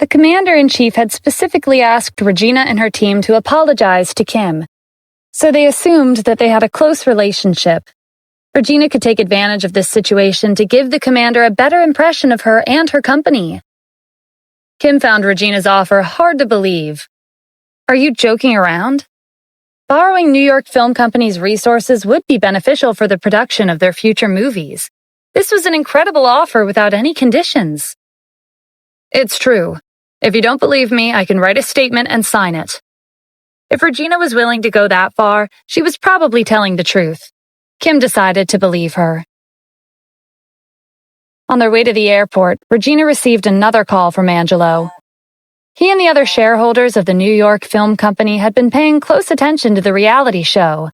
The commander-in-chief had specifically asked Regina and her team to apologize to Kim, so they assumed that they had a close relationship. Regina could take advantage of this situation to give the commander a better impression of her and her company. Kim found Regina's offer hard to believe. Are you joking around? Borrowing New York Film Company's resources would be beneficial for the production of their future movies. This was an incredible offer without any conditions. It's true. If you don't believe me, I can write a statement and sign it. If Regina was willing to go that far, she was probably telling the truth. Kim decided to believe her. On their way to the airport, Regina received another call from Angelo. He and the other shareholders of the New York Film Company had been paying close attention to the reality show.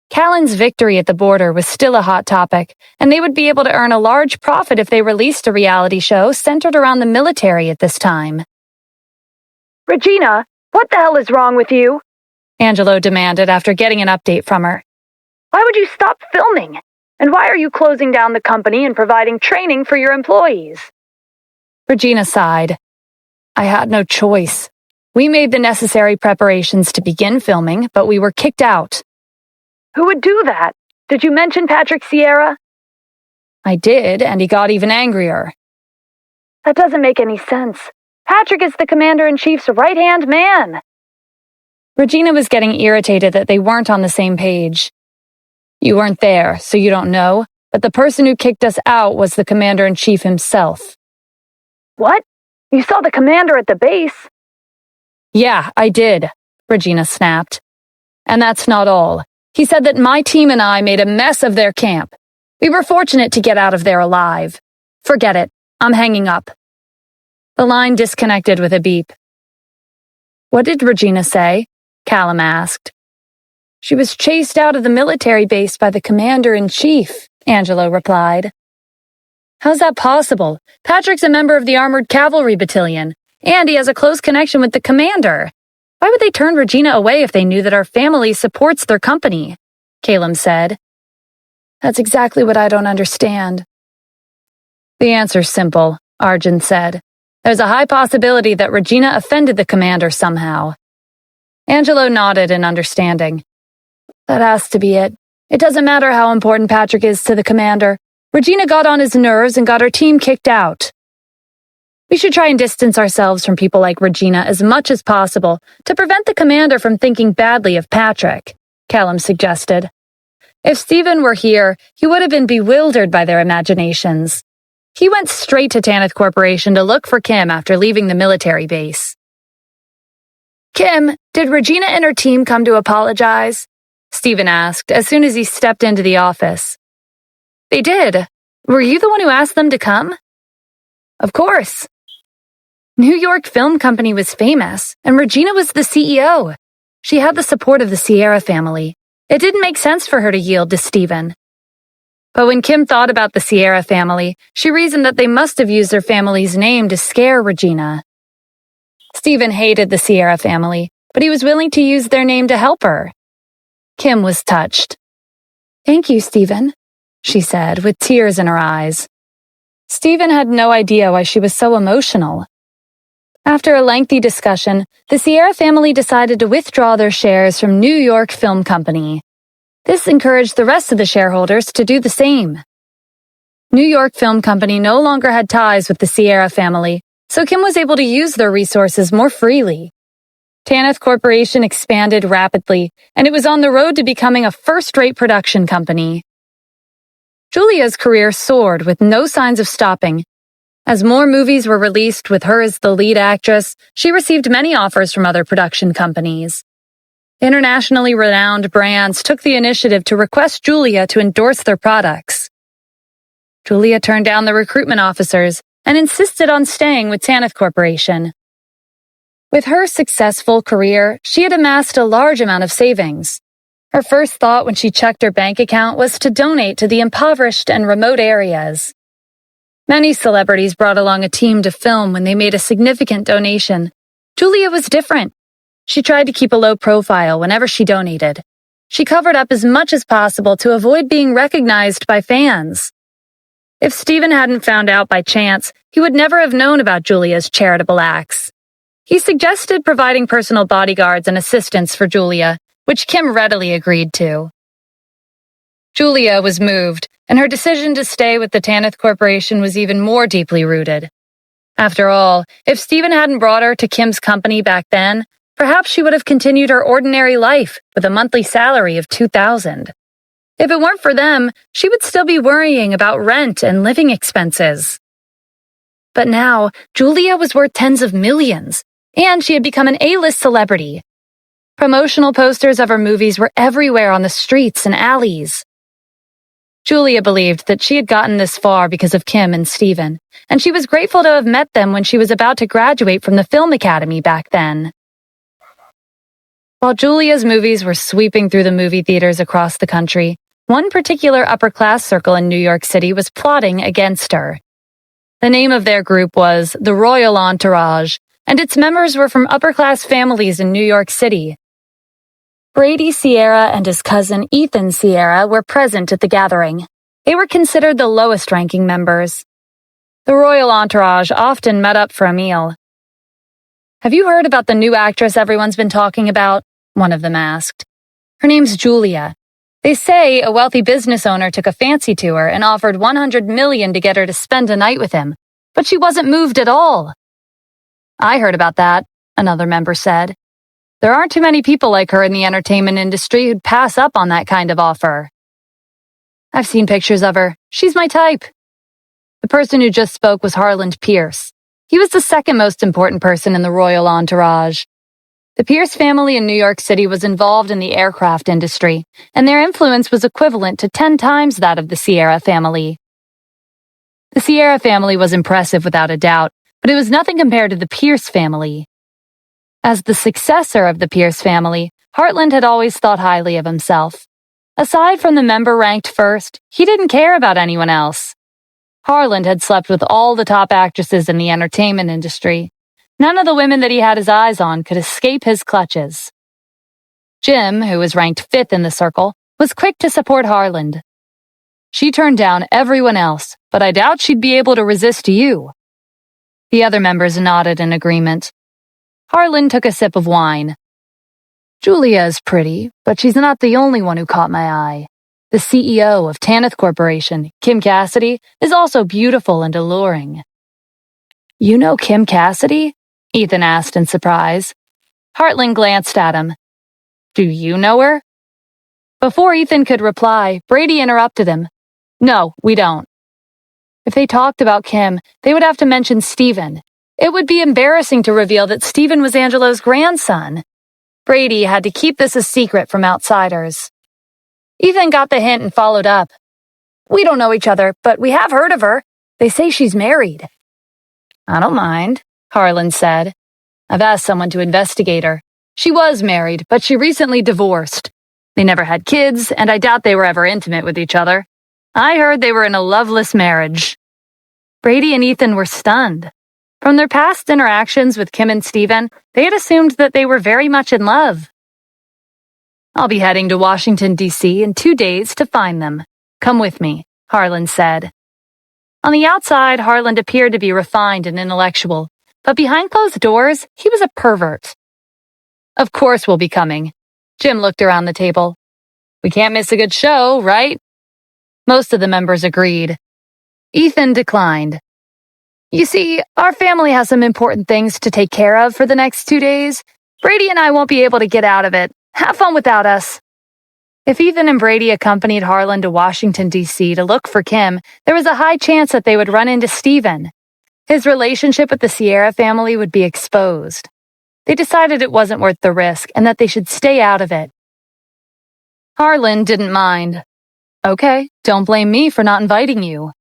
Callan's victory at the border was still a hot topic, and they would be able to earn a large profit if they released a reality show centered around the military at this time. Regina, what the hell is wrong with you? Angelo demanded after getting an update from her. Why would you stop filming? And why are you closing down the company and providing training for your employees? Regina sighed. I had no choice. We made the necessary preparations to begin filming, but we were kicked out. Who would do that? Did you mention Patrick Sierra? I did, and he got even angrier. That doesn't make any sense. Patrick is the commander-in-chief's right-hand man. Regina was getting irritated that they weren't on the same page. You weren't there, so you don't know, but the person who kicked us out was the commander-in-chief himself. What? You saw the commander at the base? Yeah, I did, Regina snapped. And that's not all. He said that my team and I made a mess of their camp. We were fortunate to get out of there alive. Forget it. I'm hanging up. The line disconnected with a beep. What did Regina say? Callum asked. She was chased out of the military base by the commander-in-chief, Angelo replied. How's that possible? Patrick's a member of the Armored Cavalry Battalion, and he has a close connection with the commander. Why would they turn Regina away if they knew that our family supports their company? Calum said. That's exactly what I don't understand. The answer's simple, Arjun said. There's a high possibility that Regina offended the commander somehow. Angelo nodded in understanding. That has to be it. It doesn't matter how important Patrick is to the commander. Regina got on his nerves and got her team kicked out. We should try and distance ourselves from people like Regina as much as possible to prevent the commander from thinking badly of Patrick, Callum suggested. If Stephen were here, he would have been bewildered by their imaginations. He went straight to Tanith Corporation to look for Kim after leaving the military base. Kim, did Regina and her team come to apologize? Stephen asked as soon as he stepped into the office. They did. Were you the one who asked them to come? Of course. New York Film Company was famous, and Regina was the CEO. She had the support of the Sierra family. It didn't make sense for her to yield to Stephen. But when Kim thought about the Sierra family, she reasoned that they must have used their family's name to scare Regina. Stephen hated the Sierra family, but he was willing to use their name to help her. Kim was touched. Thank you, Stephen, she said, with tears in her eyes. Stephen had no idea why she was so emotional. After a lengthy discussion, the Sierra family decided to withdraw their shares from New York Film Company. This encouraged the rest of the shareholders to do the same. New York Film Company no longer had ties with the Sierra family, so Kim was able to use their resources more freely. Tanith Corporation expanded rapidly, and it was on the road to becoming a first-rate production company. Julia's career soared with no signs of stopping. As more movies were released with her as the lead actress, she received many offers from other production companies. Internationally renowned brands took the initiative to request Julia to endorse their products. Julia turned down the recruitment officers and insisted on staying with Tanith Corporation. With her successful career, she had amassed a large amount of savings. Her first thought when she checked her bank account was to donate to the impoverished and remote areas. Many celebrities brought along a team to film when they made a significant donation. Julia was different. She tried to keep a low profile whenever she donated. She covered up as much as possible to avoid being recognized by fans. If Stephen hadn't found out by chance, he would never have known about Julia's charitable acts. He suggested providing personal bodyguards and assistants for Julia, which Kim readily agreed to. Julia was moved, and her decision to stay with the Tanith Corporation was even more deeply rooted. After all, if Stephen hadn't brought her to Kim's company back then, perhaps she would have continued her ordinary life with a monthly salary of $2,000. If it weren't for them, she would still be worrying about rent and living expenses. But now, Julia was worth tens of millions, and she had become an A-list celebrity. Promotional posters of her movies were everywhere on the streets and alleys. Julia believed that she had gotten this far because of Kim and Stephen, and she was grateful to have met them when she was about to graduate from the film academy back then. While Julia's movies were sweeping through the movie theaters across the country, one particular upper-class circle in New York City was plotting against her. The name of their group was the Royal Entourage, and its members were from upper-class families in New York City. Brady Sierra and his cousin Ethan Sierra were present at the gathering. They were considered the lowest-ranking members. The Royal Entourage often met up for a meal. "Have you heard about the new actress everyone's been talking about?" one of them asked. "Her name's Julia. They say a wealthy business owner took a fancy to her and offered $100 million to get her to spend a night with him, but she wasn't moved at all." "I heard about that," another member said. "There aren't too many people like her in the entertainment industry who'd pass up on that kind of offer." "I've seen pictures of her. She's my type." The person who just spoke was Harland Pierce. He was the second most important person in the Royal Entourage. The Pierce family in New York City was involved in the aircraft industry, and their influence was equivalent to 10 times that of the Sierra family. The Sierra family was impressive without a doubt, but it was nothing compared to the Pierce family. As the successor of the Pierce family, Hartland had always thought highly of himself. Aside from the member ranked first, he didn't care about anyone else. Harland had slept with all the top actresses in the entertainment industry. None of the women that he had his eyes on could escape his clutches. Jim, who was ranked 5th in the circle, was quick to support Harland. "She turned down everyone else, but I doubt she'd be able to resist you." The other members nodded in agreement. Harland took a sip of wine. "Julia is pretty, but she's not the only one who caught my eye. The CEO of Tanith Corporation, Kim Cassidy, is also beautiful and alluring." "You know Kim Cassidy?" Ethan asked in surprise. Hartland glanced at him. "Do you know her?" Before Ethan could reply, Brady interrupted him. "No, we don't." If they talked about Kim, they would have to mention Stephen. It would be embarrassing to reveal that Stephen was Angelo's grandson. Brady had to keep this a secret from outsiders. Ethan got the hint and followed up. "We don't know each other, but we have heard of her. They say she's married." "I don't mind," Harland said. "I've asked someone to investigate her. She was married, but she recently divorced. They never had kids, and I doubt they were ever intimate with each other. I heard they were in a loveless marriage." Brady and Ethan were stunned. From their past interactions with Kim and Stephen, they had assumed that they were very much in love. "I'll be heading to Washington, D.C. in 2 days to find them. Come with me," Harland said. On the outside, Harland appeared to be refined and intellectual, but behind closed doors, he was a pervert. "Of course we'll be coming." Jim looked around the table. "We can't miss a good show, right?" Most of the members agreed. Ethan declined. "You see, our family has some important things to take care of for the next 2 days. Brady and I won't be able to get out of it. Have fun without us." If Ethan and Brady accompanied Harland to Washington, D.C. to look for Kim, there was a high chance that they would run into Stephen. His relationship with the Sierra family would be exposed. They decided it wasn't worth the risk and that they should stay out of it. Harland didn't mind. "Okay, don't blame me for not inviting you."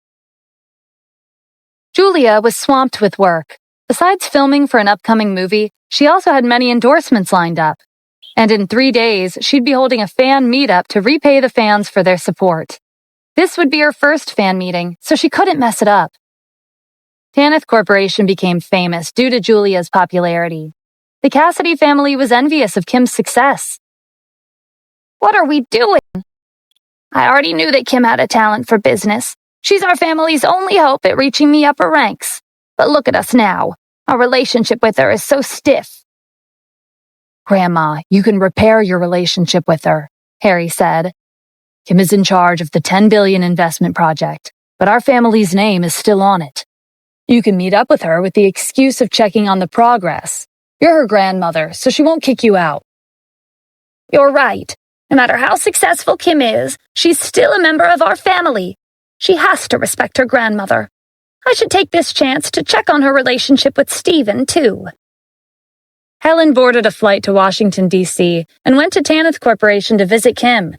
Julia was swamped with work. Besides filming for an upcoming movie, she also had many endorsements lined up. And in 3 days, she'd be holding a fan meetup to repay the fans for their support. This would be her first fan meeting, so she couldn't mess it up. Tanith Corporation became famous due to Julia's popularity. The Cassidy family was envious of Kim's success. "What are we doing? I already knew that Kim had a talent for business. She's our family's only hope at reaching the upper ranks. But look at us now. Our relationship with her is so stiff. Grandma, you can repair your relationship with her, Harry said. Kim is in charge of the $10 billion investment project, but our family's name is still on it. You can meet up with her with the excuse of checking on the progress. You're her grandmother, so she won't kick you out. You're right. No matter how successful Kim is, she's still a member of our family. She has to respect her grandmother. I should take this chance to check on her relationship with Stephen, too. Helen boarded a flight to Washington, D.C., and went to Tanith Corporation to visit Kim.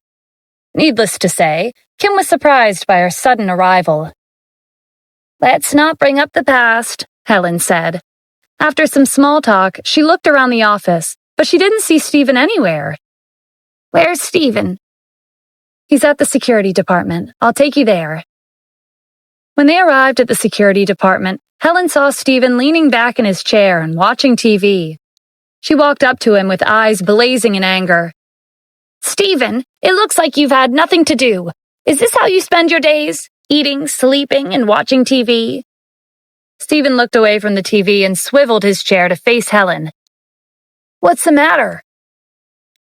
Needless to say, Kim was surprised by her sudden arrival. Let's not bring up the past, Helen said. After some small talk, she looked around the office, but she didn't see Stephen anywhere. Where's Stephen? He's at the security department. I'll take you there. When they arrived at the security department, Helen saw Stephen leaning back in his chair and watching TV. She walked up to him with eyes blazing in anger. Stephen, it looks like you've had nothing to do. Is this how you spend your days? Eating, sleeping, and watching TV? Stephen looked away from the TV and swiveled his chair to face Helen. What's the matter?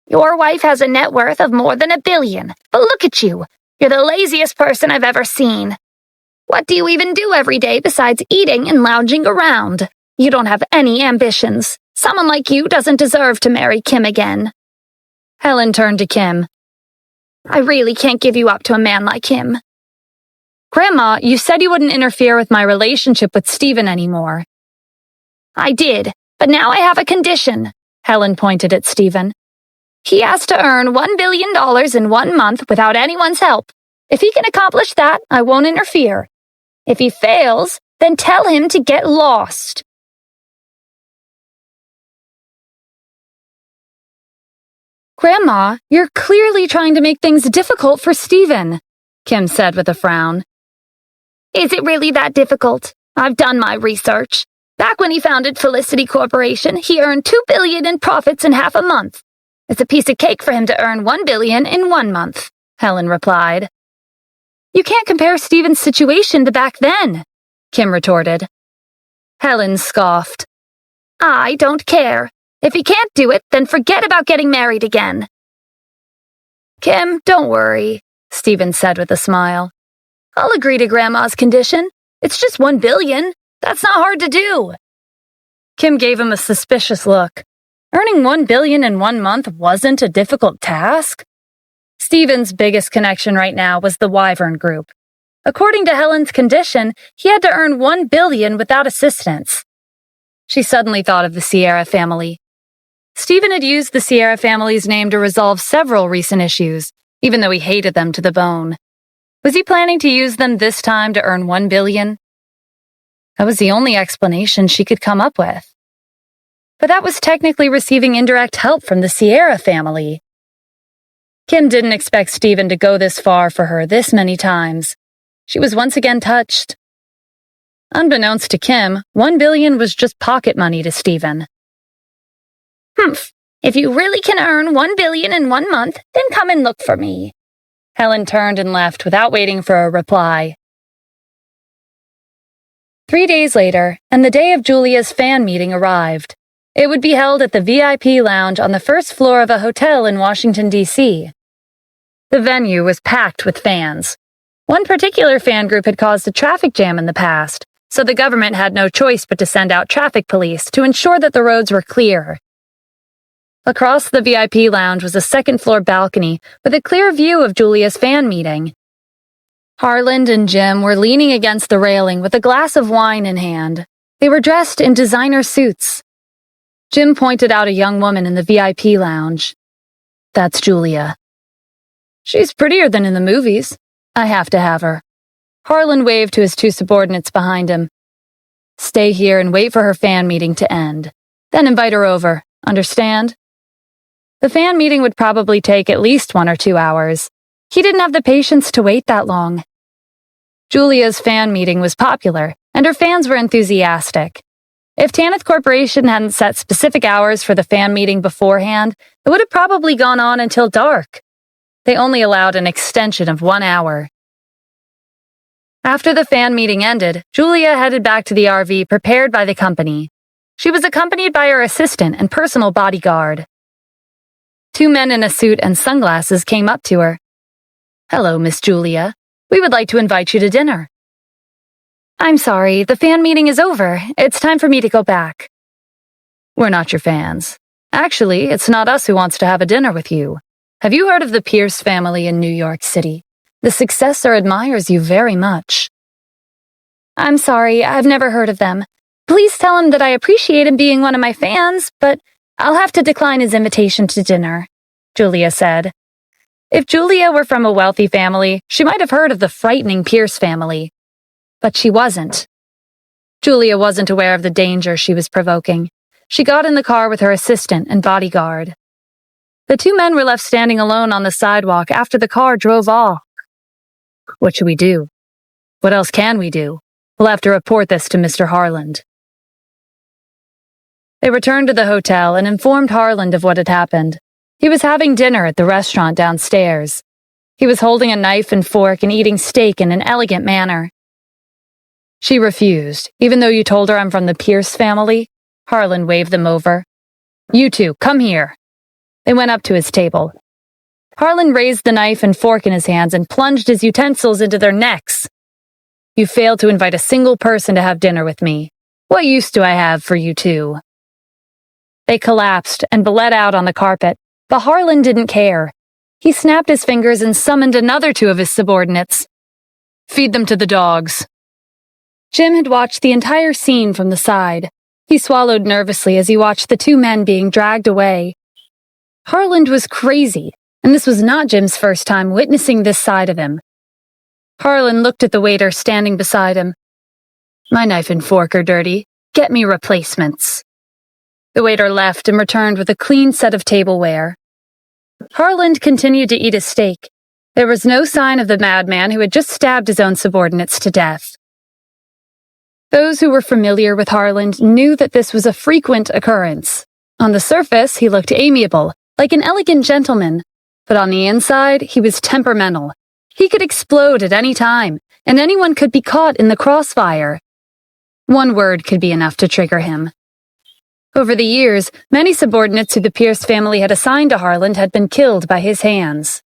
Your wife has a net worth of more than $1 billion, but look at you. You're the laziest person I've ever seen. What do you even do every day besides eating and lounging around? You don't have any ambitions. Someone like you doesn't deserve to marry Kim again. Helen turned to Kim. I really can't give you up to a man like him. Grandma, you said you wouldn't interfere with my relationship with Stephen anymore. I did, but now I have a condition. Helen pointed at Stephen. He has to earn $1 billion in 1 month without anyone's help. If he can accomplish that, I won't interfere. If he fails, then tell him to get lost. Grandma, you're clearly trying to make things difficult for Stephen, Kim said with a frown. Is it really that difficult? I've done my research. Back when he founded Felicity Corporation, he earned $2 billion in profits in half a month. It's a piece of cake for him to earn $1 billion in 1 month, Helen replied. You can't compare Stephen's situation to back then, Kim retorted. Helen scoffed. I don't care. If he can't do it, then forget about getting married again. Kim, don't worry, Stephen said with a smile. I'll agree to Grandma's condition. It's just $1 billion. That's not hard to do. Kim gave him a suspicious look. Earning $1 billion in 1 month wasn't a difficult task. Stephen's biggest connection right now was the Wyvern Group. According to Helen's condition, he had to earn $1 billion without assistance. She suddenly thought of the Sierra family. Stephen had used the Sierra family's name to resolve several recent issues, even though he hated them to the bone. Was he planning to use them this time to earn $1 billion? That was the only explanation she could come up with. But that was technically receiving indirect help from the Sierra family. Kim didn't expect Stephen to go this far for her this many times. She was once again touched. Unbeknownst to Kim, $1 billion was just pocket money to Stephen. Humph. If you really can earn $1 billion in 1 month, then come and look for me. Helen turned and left without waiting for a reply. 3 days later, and the day of Julia's fan meeting arrived. It would be held at the VIP lounge on the first floor of a hotel in Washington, D.C. The venue was packed with fans. One particular fan group had caused a traffic jam in the past, so the government had no choice but to send out traffic police to ensure that the roads were clear. Across the VIP lounge was a second-floor balcony with a clear view of Julia's fan meeting. Harland and Jim were leaning against the railing with a glass of wine in hand. They were dressed in designer suits. Jim pointed out a young woman in the VIP lounge. That's Julia. She's prettier than in the movies. I have to have her. Harland waved to his 2 subordinates behind him. Stay here and wait for her fan meeting to end. Then invite her over. Understand? The fan meeting would probably take at least 1 or 2 hours. He didn't have the patience to wait that long. Julia's fan meeting was popular, and her fans were enthusiastic. If Tanith Corporation hadn't set specific hours for the fan meeting beforehand, it would have probably gone on until dark. They only allowed an extension of 1 hour. After the fan meeting ended, Julia headed back to the RV prepared by the company. She was accompanied by her assistant and personal bodyguard. Two men in a suit and sunglasses came up to her. "Hello, Miss Julia. We would like to invite you to dinner." "I'm sorry, the fan meeting is over. It's time for me to go back." "We're not your fans. Actually, it's not us who wants to have a dinner with you. Have you heard of the Pierce family in New York City? The successor admires you very much." "I'm sorry, I've never heard of them. Please tell him that I appreciate him being one of my fans, but I'll have to decline his invitation to dinner," Julia said. If Julia were from a wealthy family, she might have heard of the frightening Pierce family. But she wasn't. Julia wasn't aware of the danger she was provoking. She got in the car with her assistant and bodyguard. The two men were left standing alone on the sidewalk after the car drove off. "What should we do? What else can we do? We'll have to report this to Mr. Harland." They returned to the hotel and informed Harland of what had happened. He was having dinner at the restaurant downstairs. He was holding a knife and fork and eating steak in an elegant manner. "She refused, even though you told her I'm from the Pierce family," Harland waved them over. "You two, come here." They went up to his table. Harland raised the knife and fork in his hands and plunged his utensils into their necks. "You failed to invite a single person to have dinner with me. What use do I have for you two?" They collapsed and bled out on the carpet, but Harland didn't care. He snapped his fingers and summoned another two of his subordinates. "Feed them to the dogs." Jim had watched the entire scene from the side. He swallowed nervously as he watched the two men being dragged away. Harland was crazy, and this was not Jim's first time witnessing this side of him. Harland looked at the waiter standing beside him. "My knife and fork are dirty. Get me replacements." The waiter left and returned with a clean set of tableware. Harland continued to eat his steak. There was no sign of the madman who had just stabbed his own subordinates to death. Those who were familiar with Harland knew that this was a frequent occurrence. On the surface, he looked amiable, like an elegant gentleman, but on the inside, he was temperamental. He could explode at any time, and anyone could be caught in the crossfire. One word could be enough to trigger him. Over the years, many subordinates who the Pierce family had assigned to Harland had been killed by his hands.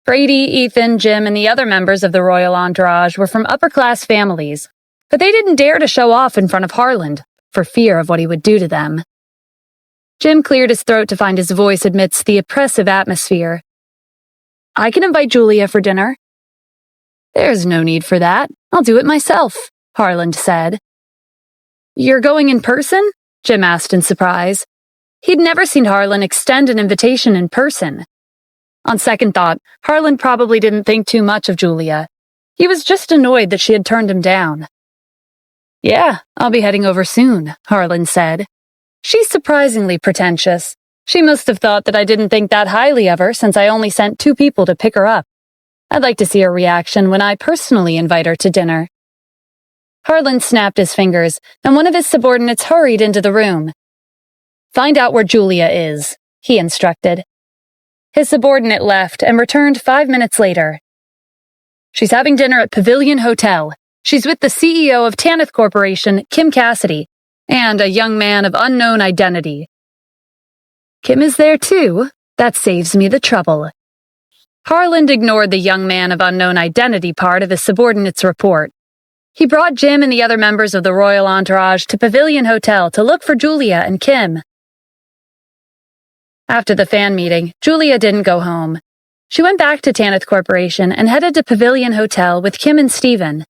Brady, Ethan, Jim, and the other members of the royal entourage were from upper-class families, but they didn't dare to show off in front of Harland, for fear of what he would do to them. Jim cleared his throat to find his voice amidst the oppressive atmosphere. "I can invite Julia for dinner." "There's no need for that. I'll do it myself," Harland said. "You're going in person?" Jim asked in surprise. He'd never seen Harland extend an invitation in person. On second thought, Harland probably didn't think too much of Julia. He was just annoyed that she had turned him down. "Yeah, I'll be heading over soon," Harland said. "She's surprisingly pretentious. She must have thought that I didn't think that highly of her since I only sent 2 people to pick her up. I'd like to see her reaction when I personally invite her to dinner." Harland snapped his fingers, and one of his subordinates hurried into the room. "Find out where Julia is," he instructed. His subordinate left and returned 5 minutes later. "She's having dinner at Pavilion Hotel. She's with the CEO of Tanith Corporation, Kim Cassidy, and a young man of unknown identity." "Kim is there too? That saves me the trouble." Harland ignored the young man of unknown identity part of his subordinate's report. He brought Jim and the other members of the royal entourage to Pavilion Hotel to look for Julia and Kim. After the fan meeting, Julia didn't go home. She went back to Tanith Corporation and headed to Pavilion Hotel with Kim and Stephen.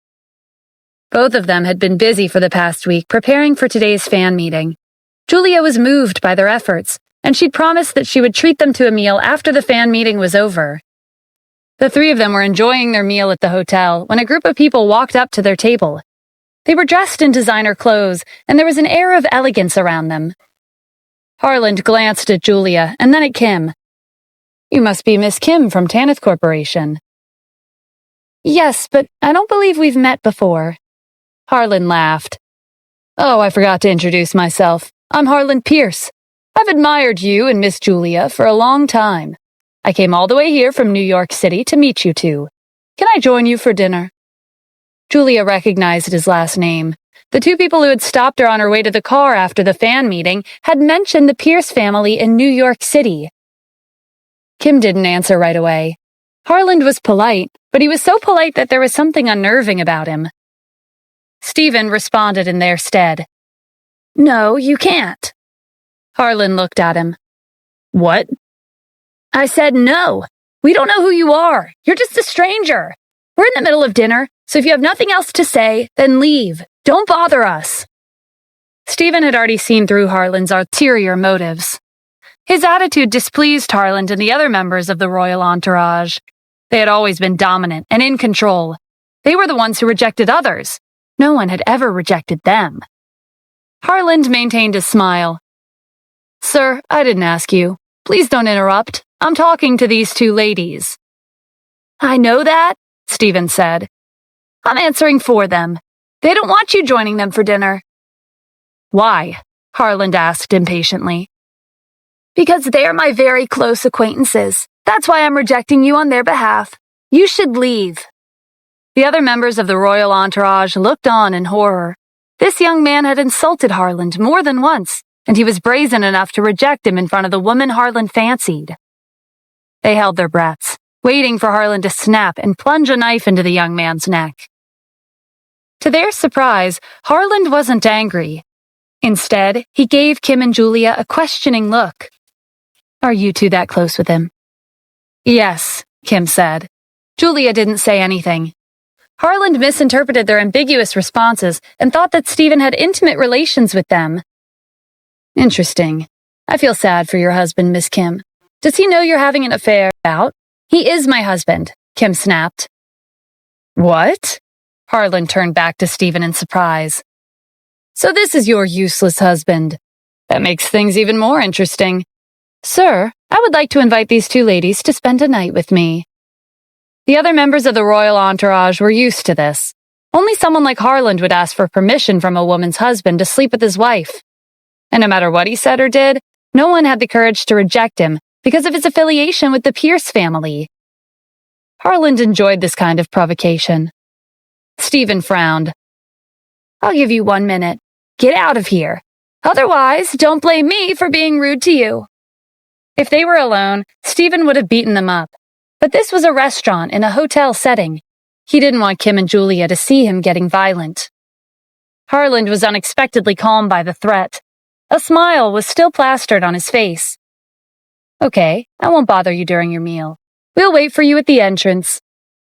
Both of them had been busy for the past week preparing for today's fan meeting. Julia was moved by their efforts, and she'd promised that she would treat them to a meal after the fan meeting was over. The 3 of them were enjoying their meal at the hotel when a group of people walked up to their table. They were dressed in designer clothes, and there was an air of elegance around them. Harland glanced at Julia and then at Kim. "You must be Miss Kim from Tanith Corporation." "Yes, but I don't believe we've met before." Harland laughed. "Oh, I forgot to introduce myself. I'm Harland Pierce. I've admired you and Miss Julia for a long time. I came all the way here from New York City to meet you two. Can I join you for dinner?" Julia recognized his last name. The two people who had stopped her on her way to the car after the fan meeting had mentioned the Pierce family in New York City. Kim didn't answer right away. Harland was polite, but he was so polite that there was something unnerving about him. Stephen responded in their stead. "No, you can't." Harland looked at him. "What?" "I said no. We don't know who you are. You're just a stranger. We're in the middle of dinner, so if you have nothing else to say, then leave. Don't bother us." Stephen had already seen through Harland's ulterior motives. His attitude displeased Harland and the other members of the royal entourage. They had always been dominant and in control. They were the ones who rejected others. No one had ever rejected them. Harland maintained his smile. "Sir, I didn't ask you. Please don't interrupt. I'm talking to these two ladies." "I know that," Stephen said. "I'm answering for them. They don't want you joining them for dinner." "Why?" Harland asked impatiently. "Because they're my very close acquaintances. That's why I'm rejecting you on their behalf. You should leave." The other members of the royal entourage looked on in horror. This young man had insulted Harland more than once, and he was brazen enough to reject him in front of the woman Harland fancied. They held their breaths, waiting for Harland to snap and plunge a knife into the young man's neck. To their surprise, Harland wasn't angry. Instead, he gave Kim and Julia a questioning look. "Are you two that close with him?" "Yes," Kim said. Julia didn't say anything. Harland misinterpreted their ambiguous responses and thought that Stephen had intimate relations with them. "Interesting. I feel sad for your husband, Miss Kim. Does he know you're having an affair out?" "He is my husband," Kim snapped. "What?" Harland turned back to Stephen in surprise. "So this is your useless husband. That makes things even more interesting. Sir, I would like to invite these two ladies to spend a night with me." The other members of the royal entourage were used to this. Only someone like Harland would ask for permission from a woman's husband to sleep with his wife. And no matter what he said or did, no one had the courage to reject him because of his affiliation with the Pierce family. Harland enjoyed this kind of provocation. Stephen frowned. "I'll give you 1 minute. Get out of here. Otherwise, don't blame me for being rude to you." If they were alone, Stephen would have beaten them up. But this was a restaurant in a hotel setting. He didn't want Kim and Julia to see him getting violent. Harland was unexpectedly calmed by the threat. A smile was still plastered on his face. "Okay, I won't bother you during your meal. We'll wait for you at the entrance.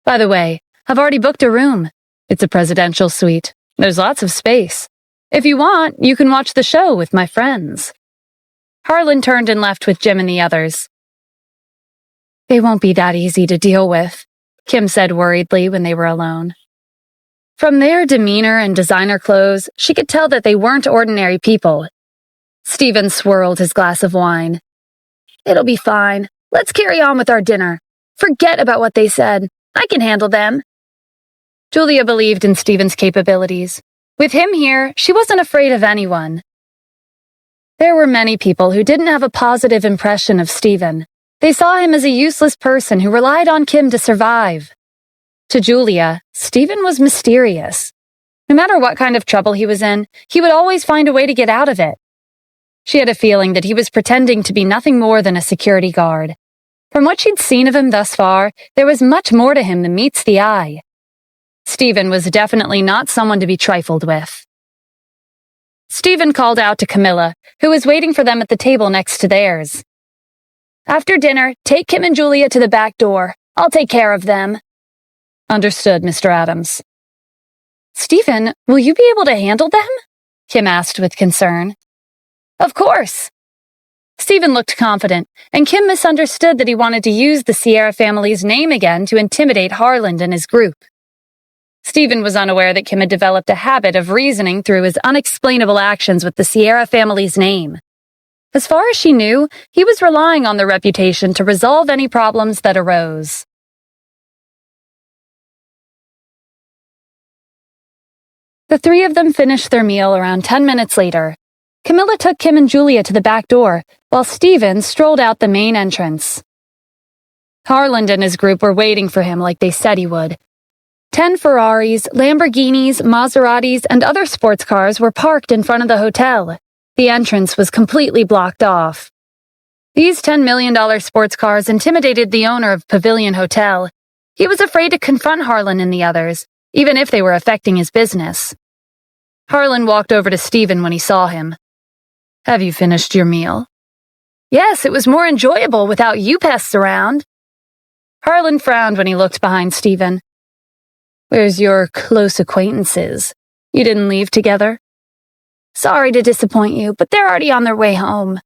By the way, I've already booked a room. It's a presidential suite. There's lots of space. If you want, you can watch the show with my friends." Harland turned and left with Jim and the others. "They won't be that easy to deal with," Kim said worriedly when they were alone. From their demeanor and designer clothes, she could tell that they weren't ordinary people. Stephen swirled his glass of wine. "It'll be fine. Let's carry on with our dinner. Forget about what they said. I can handle them." Julia believed in Stephen's capabilities. With him here, she wasn't afraid of anyone. There were many people who didn't have a positive impression of Stephen. They saw him as a useless person who relied on Kim to survive. To Julia, Stephen was mysterious. No matter what kind of trouble he was in, he would always find a way to get out of it. She had a feeling that he was pretending to be nothing more than a security guard. From what she'd seen of him thus far, there was much more to him than meets the eye. Stephen was definitely not someone to be trifled with. Stephen called out to Camilla, who was waiting for them at the table next to theirs. "After dinner, take Kim and Julia to the back door. I'll take care of them." "Understood, Mr. Adams." "Stephen, will you be able to handle them?" Kim asked with concern. "Of course." Stephen looked confident, and Kim misunderstood that he wanted to use the Sierra family's name again to intimidate Harland and his group. Stephen was unaware that Kim had developed a habit of reasoning through his unexplainable actions with the Sierra family's name. As far as she knew, he was relying on their reputation to resolve any problems that arose. The three of them finished their meal around 10 minutes later. Camilla took Kim and Julia to the back door, while Stephen strolled out the main entrance. Harland and his group were waiting for him like they said he would. 10 Ferraris, Lamborghinis, Maseratis, and other sports cars were parked in front of the hotel. The entrance was completely blocked off. These $10 million sports cars intimidated the owner of Pavilion Hotel. He was afraid to confront Harlan and the others, even if they were affecting his business. Harlan walked over to Stephen when he saw him. "Have you finished your meal?" "Yes, it was more enjoyable without you pests around." Harlan frowned when he looked behind Stephen. "Where's your close acquaintances? You didn't leave together?" "Sorry to disappoint you, but they're already on their way home."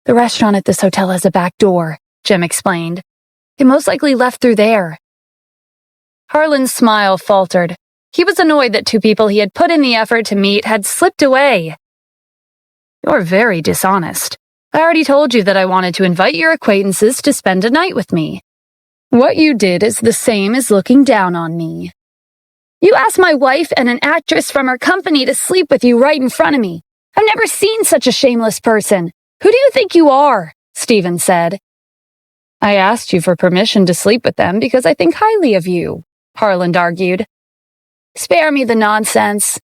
"The restaurant at this hotel has a back door," Jim explained. "They most likely left through there." Harlan's smile faltered. He was annoyed that two people he had put in the effort to meet had slipped away. "You're very dishonest. I already told you that I wanted to invite your acquaintances to spend a night with me. What you did is the same as looking down on me." "You asked my wife and an actress from her company to sleep with you right in front of me. I've never seen such a shameless person. Who do you think you are?" Stephen said. "I asked you for permission to sleep with them because I think highly of you," Harlan argued. "Spare me the nonsense."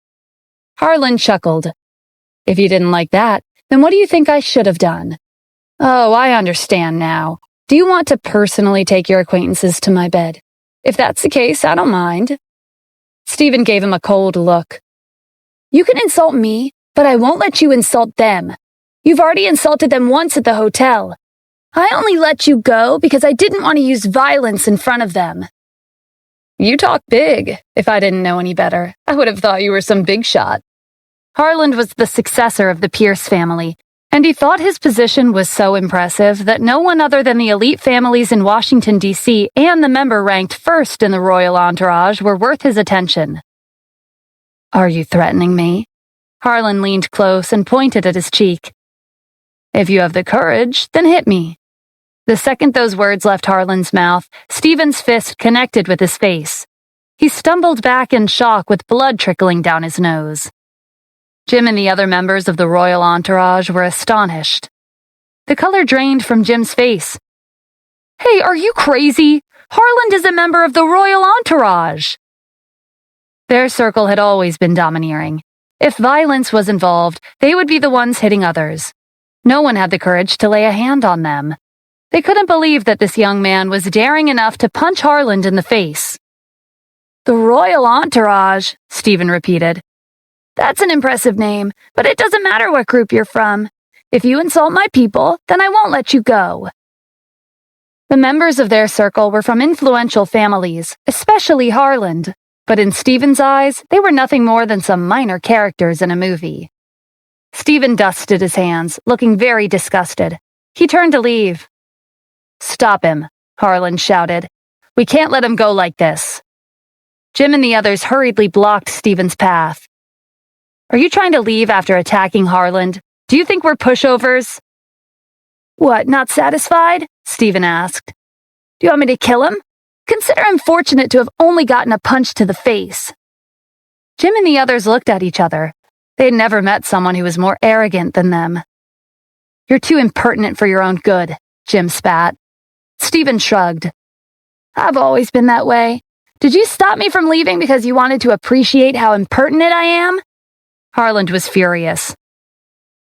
Harlan chuckled. "If you didn't like that, then what do you think I should have done?" "Oh, I understand now. Do you want to personally take your acquaintances to my bed? If that's the case, I don't mind." Stephen gave him a cold look. "You can insult me, but I won't let you insult them. You've already insulted them once at the hotel. I only let you go because I didn't want to use violence in front of them." "You talk big. If I didn't know any better, I would have thought you were some big shot." Harlan was the successor of the Pierce family, and he thought his position was so impressive that no one other than the elite families in Washington, D.C. and the member ranked first in the royal entourage were worth his attention. "Are you threatening me?" Harlan leaned close and pointed at his cheek. "If you have the courage, then hit me." The second those words left Harlan's mouth, Stephen's fist connected with his face. He stumbled back in shock with blood trickling down his nose. Jim and the other members of the royal entourage were astonished. The color drained from Jim's face. "Hey, are you crazy? Harlan is a member of the royal entourage!" Their circle had always been domineering. If violence was involved, they would be the ones hitting others. No one had the courage to lay a hand on them. They couldn't believe that this young man was daring enough to punch Harlan in the face. "The royal entourage," Stephen repeated. "That's an impressive name, but it doesn't matter what group you're from. If you insult my people, then I won't let you go." The members of their circle were from influential families, especially Harlan, but in Stephen's eyes, they were nothing more than some minor characters in a movie. Stephen dusted his hands, looking very disgusted. He turned to leave. "Stop him," Harlan shouted. "We can't let him go like this." Jim and the others hurriedly blocked Stephen's path. "Are you trying to leave after attacking Harlan? Do you think we're pushovers?" "What, not satisfied?" Stephen asked. "Do you want me to kill him? Consider him fortunate to have only gotten a punch to the face." Jim and the others looked at each other. They had never met someone who was more arrogant than them. "You're too impertinent for your own good," Jim spat. Stephen shrugged. "I've always been that way. Did you stop me from leaving because you wanted to appreciate how impertinent I am?" Harlan was furious.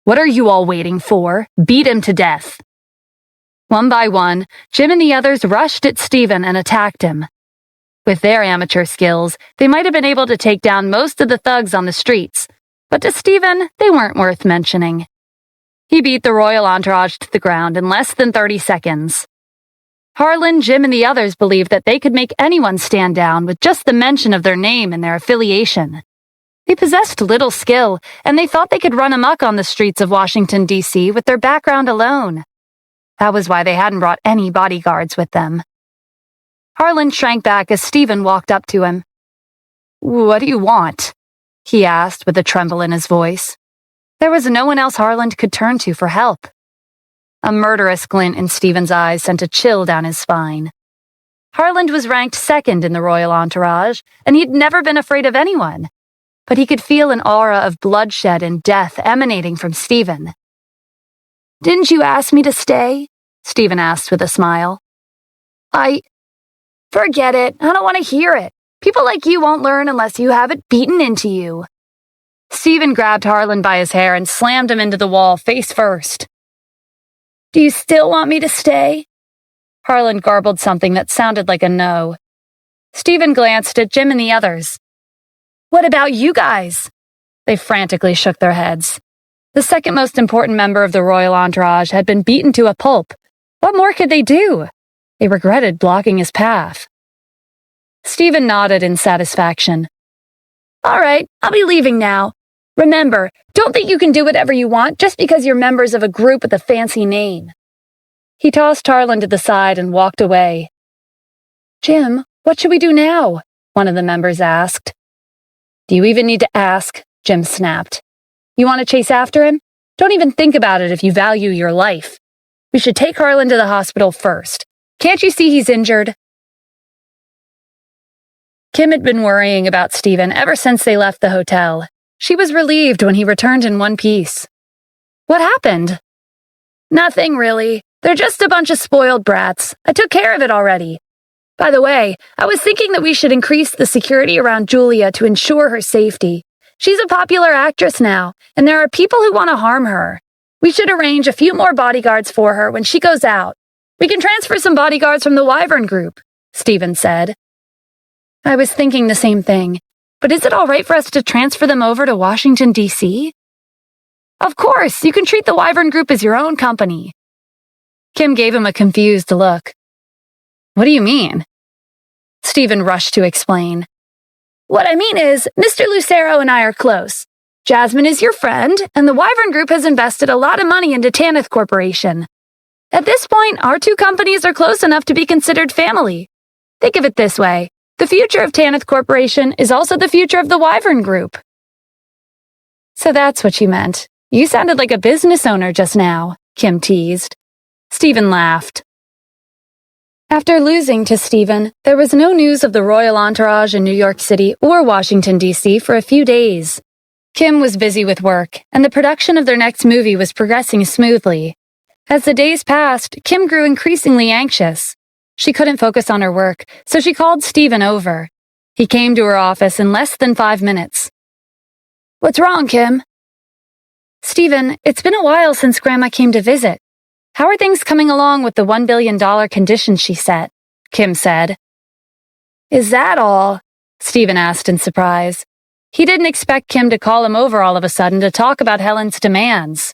"What are you all waiting for? Beat him to death." One by one, Jim and the others rushed at Stephen and attacked him. With their amateur skills, they might have been able to take down most of the thugs on the streets, but to Stephen, they weren't worth mentioning. He beat the royal entourage to the ground in less than 30 seconds. Harlan, Jim, and the others believed that they could make anyone stand down with just the mention of their name and their affiliation. They possessed little skill, and they thought they could run amok on the streets of Washington, D.C. with their background alone. That was why they hadn't brought any bodyguards with them. Harlan shrank back as Stephen walked up to him. "What do you want?" he asked with a tremble in his voice. There was no one else Harlan could turn to for help. A murderous glint in Stephen's eyes sent a chill down his spine. Harlan was ranked second in the royal entourage, and he'd never been afraid of anyone. But he could feel an aura of bloodshed and death emanating from Stephen. "Didn't you ask me to stay?" Stephen asked with a smile. Forget it. I don't want to hear it. People like you won't learn unless you have it beaten into you. Stephen grabbed Harlan by his hair and slammed him into the wall face first. Do you still want me to stay? Harlan garbled something that sounded like a no. Stephen glanced at Jim and the others. What about you guys? They frantically shook their heads. The second most important member of the royal entourage had been beaten to a pulp. What more could they do? They regretted blocking his path. Stephen nodded in satisfaction. All right, I'll be leaving now. Remember, don't think you can do whatever you want just because you're members of a group with a fancy name. He tossed Harlan to the side and walked away. Jim, what should we do now? One of the members asked. Do you even need to ask? Jim snapped. You want to chase after him? Don't even think about it if you value your life. We should take Harlan to the hospital first. Can't you see he's injured? Kim had been worrying about Stephen ever since they left the hotel. She was relieved when he returned in one piece. What happened? Nothing, really. They're just a bunch of spoiled brats. I took care of it already. By the way, I was thinking that we should increase the security around Julia to ensure her safety. She's a popular actress now, and there are people who want to harm her. We should arrange a few more bodyguards for her when she goes out. We can transfer some bodyguards from the Wyvern group, Stephen said. I was thinking the same thing, but is it all right for us to transfer them over to Washington, D.C.? Of course, you can treat the Wyvern group as your own company. Kim gave him a confused look. What do you mean? Stephen rushed to explain. What I mean is, Mr. Lucero and I are close. Jasmine is your friend, and the Wyvern Group has invested a lot of money into Tanith Corporation. At this point, our two companies are close enough to be considered family. Think of it this way. The future of Tanith Corporation is also the future of the Wyvern Group. So that's what you meant. You sounded like a business owner just now, Kim teased. Stephen laughed. After losing to Stephen, there was no news of the royal entourage in New York City or Washington, D.C. for a few days. Kim was busy with work, and the production of their next movie was progressing smoothly. As the days passed, Kim grew increasingly anxious. She couldn't focus on her work, so she called Stephen over. He came to her office in less than 5 minutes. What's wrong, Kim? Stephen, it's been a while since Grandma came to visit. How are things coming along with the $1 billion condition she set? Kim said. Is that all? Stephen asked in surprise. He didn't expect Kim to call him over all of a sudden to talk about Helen's demands.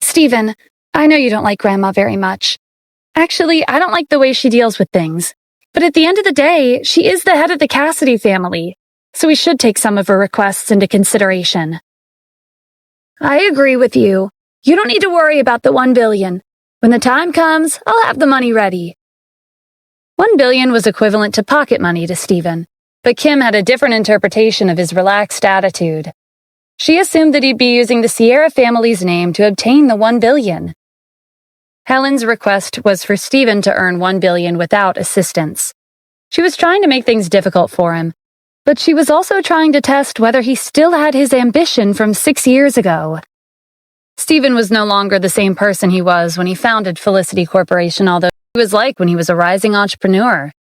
Stephen, I know you don't like Grandma very much. Actually, I don't like the way she deals with things. But at the end of the day, she is the head of the Cassidy family, so we should take some of her requests into consideration. I agree with you. You don't need to worry about the $1 billion. When the time comes, I'll have the money ready. $1 billion was equivalent to pocket money to Stephen, but Kim had a different interpretation of his relaxed attitude. She assumed that he'd be using the Sierra family's name to obtain the $1 billion. Helen's request was for Stephen to earn $1 billion without assistance. She was trying to make things difficult for him, but she was also trying to test whether he still had his ambition from 6 years ago. Stephen was no longer the same person he was when he founded Felicity Corporation, although he was like when he was a rising entrepreneur.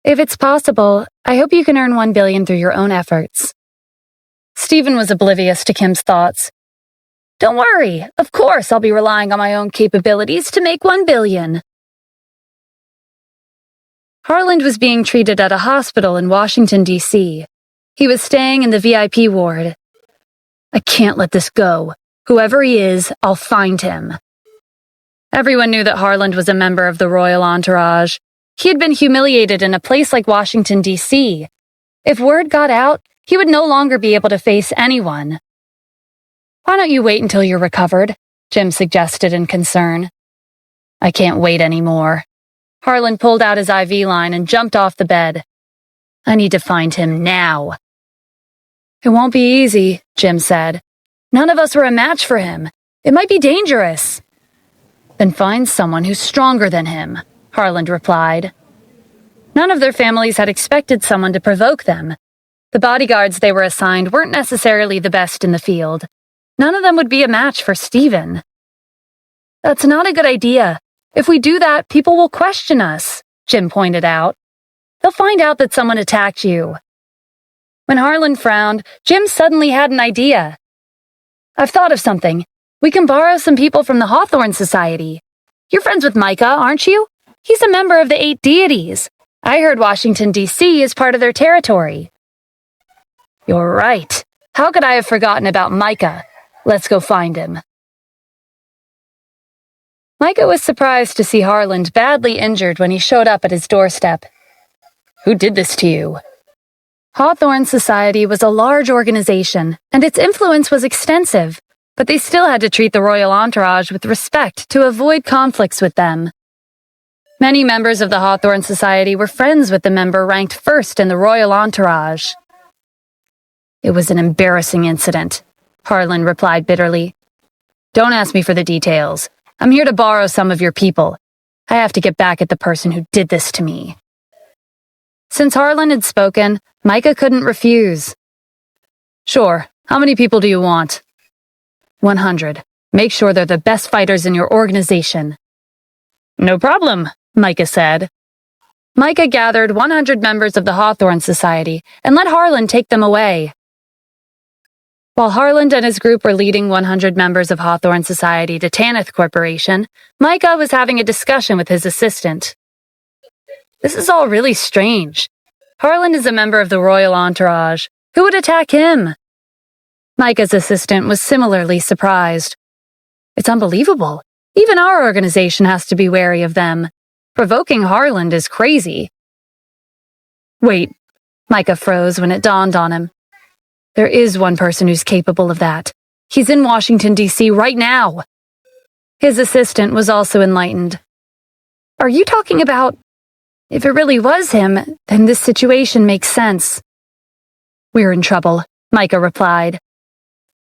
If it's possible, I hope you can earn $1 billion through your own efforts. Stephen was oblivious to Kim's thoughts. Don't worry, of course I'll be relying on my own capabilities to make $1 billion. Harlan was being treated at a hospital in Washington, D.C. He was staying in the VIP ward. I can't let this go. Whoever he is, I'll find him. Everyone knew that Harlan was a member of the royal entourage. He had been humiliated in a place like Washington, D.C. If word got out, he would no longer be able to face anyone. Why don't you wait until you're recovered? Jim suggested in concern. I can't wait anymore. Harlan pulled out his IV line and jumped off the bed. I need to find him now. It won't be easy, Jim said. None of us were a match for him. It might be dangerous. Then find someone who's stronger than him, Harlan replied. None of their families had expected someone to provoke them. The bodyguards they were assigned weren't necessarily the best in the field. None of them would be a match for Stephen. That's not a good idea. If we do that, people will question us, Jim pointed out. They'll find out that someone attacked you." When Harlan frowned, Jim suddenly had an idea. "I've thought of something. We can borrow some people from the Hawthorne Society. You're friends with Micah, aren't you? He's a member of the 8 deities. I heard Washington, D.C. is part of their territory." "You're right. How could I have forgotten about Micah? Let's go find him." Micah was surprised to see Harland badly injured when he showed up at his doorstep. "Who did this to you?" Hawthorne Society was a large organization, and its influence was extensive, but they still had to treat the royal entourage with respect to avoid conflicts with them. Many members of the Hawthorne Society were friends with the member ranked first in the royal entourage. "It was an embarrassing incident," Harlan replied bitterly. "Don't ask me for the details. I'm here to borrow some of your people. I have to get back at the person who did this to me." Since Harlan had spoken, Micah couldn't refuse. "Sure. How many people do you want?" 100. Make sure they're the best fighters in your organization." "No problem," Micah said. Micah gathered 100 members of the Hawthorne Society and let Harlan take them away. While Harlan and his group were leading 100 members of Hawthorne Society to Tanith Corporation, Micah was having a discussion with his assistant. "This is all really strange. Harlan is a member of the royal entourage. Who would attack him?" Micah's assistant was similarly surprised. "It's unbelievable. Even our organization has to be wary of them. Provoking Harlan is crazy." "Wait," Micah froze when it dawned on him. "There is one person who's capable of that. He's in Washington, D.C. right now." His assistant was also enlightened. "Are you talking about... If it really was him, then this situation makes sense." "We're in trouble," Micah replied.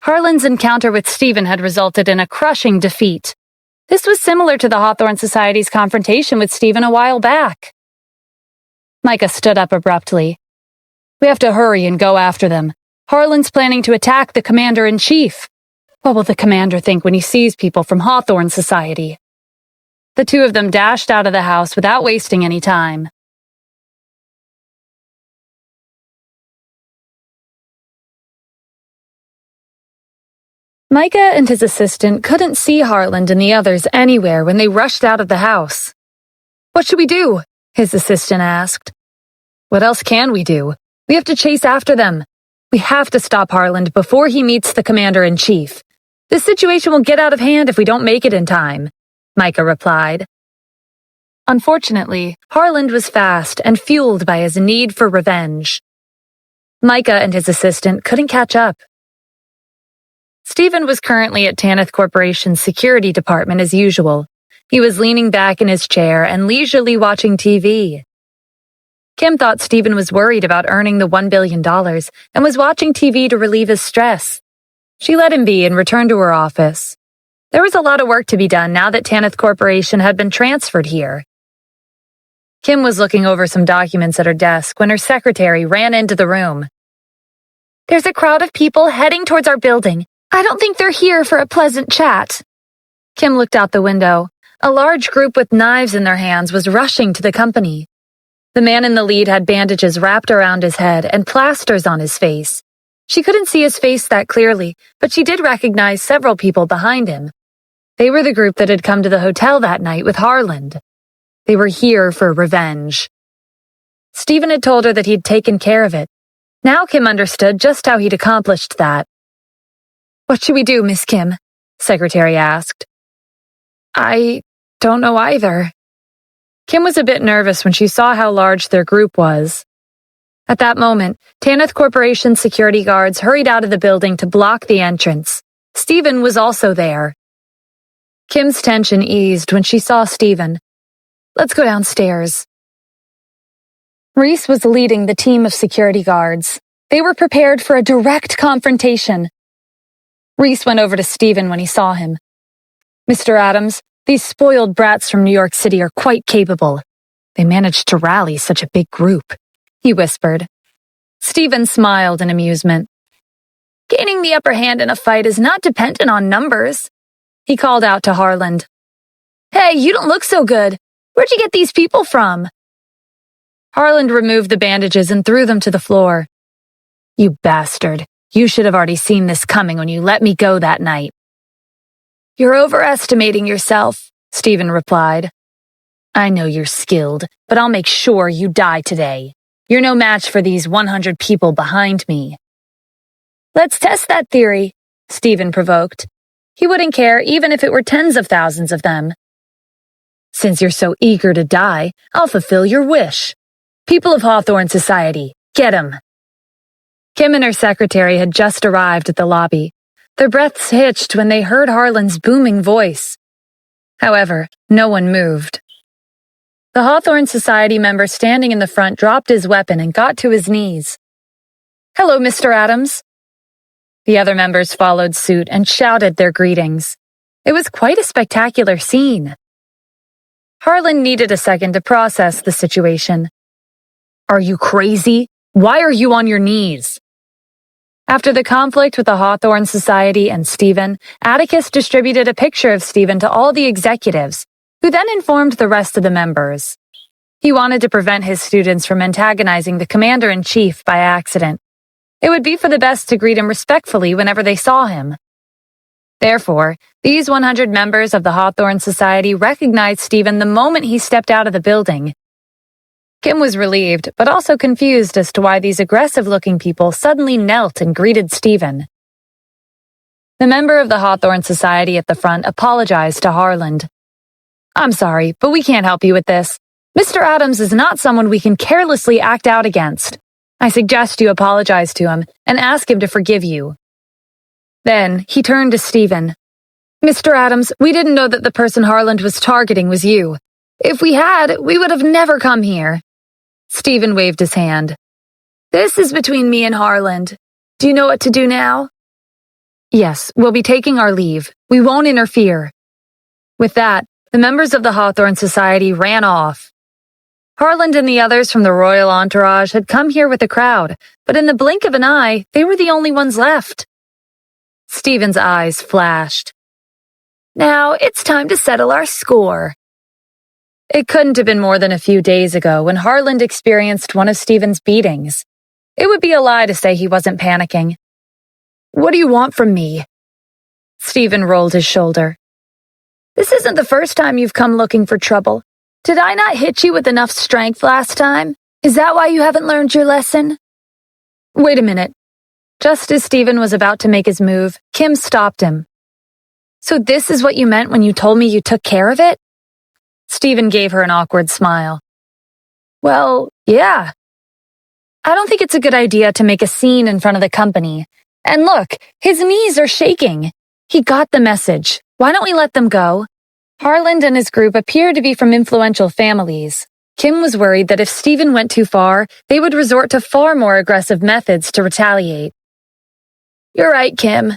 Harlan's encounter with Stephen had resulted in a crushing defeat. This was similar to the Hawthorne Society's confrontation with Stephen a while back. Micah stood up abruptly. "We have to hurry and go after them. Harlan's planning to attack the commander-in-chief. What will the commander think when he sees people from Hawthorne Society?" The two of them dashed out of the house without wasting any time. Micah and his assistant couldn't see Harland and the others anywhere when they rushed out of the house. "What should we do?" his assistant asked. "What else can we do? We have to chase after them. We have to stop Harland before he meets the commander-in-chief. This situation will get out of hand if we don't make it in time," Micah replied. Unfortunately, Harland was fast and fueled by his need for revenge. Micah and his assistant couldn't catch up. Stephen was currently at Tanith Corporation's security department as usual. He was leaning back in his chair and leisurely watching TV. Kim thought Stephen was worried about earning the $1 billion and was watching TV to relieve his stress. She let him be and returned to her office. There was a lot of work to be done now that Tanith Corporation had been transferred here. Kim was looking over some documents at her desk when her secretary ran into the room. "There's a crowd of people heading towards our building. I don't think they're here for a pleasant chat." Kim looked out the window. A large group with knives in their hands was rushing to the company. The man in the lead had bandages wrapped around his head and plasters on his face. She couldn't see his face that clearly, but she did recognize several people behind him. They were the group that had come to the hotel that night with Harland. They were here for revenge. Stephen had told her that he'd taken care of it. Now Kim understood just how he'd accomplished that. "What should we do, Miss Kim?" Secretary asked. "I don't know either." Kim was a bit nervous when she saw how large their group was. At that moment, Tanith Corporation security guards hurried out of the building to block the entrance. Stephen was also there. Kim's tension eased when she saw Stephen. "Let's go downstairs." Reese was leading the team of security guards. They were prepared for a direct confrontation. Reese went over to Stephen when he saw him. "Mr. Adams, these spoiled brats from New York City are quite capable. They managed to rally such a big group," he whispered. Stephen smiled in amusement. "Gaining the upper hand in a fight is not dependent on numbers." He called out to Harland. "Hey, you don't look so good. Where'd you get these people from?" Harland removed the bandages and threw them to the floor. "You bastard. You should have already seen this coming when you let me go that night." "You're overestimating yourself," Stephen replied. "I know you're skilled, but I'll make sure you die today. You're no match for these 100 people behind me." "Let's test that theory," Stephen provoked. He wouldn't care even if it were tens of thousands of them. "Since you're so eager to die, I'll fulfill your wish. People of Hawthorne Society, get 'em." Kim and her secretary had just arrived at the lobby. Their breaths hitched when they heard Harlan's booming voice. However, no one moved. The Hawthorne Society member standing in the front dropped his weapon and got to his knees. "Hello, Mr. Adams." The other members followed suit and shouted their greetings. It was quite a spectacular scene. Harlan needed a second to process the situation. "Are you crazy? Why are you on your knees?" After the conflict with the Hawthorne Society and Stephen, Atticus distributed a picture of Stephen to all the executives, who then informed the rest of the members. He wanted to prevent his students from antagonizing the commander-in-chief by accident. It would be for the best to greet him respectfully whenever they saw him. Therefore, these 100 members of the Hawthorne Society recognized Stephen the moment he stepped out of the building. Kim was relieved, but also confused as to why these aggressive-looking people suddenly knelt and greeted Stephen. The member of the Hawthorne Society at the front apologized to Harland. "I'm sorry, but we can't help you with this. Mr. Adams is not someone we can carelessly act out against. I suggest you apologize to him and ask him to forgive you." Then he turned to Stephen. "Mr. Adams, we didn't know that the person Harland was targeting was you. If we had, we would have never come here." Stephen waved his hand. "This is between me and Harland. Do you know what to do now?" "Yes, we'll be taking our leave. We won't interfere." With that, the members of the Hawthorne Society ran off. Harland and the others from the royal entourage had come here with the crowd, but in the blink of an eye, they were the only ones left. Stephen's eyes flashed. "Now it's time to settle our score." It couldn't have been more than a few days ago when Harland experienced one of Stephen's beatings. It would be a lie to say he wasn't panicking. "What do you want from me?" Stephen rolled his shoulder. "This isn't the first time you've come looking for trouble. Did I not hit you with enough strength last time? Is that why you haven't learned your lesson?" "Wait a minute." Just as Stephen was about to make his move, Kim stopped him. "So this is what you meant when you told me you took care of it?" Stephen gave her an awkward smile. "Well, yeah. I don't think it's a good idea to make a scene in front of the company. And look, his knees are shaking. He got the message. Why don't we let them go?" Harland and his group appeared to be from influential families. Kim was worried that if Stephen went too far, they would resort to far more aggressive methods to retaliate. "You're right, Kim."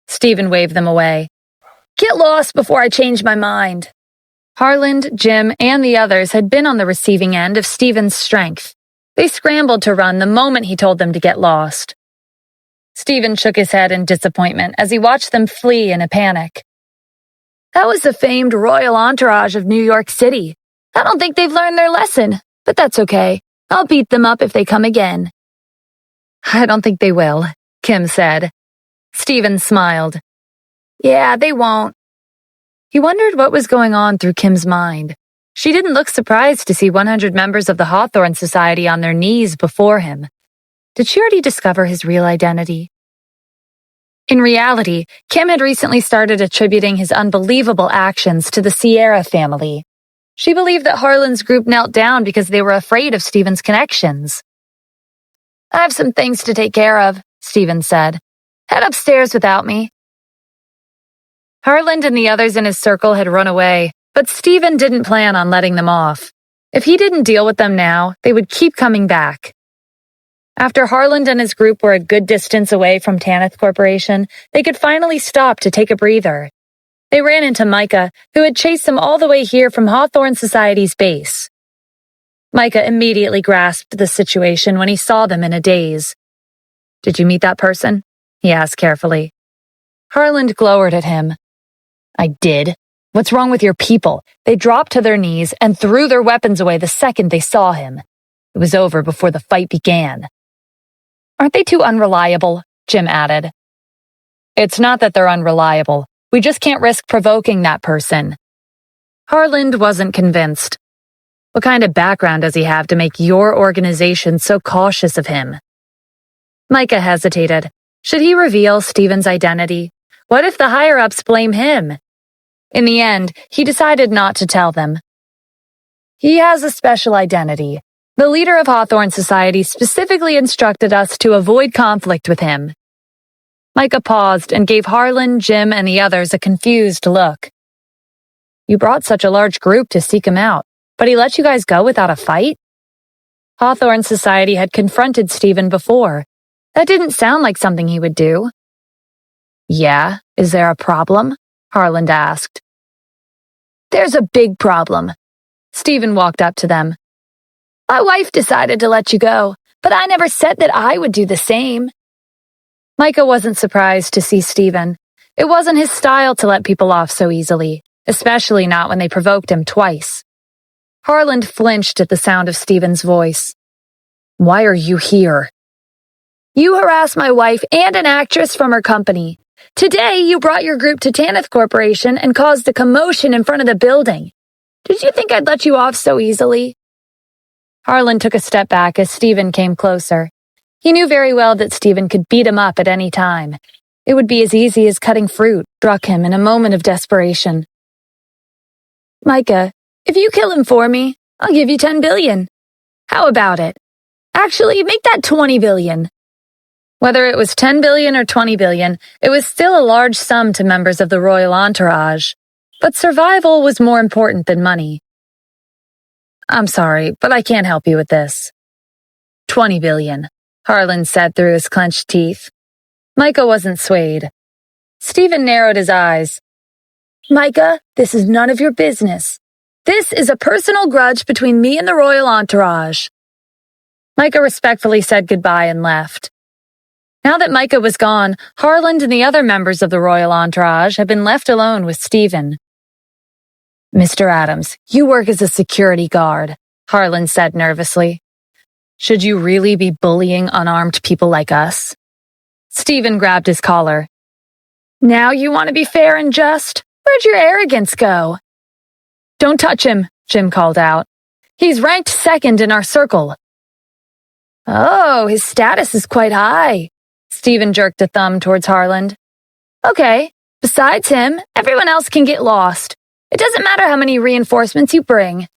Stephen waved them away. "Get lost before I change my mind." Harland, Jim, and the others had been on the receiving end of Stephen's strength. They scrambled to run the moment he told them to get lost. Stephen shook his head in disappointment as he watched them flee in a panic. "That was the famed royal entourage of New York City. I don't think they've learned their lesson, but that's okay. I'll beat them up if they come again." "I don't think they will," Kim said. Stephen smiled. "Yeah, they won't." He wondered what was going on through Kim's mind. She didn't look surprised to see 100 members of the Hawthorne Society on their knees before him. Did she already discover his real identity? In reality, Kim had recently started attributing his unbelievable actions to the Sierra family. She believed that Harlan's group knelt down because they were afraid of Stephen's connections. "I have some things to take care of," Stephen said. "Head upstairs without me." Harland and the others in his circle had run away, but Stephen didn't plan on letting them off. If he didn't deal with them now, they would keep coming back. After Harland and his group were a good distance away from Tanith Corporation, they could finally stop to take a breather. They ran into Micah, who had chased them all the way here from Hawthorne Society's base. Micah immediately grasped the situation when he saw them in a daze. "Did you meet that person?" he asked carefully. Harland glowered at him. "I did. What's wrong with your people?" They dropped to their knees and threw their weapons away the second they saw him. It was over before the fight began. Aren't they too unreliable? Jim added. It's not that they're unreliable. We just can't risk provoking that person. Harland wasn't convinced. What kind of background does he have to make your organization so cautious of him? Micah hesitated. Should he reveal Stephen's identity? What if the higher-ups blame him? In the end, he decided not to tell them. He has a special identity. The leader of Hawthorne Society specifically instructed us to avoid conflict with him. Micah paused and gave Harlan, Jim, and the others a confused look. You brought such a large group to seek him out, but he let you guys go without a fight? Hawthorne Society had confronted Stephen before. That didn't sound like something he would do. Yeah, is there a problem? Harland asked. There's a big problem. Stephen walked up to them. My wife decided to let you go, but I never said that I would do the same. Micah wasn't surprised to see Stephen. It wasn't his style to let people off so easily, especially not when they provoked him twice. Harland flinched at the sound of Stephen's voice. Why are you here? You harassed my wife and an actress from her company. Today, you brought your group to Tanith Corporation and caused a commotion in front of the building. Did you think I'd let you off so easily? Harlan took a step back as Stephen came closer. He knew very well that Stephen could beat him up at any time. It would be as easy as cutting fruit, struck him in a moment of desperation. Micah, if you kill him for me, I'll give you 10 billion. How about it? Actually, make that 20 billion. Whether it was 10 billion or 20 billion, it was still a large sum to members of the royal entourage. But survival was more important than money. I'm sorry, but I can't help you with this. 20 billion, Harlan said through his clenched teeth. Micah wasn't swayed. Stephen narrowed his eyes. Micah, this is none of your business. This is a personal grudge between me and the royal entourage. Micah respectfully said goodbye and left. Now that Micah was gone, Harland and the other members of the royal entourage had been left alone with Stephen. Mr. Adams, you work as a security guard, Harland said nervously. Should you really be bullying unarmed people like us? Stephen grabbed his collar. Now you want to be fair and just? Where'd your arrogance go? Don't touch him, Jim called out. He's ranked second in our circle. Oh, his status is quite high. Stephen jerked a thumb towards Harland. Okay, besides him, everyone else can get lost. It doesn't matter how many reinforcements you bring.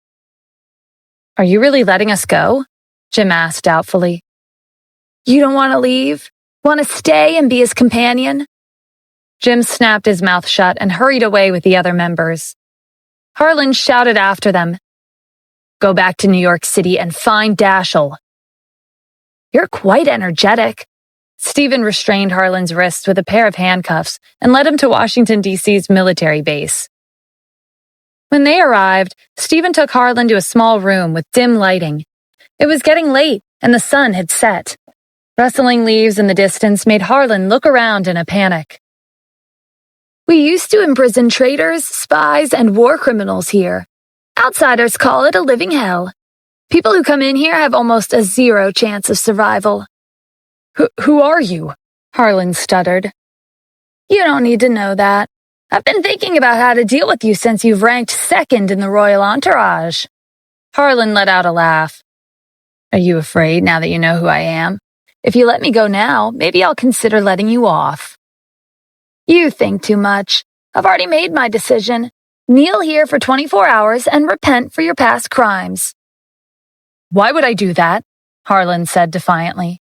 Are you really letting us go? Jim asked doubtfully. You don't want to leave? Want to stay and be his companion? Jim snapped his mouth shut and hurried away with the other members. Harlan shouted after them. Go back to New York City and find Dashiell. You're quite energetic. Stephen restrained Harlan's wrists with a pair of handcuffs and led him to Washington, D.C.'s military base. When they arrived, Stephen took Harlan to a small room with dim lighting. It was getting late, and the sun had set. Rustling leaves in the distance made Harlan look around in a panic. We used to imprison traitors, spies, and war criminals here. Outsiders call it a living hell. People who come in here have almost a zero chance of survival. Who are you? Harlan stuttered. You don't need to know that. I've been thinking about how to deal with you since you've ranked second in the royal entourage. Harlan let out a laugh. Are you afraid now that you know who I am? If you let me go now, maybe I'll consider letting you off. You think too much. I've already made my decision. Kneel here for 24 hours and repent for your past crimes. Why would I do that? Harlan said defiantly.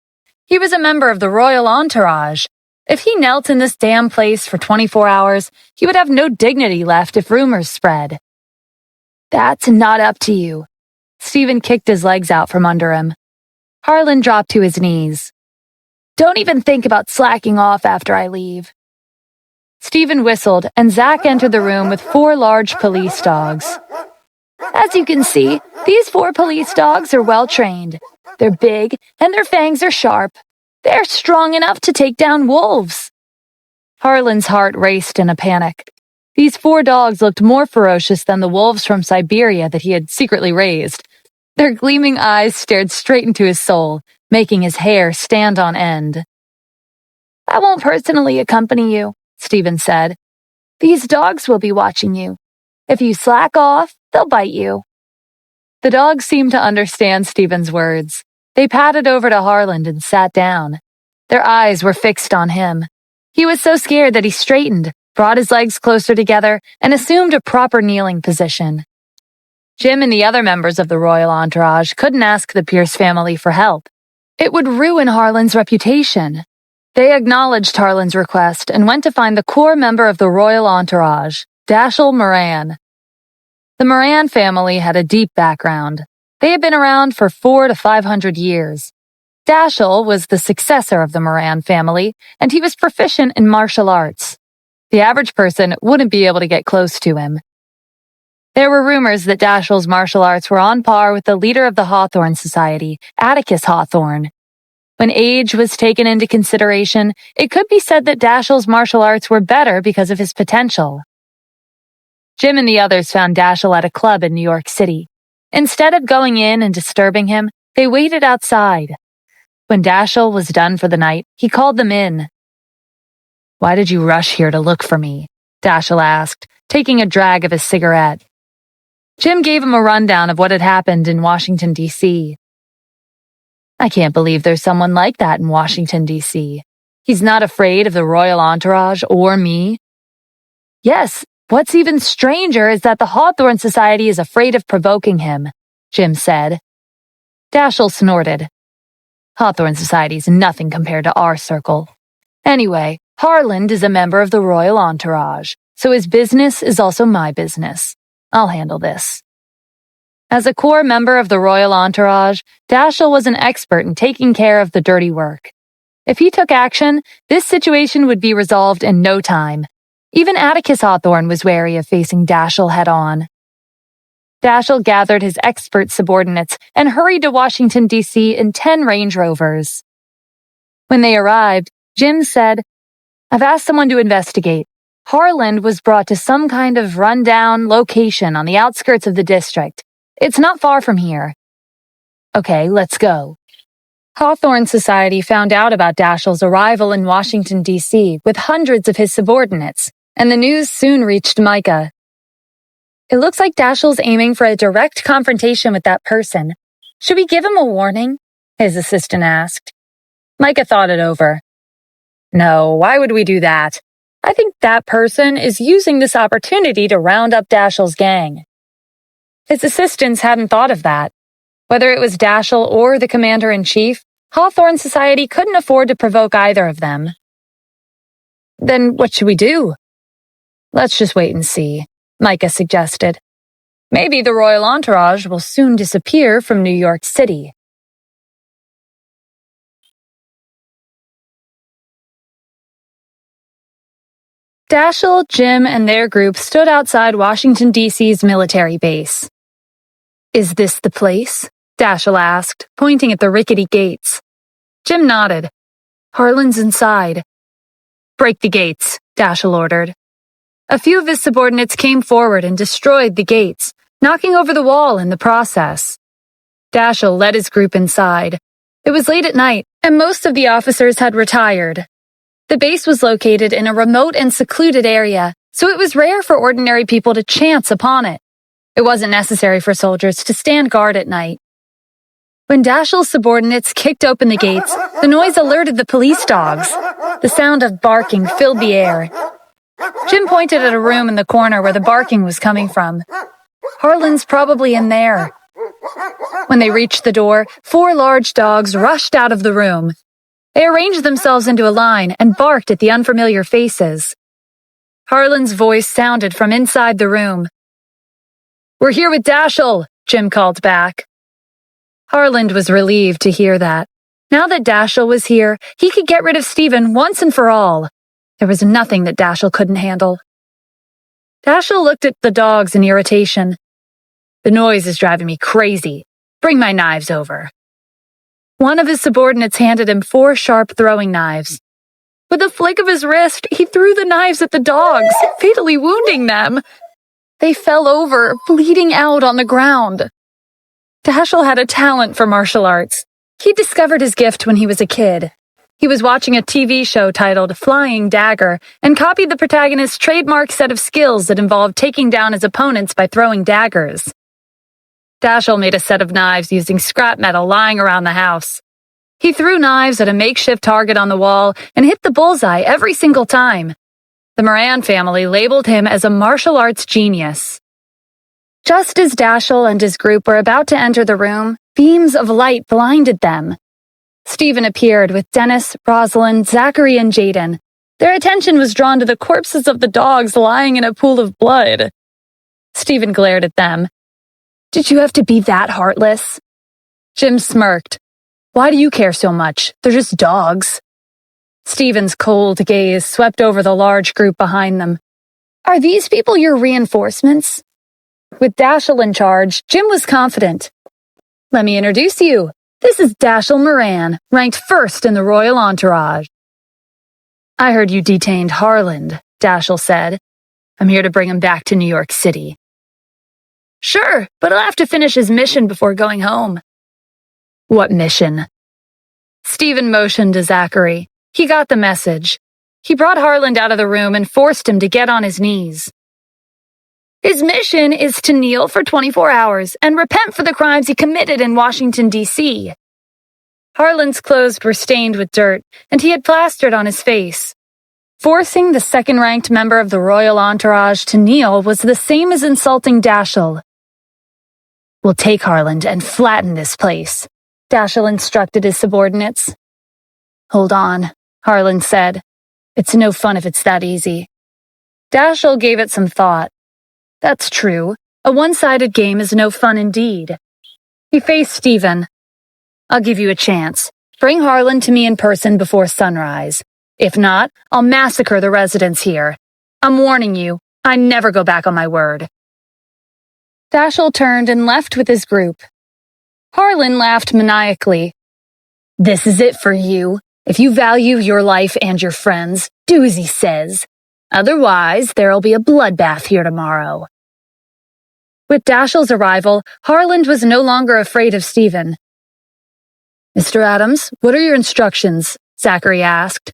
He was a member of the royal entourage. If he knelt in this damn place for 24 hours, he would have no dignity left if rumors spread. That's not up to you. Stephen kicked his legs out from under him. Harlan dropped to his knees. Don't even think about slacking off after I leave. Stephen whistled, and Zach entered the room with 4 large police dogs. As you can see, these 4 police dogs are well trained. They're big, and their fangs are sharp. They're strong enough to take down wolves. Harlan's heart raced in a panic. These 4 dogs looked more ferocious than the wolves from Siberia that he had secretly raised. Their gleaming eyes stared straight into his soul, making his hair stand on end. "I won't personally accompany you," Stephen said. "These dogs will be watching you. If you slack off, they'll bite you." The dogs seemed to understand Stephen's words. They padded over to Harland and sat down. Their eyes were fixed on him. He was so scared that he straightened, brought his legs closer together, and assumed a proper kneeling position. Jim and the other members of the royal entourage couldn't ask the Pierce family for help. It would ruin Harland's reputation. They acknowledged Harland's request and went to find the core member of the royal entourage, Dashiell Moran. The Moran family had a deep background. They had been around for 400 to 500 years. Dashiell was the successor of the Moran family, and he was proficient in martial arts. The average person wouldn't be able to get close to him. There were rumors that Dashiell's martial arts were on par with the leader of the Hawthorne Society, Atticus Hawthorne. When age was taken into consideration, it could be said that Dashiell's martial arts were better because of his potential. Jim and the others found Dashiell at a club in New York City. Instead of going in and disturbing him, they waited outside. When Dashiell was done for the night, he called them in. "Why did you rush here to look for me?" Dashiell asked, taking a drag of his cigarette. Jim gave him a rundown of what had happened in Washington, D.C. "I can't believe there's someone like that in Washington, D.C. He's not afraid of the royal entourage or me." "Yes, what's even stranger is that the Hawthorne Society is afraid of provoking him," Jim said. Dashiell snorted. "Hawthorne Society's nothing compared to our circle. Anyway, Harland is a member of the royal entourage, so his business is also my business. I'll handle this." As a core member of the royal entourage, Dashiell was an expert in taking care of the dirty work. If he took action, this situation would be resolved in no time. Even Atticus Hawthorne was wary of facing Dashiell head-on. Dashiell gathered his expert subordinates and hurried to Washington, D.C. in 10 Range Rovers. When they arrived, Jim said, "I've asked someone to investigate. Harland was brought to some kind of rundown location on the outskirts of the district. It's not far from here." "Okay, let's go." Hawthorne Society found out about Dashiell's arrival in Washington, D.C. with hundreds of his subordinates, and the news soon reached Micah. "It looks like Dashiell's aiming for a direct confrontation with that person. Should we give him a warning?" his assistant asked. Micah thought it over. "No, why would we do that? I think that person is using this opportunity to round up Dashiell's gang." His assistants hadn't thought of that. Whether it was Dashiell or the commander-in-chief, Hawthorne Society couldn't afford to provoke either of them. "Then what should we do?" "Let's just wait and see," Micah suggested. "Maybe the royal entourage will soon disappear from New York City." Dashiell, Jim, and their group stood outside Washington, D.C.'s military base. "Is this the place?" Dashiell asked, pointing at the rickety gates. Jim nodded. "Harland's inside." "Break the gates," Dashiell ordered. A few of his subordinates came forward and destroyed the gates, knocking over the wall in the process. Dashiell led his group inside. It was late at night, and most of the officers had retired. The base was located in a remote and secluded area, so it was rare for ordinary people to chance upon it. It wasn't necessary for soldiers to stand guard at night. When Dashiell's subordinates kicked open the gates, the noise alerted the police dogs. The sound of barking filled the air. Jim pointed at a room in the corner where the barking was coming from. "Harland's probably in there." When they reached the door, 4 large dogs rushed out of the room. They arranged themselves into a line and barked at the unfamiliar faces. Harland's voice sounded from inside the room. "We're here with Dashiell," Jim called back. Harland was relieved to hear that. Now that Dashiell was here, he could get rid of Stephen once and for all. There was nothing that Dashiell couldn't handle. Dashiell looked at the dogs in irritation. "The noise is driving me crazy. Bring my knives over." One of his subordinates handed him 4 sharp throwing knives. With a flick of his wrist, he threw the knives at the dogs, fatally wounding them. They fell over, bleeding out on the ground. Dashiell had a talent for martial arts. He discovered his gift when he was a kid. He was watching a TV show titled Flying Dagger and copied the protagonist's trademark set of skills that involved taking down his opponents by throwing daggers. Dashiell made a set of knives using scrap metal lying around the house. He threw knives at a makeshift target on the wall and hit the bullseye every single time. The Moran family labeled him as a martial arts genius. Just as Dashiell and his group were about to enter the room, beams of light blinded them. Stephen appeared with Dennis, Rosalind, Zachary, and Jaden. Their attention was drawn to the corpses of the dogs lying in a pool of blood. Stephen glared at them. "Did you have to be that heartless?" Jim smirked. "Why do you care so much? They're just dogs." Stephen's cold gaze swept over the large group behind them. "Are these people your reinforcements?" With Dashiell in charge, Jim was confident. "Let me introduce you. This is Dashiell Moran, ranked first in the royal entourage." "I heard you detained Harland," Dashiell said. "I'm here to bring him back to New York City." "Sure, but he'll have to finish his mission before going home." "What mission?" Stephen motioned to Zachary. He got the message. He brought Harland out of the room and forced him to get on his knees. "His mission is to kneel for 24 hours and repent for the crimes he committed in Washington, D.C. Harland's clothes were stained with dirt, and he had plastered on his face. Forcing the second-ranked member of the royal entourage to kneel was the same as insulting Dashiell. "We'll take Harland and flatten this place," Dashiell instructed his subordinates. "Hold on," Harland said. "It's no fun if it's that easy." Dashiell gave it some thought. That's true. A one-sided game is no fun indeed. He faced Stephen. "I'll give you a chance. Bring Harland to me in person before sunrise. If not, I'll massacre the residents here. I'm warning you, I never go back on my word." Dashiell turned and left with his group. Harland laughed maniacally. "This is it for you. If you value your life and your friends, do as he says. Otherwise, there'll be a bloodbath here tomorrow." With Dashiell's arrival, Harland was no longer afraid of Stephen. "Mr. Adams, what are your instructions?" Zachary asked.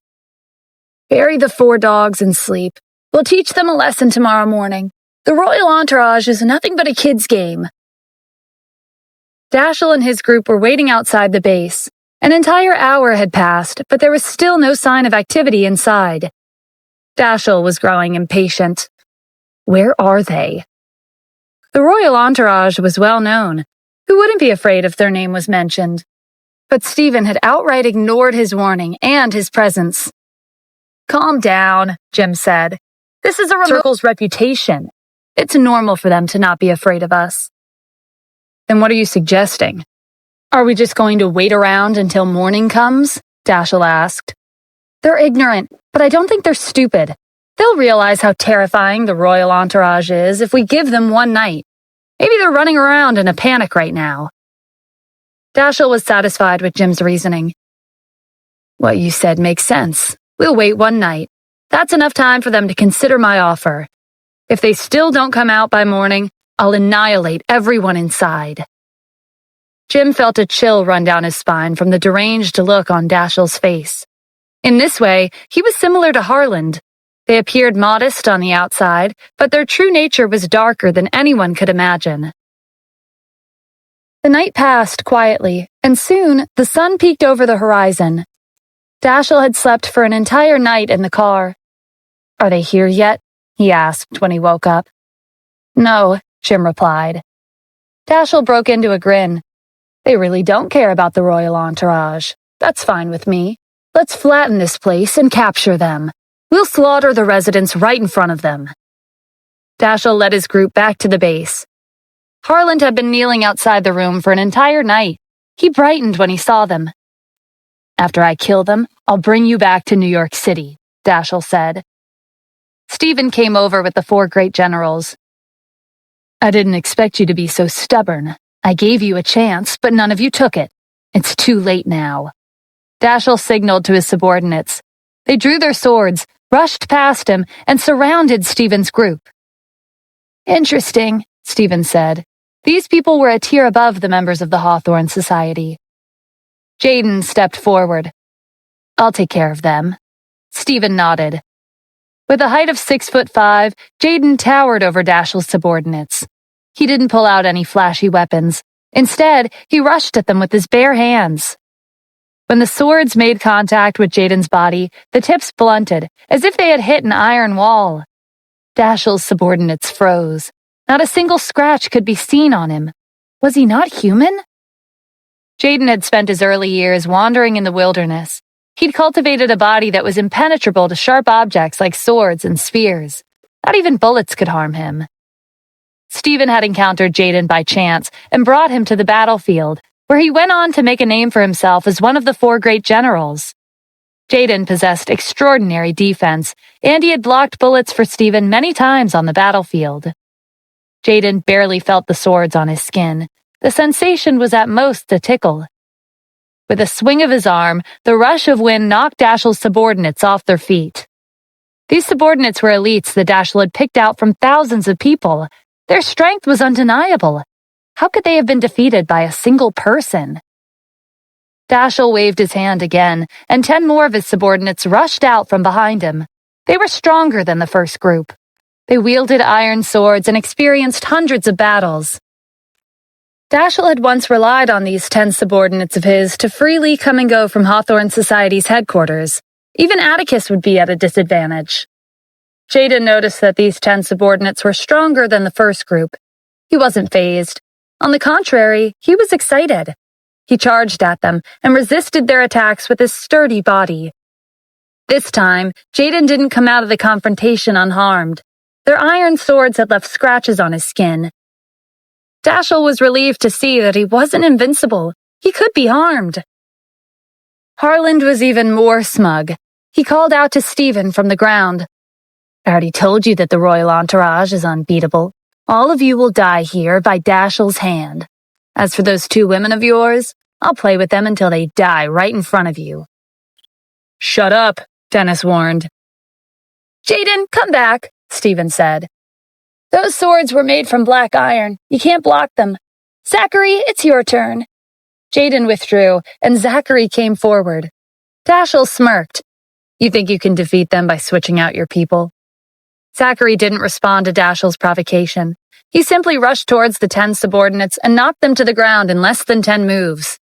"Bury the 4 dogs and sleep. We'll teach them a lesson tomorrow morning. The royal entourage is nothing but a kid's game." Dashiell and his group were waiting outside the base. An entire hour had passed, but there was still no sign of activity inside. Dashiell was growing impatient. Where are they? The royal entourage was well known. Who wouldn't be afraid if their name was mentioned? But Stephen had outright ignored his warning and his presence. "Calm down," Jim said. "This is a circle's reputation. It's normal for them to not be afraid of us." "Then what are you suggesting? Are we just going to wait around until morning comes?" Dashiell asked. "They're ignorant, but I don't think they're stupid. They'll realize how terrifying the royal entourage is if we give them one night. Maybe they're running around in a panic right now." Dashiell was satisfied with Jim's reasoning. "What you said makes sense. We'll wait one night. That's enough time for them to consider my offer. If they still don't come out by morning, I'll annihilate everyone inside." Jim felt a chill run down his spine from the deranged look on Dashiell's face. In this way, he was similar to Harland. They appeared modest on the outside, but their true nature was darker than anyone could imagine. The night passed quietly, and soon the sun peeked over the horizon. Dashiell had slept for an entire night in the car. "Are they here yet?" he asked when he woke up. "No," Jim replied. Dashiell broke into a grin. "They really don't care about the royal entourage. That's fine with me. Let's flatten this place and capture them. We'll slaughter the residents right in front of them." Dashiell led his group back to the base. Harland had been kneeling outside the room for an entire night. He brightened when he saw them. "After I kill them, I'll bring you back to New York City," Dashiell said. Stephen came over with the 4 great generals. "I didn't expect you to be so stubborn. I gave you a chance, but none of you took it. It's too late now." Dashiell signaled to his subordinates. They drew their swords, rushed past him, and surrounded Stephen's group. "Interesting," Stephen said. These people were a tier above the members of the Hawthorne Society. Jaden stepped forward. "I'll take care of them." Stephen nodded. With a height of 6'5", Jaden towered over Dashiell's subordinates. He didn't pull out any flashy weapons. Instead, he rushed at them with his bare hands. When the swords made contact with Jaden's body, the tips blunted, as if they had hit an iron wall. Dashiell's subordinates froze. Not a single scratch could be seen on him. Was he not human? Jaden had spent his early years wandering in the wilderness. He'd cultivated a body that was impenetrable to sharp objects like swords and spears. Not even bullets could harm him. Stephen had encountered Jaden by chance and brought him to the battlefield, where he went on to make a name for himself as one of the 4 great generals. Jaden possessed extraordinary defense, and he had blocked bullets for Stephen many times on the battlefield. Jaden barely felt the swords on his skin. The sensation was at most a tickle. With a swing of his arm, the rush of wind knocked Dashiell's subordinates off their feet. These subordinates were elites that Dashiell had picked out from thousands of people. Their strength was undeniable. How could they have been defeated by a single person? Dashiell waved his hand again, and 10 more of his subordinates rushed out from behind him. They were stronger than the first group. They wielded iron swords and experienced hundreds of battles. Dashiell had once relied on these 10 subordinates of his to freely come and go from Hawthorne Society's headquarters. Even Atticus would be at a disadvantage. Jaden noticed that these 10 subordinates were stronger than the first group. He wasn't fazed. On the contrary, he was excited. He charged at them and resisted their attacks with his sturdy body. This time, Jaden didn't come out of the confrontation unharmed. Their iron swords had left scratches on his skin. Dashiell was relieved to see that he wasn't invincible. He could be harmed. Harland was even more smug. He called out to Stephen from the ground. "I already told you that the royal entourage is unbeatable. All of you will die here by Dashiell's hand. As for those 2 women of yours, I'll play with them until they die right in front of you." "Shut up," Dennis warned. "Jaden, come back," Stephen said. "Those swords were made from black iron. You can't block them. Zachary, it's your turn." Jaden withdrew, and Zachary came forward. Dashiell smirked. "You think you can defeat them by switching out your people?" Zachary didn't respond to Dashiell's provocation. He simply rushed towards the 10 subordinates and knocked them to the ground in less than 10 moves.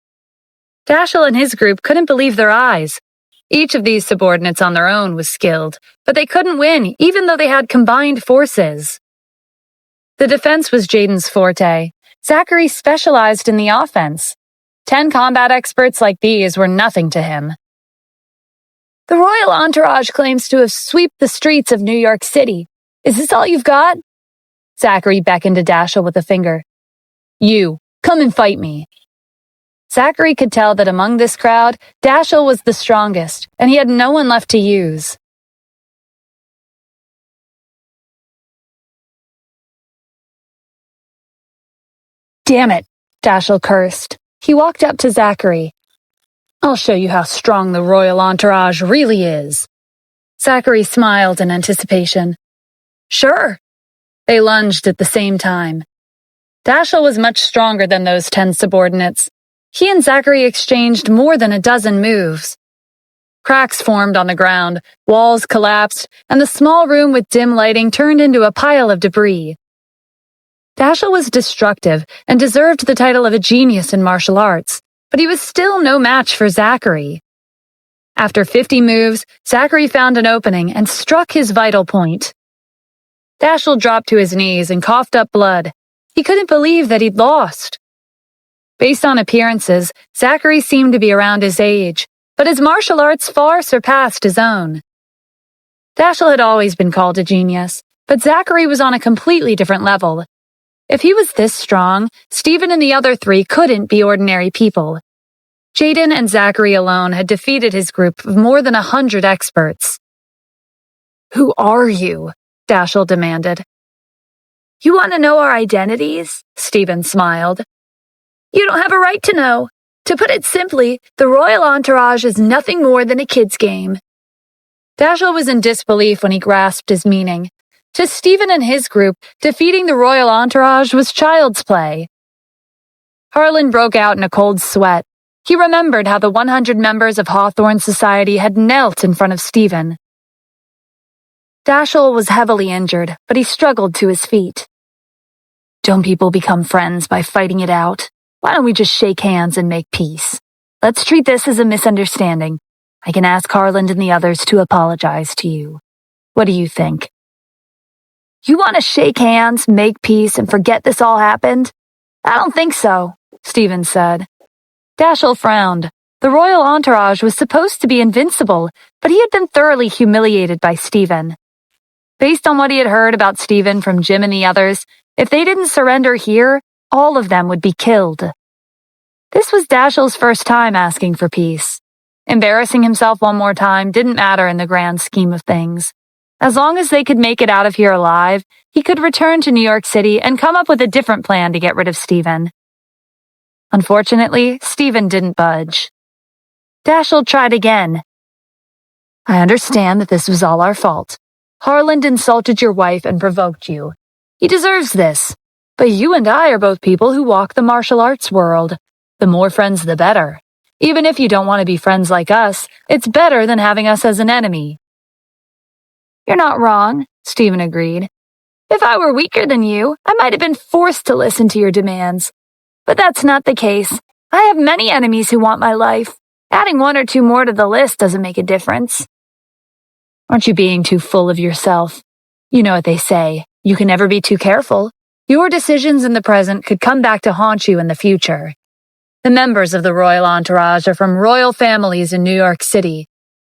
Dashiell and his group couldn't believe their eyes. Each of these subordinates on their own was skilled, but they couldn't win even though they had combined forces. The defense was Jaden's forte. Zachary specialized in the offense. 10 combat experts like these were nothing to him. "The royal entourage claims to have swept the streets of New York City. Is this all you've got?" Zachary beckoned to Dashiell with a finger. "You, come and fight me." Zachary could tell that among this crowd, Dashiell was the strongest, and he had no one left to use. "Damn it," Dashiell cursed. He walked up to Zachary. "I'll show you how strong the royal entourage really is." Zachary smiled in anticipation. "Sure." They lunged at the same time. Dashiell was much stronger than those 10 subordinates. He and Zachary exchanged more than a dozen moves. Cracks formed on the ground, walls collapsed, and the small room with dim lighting turned into a pile of debris. Dashiell was destructive and deserved the title of a genius in martial arts, but he was still no match for Zachary. After 50 moves, Zachary found an opening and struck his vital point. Dashiell dropped to his knees and coughed up blood. He couldn't believe that he'd lost. Based on appearances, Zachary seemed to be around his age, but his martial arts far surpassed his own. Dashiell had always been called a genius, but Zachary was on a completely different level. If he was this strong, Stephen and the other 3 couldn't be ordinary people. Jaden and Zachary alone had defeated his group of more than 100 experts. "Who are you?" Dashiell demanded. "You want to know our identities?" Stephen smiled. "You don't have a right to know. To put it simply, the royal entourage is nothing more than a kid's game." Dashiell was in disbelief when he grasped his meaning. To Stephen and his group, defeating the royal entourage was child's play. Harlan broke out in a cold sweat. He remembered how the 100 members of Hawthorne Society had knelt in front of Stephen. Dashiell was heavily injured, but he struggled to his feet. Don't people become friends by fighting it out? Why don't we just shake hands and make peace? Let's treat this as a misunderstanding. I can ask Harlan and the others to apologize to you. What do you think? You want to shake hands, make peace, and forget this all happened? I don't think so, Stephen said. Dashiell frowned. The royal entourage was supposed to be invincible, but he had been thoroughly humiliated by Stephen. Based on what he had heard about Stephen from Jim and the others, if they didn't surrender here, all of them would be killed. This was Dashiell's first time asking for peace. Embarrassing himself one more time didn't matter in the grand scheme of things. As long as they could make it out of here alive, he could return to New York City and come up with a different plan to get rid of Stephen. Unfortunately, Stephen didn't budge. Dashiell tried again. I understand that this was all our fault. Harlan insulted your wife and provoked you. He deserves this. But you and I are both people who walk the martial arts world. The more friends, the better. Even if you don't want to be friends like us, it's better than having us as an enemy. You're not wrong, Stephen agreed. If I were weaker than you, I might have been forced to listen to your demands. But that's not the case. I have many enemies who want my life. Adding one or two more to the list doesn't make a difference. Aren't you being too full of yourself? You know what they say. You can never be too careful. Your decisions in the present could come back to haunt you in the future. The members of the royal entourage are from royal families in New York City.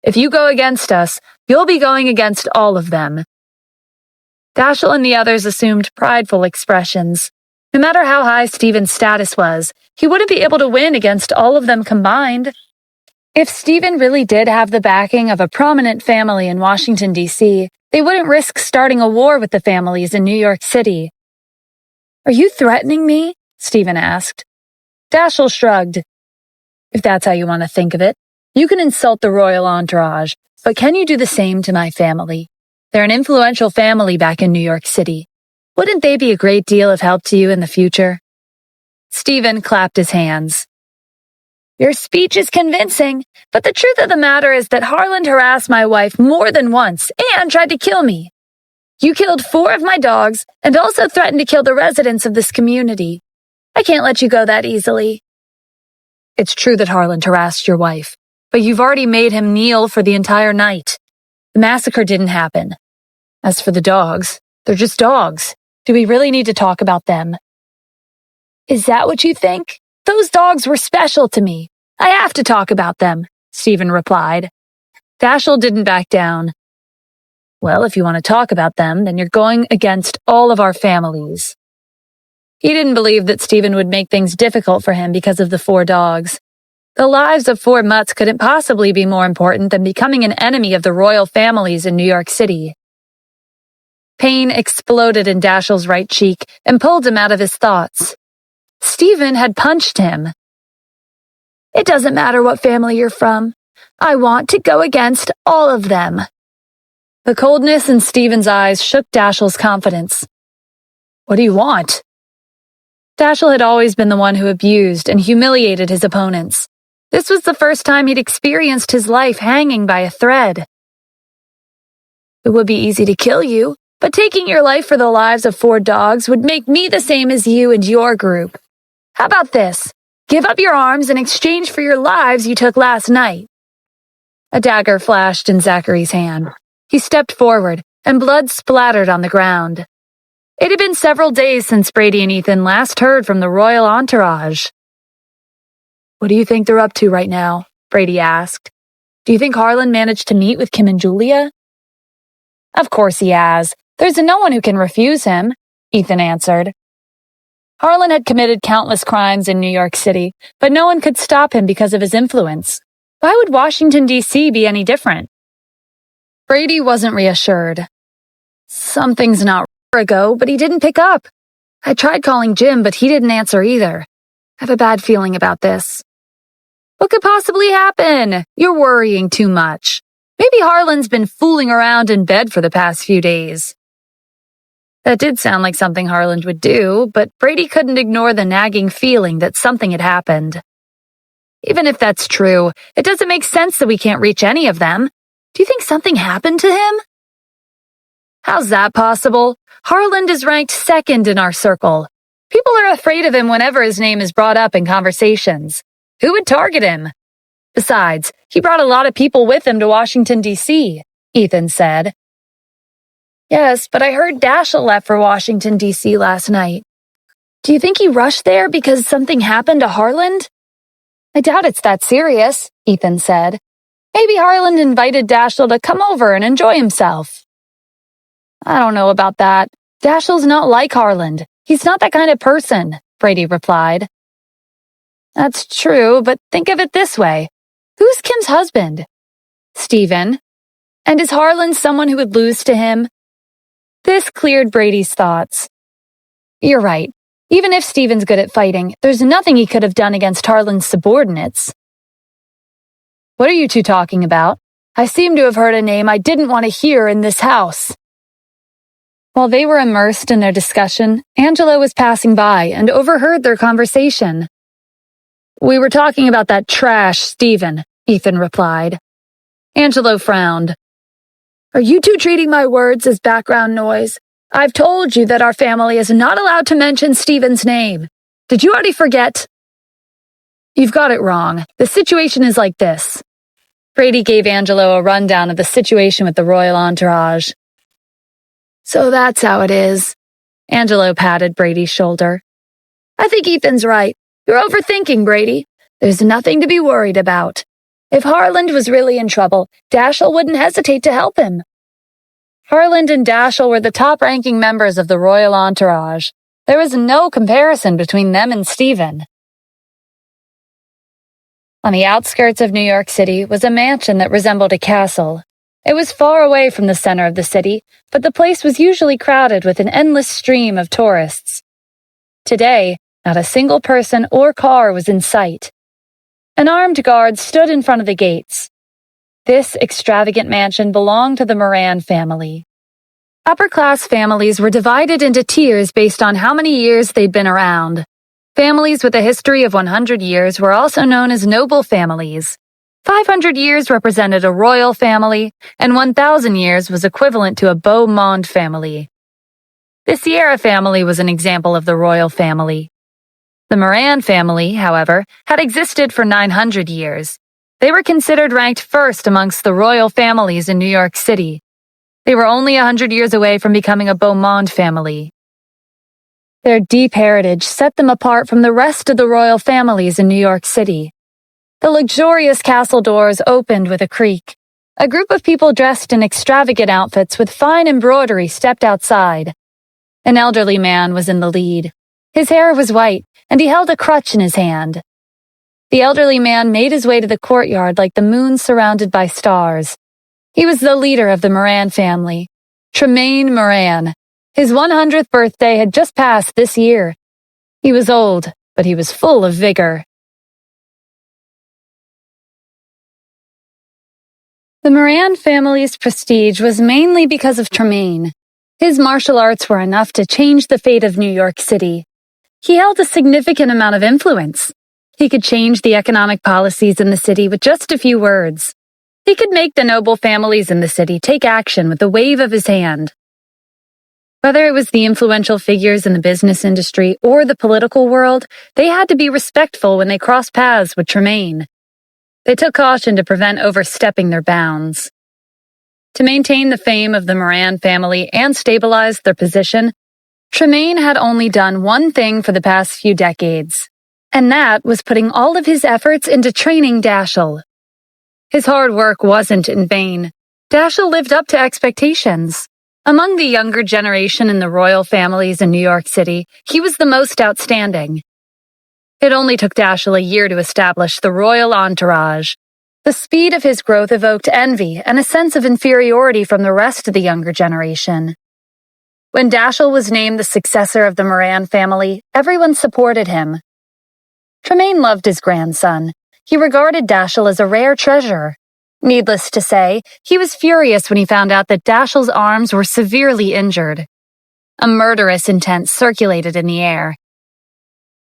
If you go against us, you'll be going against all of them. Dashiell and the others assumed prideful expressions. No matter how high Stephen's status was, he wouldn't be able to win against all of them combined. If Stephen really did have the backing of a prominent family in Washington, D.C., they wouldn't risk starting a war with the families in New York City. Are you threatening me? Stephen asked. Dashiell shrugged. If that's how you want to think of it, you can insult the royal entourage, but can you do the same to my family? They're an influential family back in New York City. Wouldn't they be a great deal of help to you in the future? Stephen clapped his hands. Your speech is convincing, but the truth of the matter is that Harlan harassed my wife more than once and tried to kill me. You killed 4 of my dogs and also threatened to kill the residents of this community. I can't let you go that easily. It's true that Harlan harassed your wife, but you've already made him kneel for the entire night. The massacre didn't happen. As for the dogs, they're just dogs. Do we really need to talk about them? Is that what you think? Those dogs were special to me. I have to talk about them, Stephen replied. Dashiell didn't back down. Well, if you want to talk about them, then you're going against all of our families. He didn't believe that Stephen would make things difficult for him because of the 4 dogs. The lives of 4 mutts couldn't possibly be more important than becoming an enemy of the royal families in New York City. Pain exploded in Dashiell's right cheek and pulled him out of his thoughts. Stephen had punched him. It doesn't matter what family you're from. I want to go against all of them. The coldness in Stephen's eyes shook Dashiell's confidence. What do you want? Dashiell had always been the one who abused and humiliated his opponents. This was the first time he'd experienced his life hanging by a thread. It would be easy to kill you, but taking your life for the lives of 4 dogs would make me the same as you and your group. How about this? Give up your arms in exchange for your lives you took last night. A dagger flashed in Zachary's hand. He stepped forward, and blood splattered on the ground. It had been several days since Brady and Ethan last heard from the royal entourage. What do you think they're up to right now? Brady asked. Do you think Harlan managed to meet with Kim and Julia? Of course he has. There's no one who can refuse him, Ethan answered. Harlan had committed countless crimes in New York City, but no one could stop him because of his influence. Why would Washington, D.C. be any different? Brady wasn't reassured. Something's not right ago, but he didn't pick up. I tried calling Jim, but he didn't answer either. I have a bad feeling about this. What could possibly happen? You're worrying too much. Maybe Harlan's been fooling around in bed for the past few days. That did sound like something Harland would do, but Brady couldn't ignore the nagging feeling that something had happened. Even if that's true, it doesn't make sense that we can't reach any of them. Do you think something happened to him? How's that possible? Harland is ranked second in our circle. People are afraid of him whenever his name is brought up in conversations. Who would target him? Besides, he brought a lot of people with him to Washington, D.C., Ethan said. Yes, but I heard Dashiell left for Washington, D.C. last night. Do you think he rushed there because something happened to Harland? I doubt it's that serious, Ethan said. Maybe Harland invited Dashiell to come over and enjoy himself. I don't know about that. Dashiell's not like Harland. He's not that kind of person, Brady replied. That's true, but think of it this way. Who's Kim's husband? Stephen. And is Harland someone who would lose to him? This cleared Brady's thoughts. You're right. Even if Stephen's good at fighting, there's nothing he could have done against Harland's subordinates. What are you two talking about? I seem to have heard a name I didn't want to hear in this house. While they were immersed in their discussion, Angelo was passing by and overheard their conversation. We were talking about that trash, Stephen, Ethan replied. Angelo frowned. Are you two treating my words as background noise? I've told you that our family is not allowed to mention Stephen's name. Did you already forget? You've got it wrong. The situation is like this. Brady gave Angelo a rundown of the situation with the royal entourage. So that's how it is. Angelo patted Brady's shoulder. I think Ethan's right. You're overthinking, Brady. There's nothing to be worried about. If Harland was really in trouble, Dashiell wouldn't hesitate to help him. Harland and Dashiell were the top-ranking members of the royal entourage. There was no comparison between them and Stephen. On the outskirts of New York City was a mansion that resembled a castle. It was far away from the center of the city, but the place was usually crowded with an endless stream of tourists. Today, not a single person or car was in sight. An armed guard stood in front of the gates. This extravagant mansion belonged to the Moran family. Upper-class families were divided into tiers based on how many years they'd been around. Families with a history of 100 years were also known as noble families. 500 years represented a royal family, and 1,000 years was equivalent to a beau monde family. The Sierra family was an example of the royal family. The Moran family, however, had existed for 900 years. They were considered ranked first amongst the royal families in New York City. They were only 100 years away from becoming a beau monde family. Their deep heritage set them apart from the rest of the royal families in New York City. The luxurious castle doors opened with a creak. A group of people dressed in extravagant outfits with fine embroidery stepped outside. An elderly man was in the lead. His hair was white, and he held a crutch in his hand. The elderly man made his way to the courtyard like the moon surrounded by stars. He was the leader of the Moran family, Tremaine Moran. His 100th birthday had just passed this year. He was old, but he was full of vigor. The Moran family's prestige was mainly because of Tremaine. His martial arts were enough to change the fate of New York City. He held a significant amount of influence. He could change the economic policies in the city with just a few words. He could make the noble families in the city take action with the wave of his hand. Whether it was the influential figures in the business industry or the political world, they had to be respectful when they crossed paths with Tremaine. They took caution to prevent overstepping their bounds. To maintain the fame of the Moran family and stabilize their position, Tremaine had only done one thing for the past few decades, and that was putting all of his efforts into training Dashiell. His hard work wasn't in vain. Dashiell lived up to expectations. Among the younger generation in the royal families in New York City, he was the most outstanding. It only took Dashiell a year to establish the royal entourage. The speed of his growth evoked envy and a sense of inferiority from the rest of the younger generation. When Dashiell was named the successor of the Moran family, everyone supported him. Tremaine loved his grandson. He regarded Dashiell as a rare treasure. Needless to say, he was furious when he found out that Dashiell's arms were severely injured. A murderous intent circulated in the air.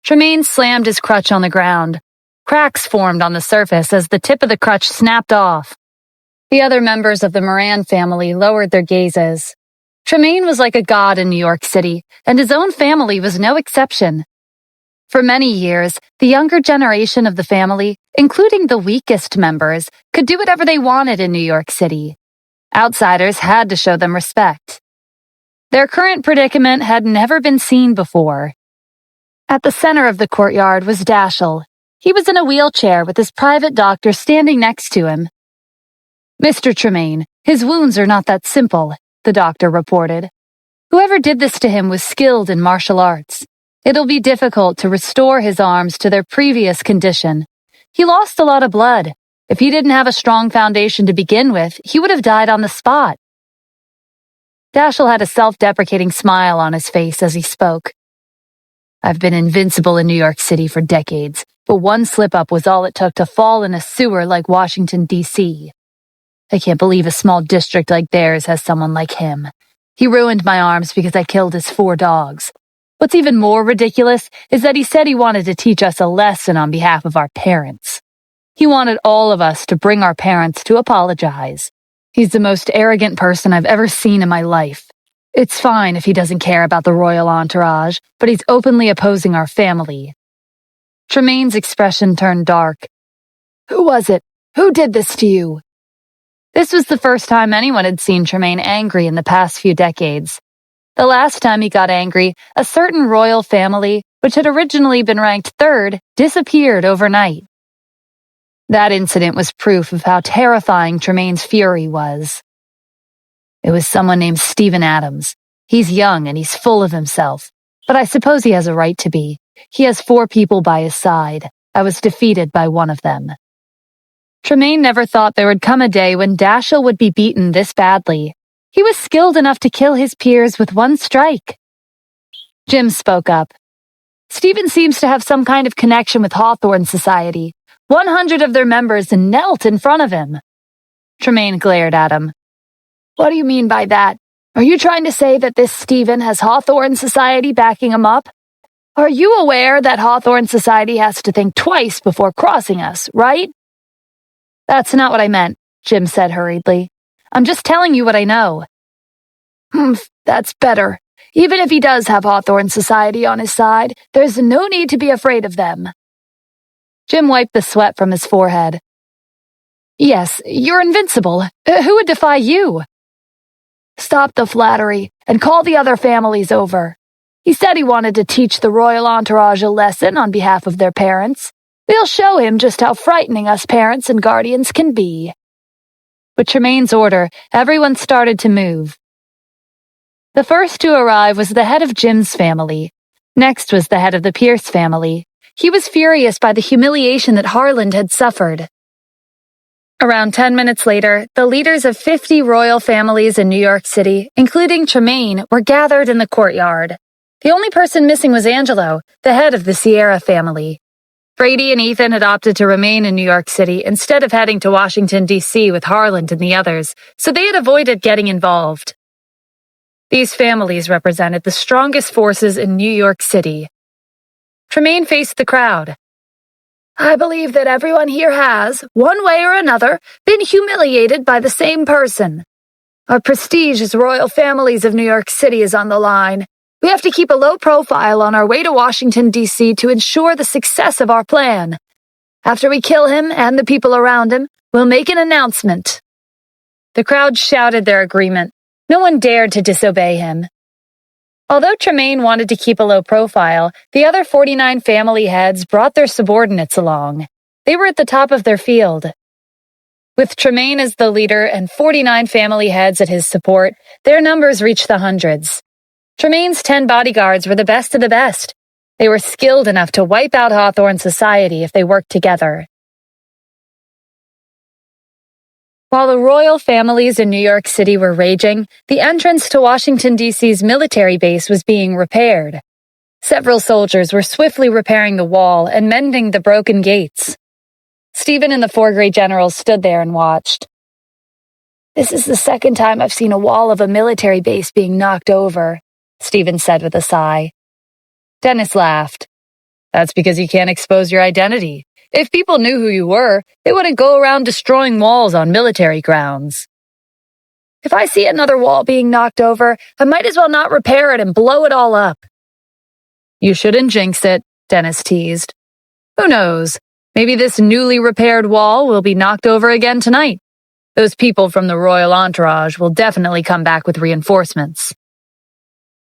Tremaine slammed his crutch on the ground. Cracks formed on the surface as the tip of the crutch snapped off. The other members of the Moran family lowered their gazes. Tremaine was like a god in New York City, and his own family was no exception. For many years, the younger generation of the family, including the weakest members, could do whatever they wanted in New York City. Outsiders had to show them respect. Their current predicament had never been seen before. At the center of the courtyard was Dashiell. He was in a wheelchair with his private doctor standing next to him. "Mr. Tremaine, his wounds are not that simple," the doctor reported. "Whoever did this to him was skilled in martial arts. It'll be difficult to restore his arms to their previous condition. He lost a lot of blood. If he didn't have a strong foundation to begin with, he would have died on the spot." Dashiell had a self-deprecating smile on his face as he spoke. "I've been invincible in New York City for decades, but one slip-up was all it took to fall in a sewer like Washington, D.C. I can't believe a small district like theirs has someone like him. He ruined my arms because I killed his 4 dogs. What's even more ridiculous is that he said he wanted to teach us a lesson on behalf of our parents. He wanted all of us to bring our parents to apologize. He's the most arrogant person I've ever seen in my life. It's fine if he doesn't care about the royal entourage, but he's openly opposing our family." Tremaine's expression turned dark. "Who was it? Who did this to you?" This was the first time anyone had seen Tremaine angry in the past few decades. The last time he got angry, a certain royal family, which had originally been ranked 3rd, disappeared overnight. That incident was proof of how terrifying Tremaine's fury was. "It was someone named Stephen Adams. He's young and he's full of himself, but I suppose he has a right to be. He has 4 people by his side. I was defeated by one of them." Tremaine never thought there would come a day when Dashiell would be beaten this badly. He was skilled enough to kill his peers with one strike. Jim spoke up. "Stephen seems to have some kind of connection with Hawthorne Society. 100 of their members knelt in front of him." Tremaine glared at him. "What do you mean by that? Are you trying to say that this Stephen has Hawthorne Society backing him up? Are you aware that Hawthorne Society has to think twice before crossing us, right?" "That's not what I meant," Jim said hurriedly. "I'm just telling you what I know." "Humph, that's better. Even if he does have Hawthorne Society on his side, there's no need to be afraid of them." Jim wiped the sweat from his forehead. "Yes, you're invincible. Who would defy you?" "Stop the flattery and call the other families over. He said he wanted to teach the royal entourage a lesson on behalf of their parents. We'll show him just how frightening us parents and guardians can be." With Tremaine's order, everyone started to move. The first to arrive was the head of Jim's family. Next was the head of the Pierce family. He was furious by the humiliation that Harland had suffered. Around 10 minutes later, the leaders of 50 royal families in New York City, including Tremaine, were gathered in the courtyard. The only person missing was Angelo, the head of the Sierra family. Brady and Ethan had opted to remain in New York City instead of heading to Washington, D.C. with Harland and the others, so they had avoided getting involved. These families represented the strongest forces in New York City. Tremaine faced the crowd. "I believe that everyone here has, one way or another, been humiliated by the same person. Our prestige as royal families of New York City is on the line. We have to keep a low profile on our way to Washington, D.C. to ensure the success of our plan. After we kill him and the people around him, we'll make an announcement." The crowd shouted their agreement. No one dared to disobey him. Although Tremaine wanted to keep a low profile, the other 49 family heads brought their subordinates along. They were at the top of their field. With Tremaine as the leader and 49 family heads at his support, their numbers reached the hundreds. Tremaine's 10 bodyguards were the best of the best. They were skilled enough to wipe out Hawthorne Society if they worked together. While the royal families in New York City were raging, the entrance to Washington, D.C.'s military base was being repaired. Several soldiers were swiftly repairing the wall and mending the broken gates. Stephen and the 4 great generals stood there and watched. "This is the second time I've seen a wall of a military base being knocked over. Stephen said with a sigh. Dennis laughed. That's because you can't expose your identity. If people knew who you were, they wouldn't go around destroying walls on military grounds. If I see another wall being knocked over, I might as well not repair it and blow it all up. You shouldn't jinx it, Dennis teased. Who knows? Maybe this newly repaired wall will be knocked over again tonight. Those people from the royal entourage will definitely come back with reinforcements.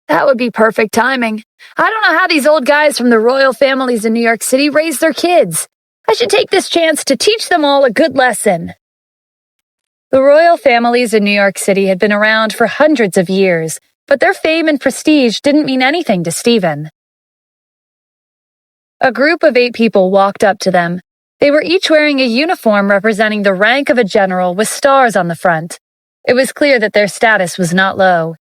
That would be perfect timing. I don't know how these old guys from the royal families in New York City raise their kids. I should take this chance to teach them all a good lesson. The royal families in New York City had been around for hundreds of years, but their fame and prestige didn't mean anything to Stephen. A group of 8 people walked up to them. They were each wearing a uniform representing the rank of a general with stars on the front. It was clear that their status was not low.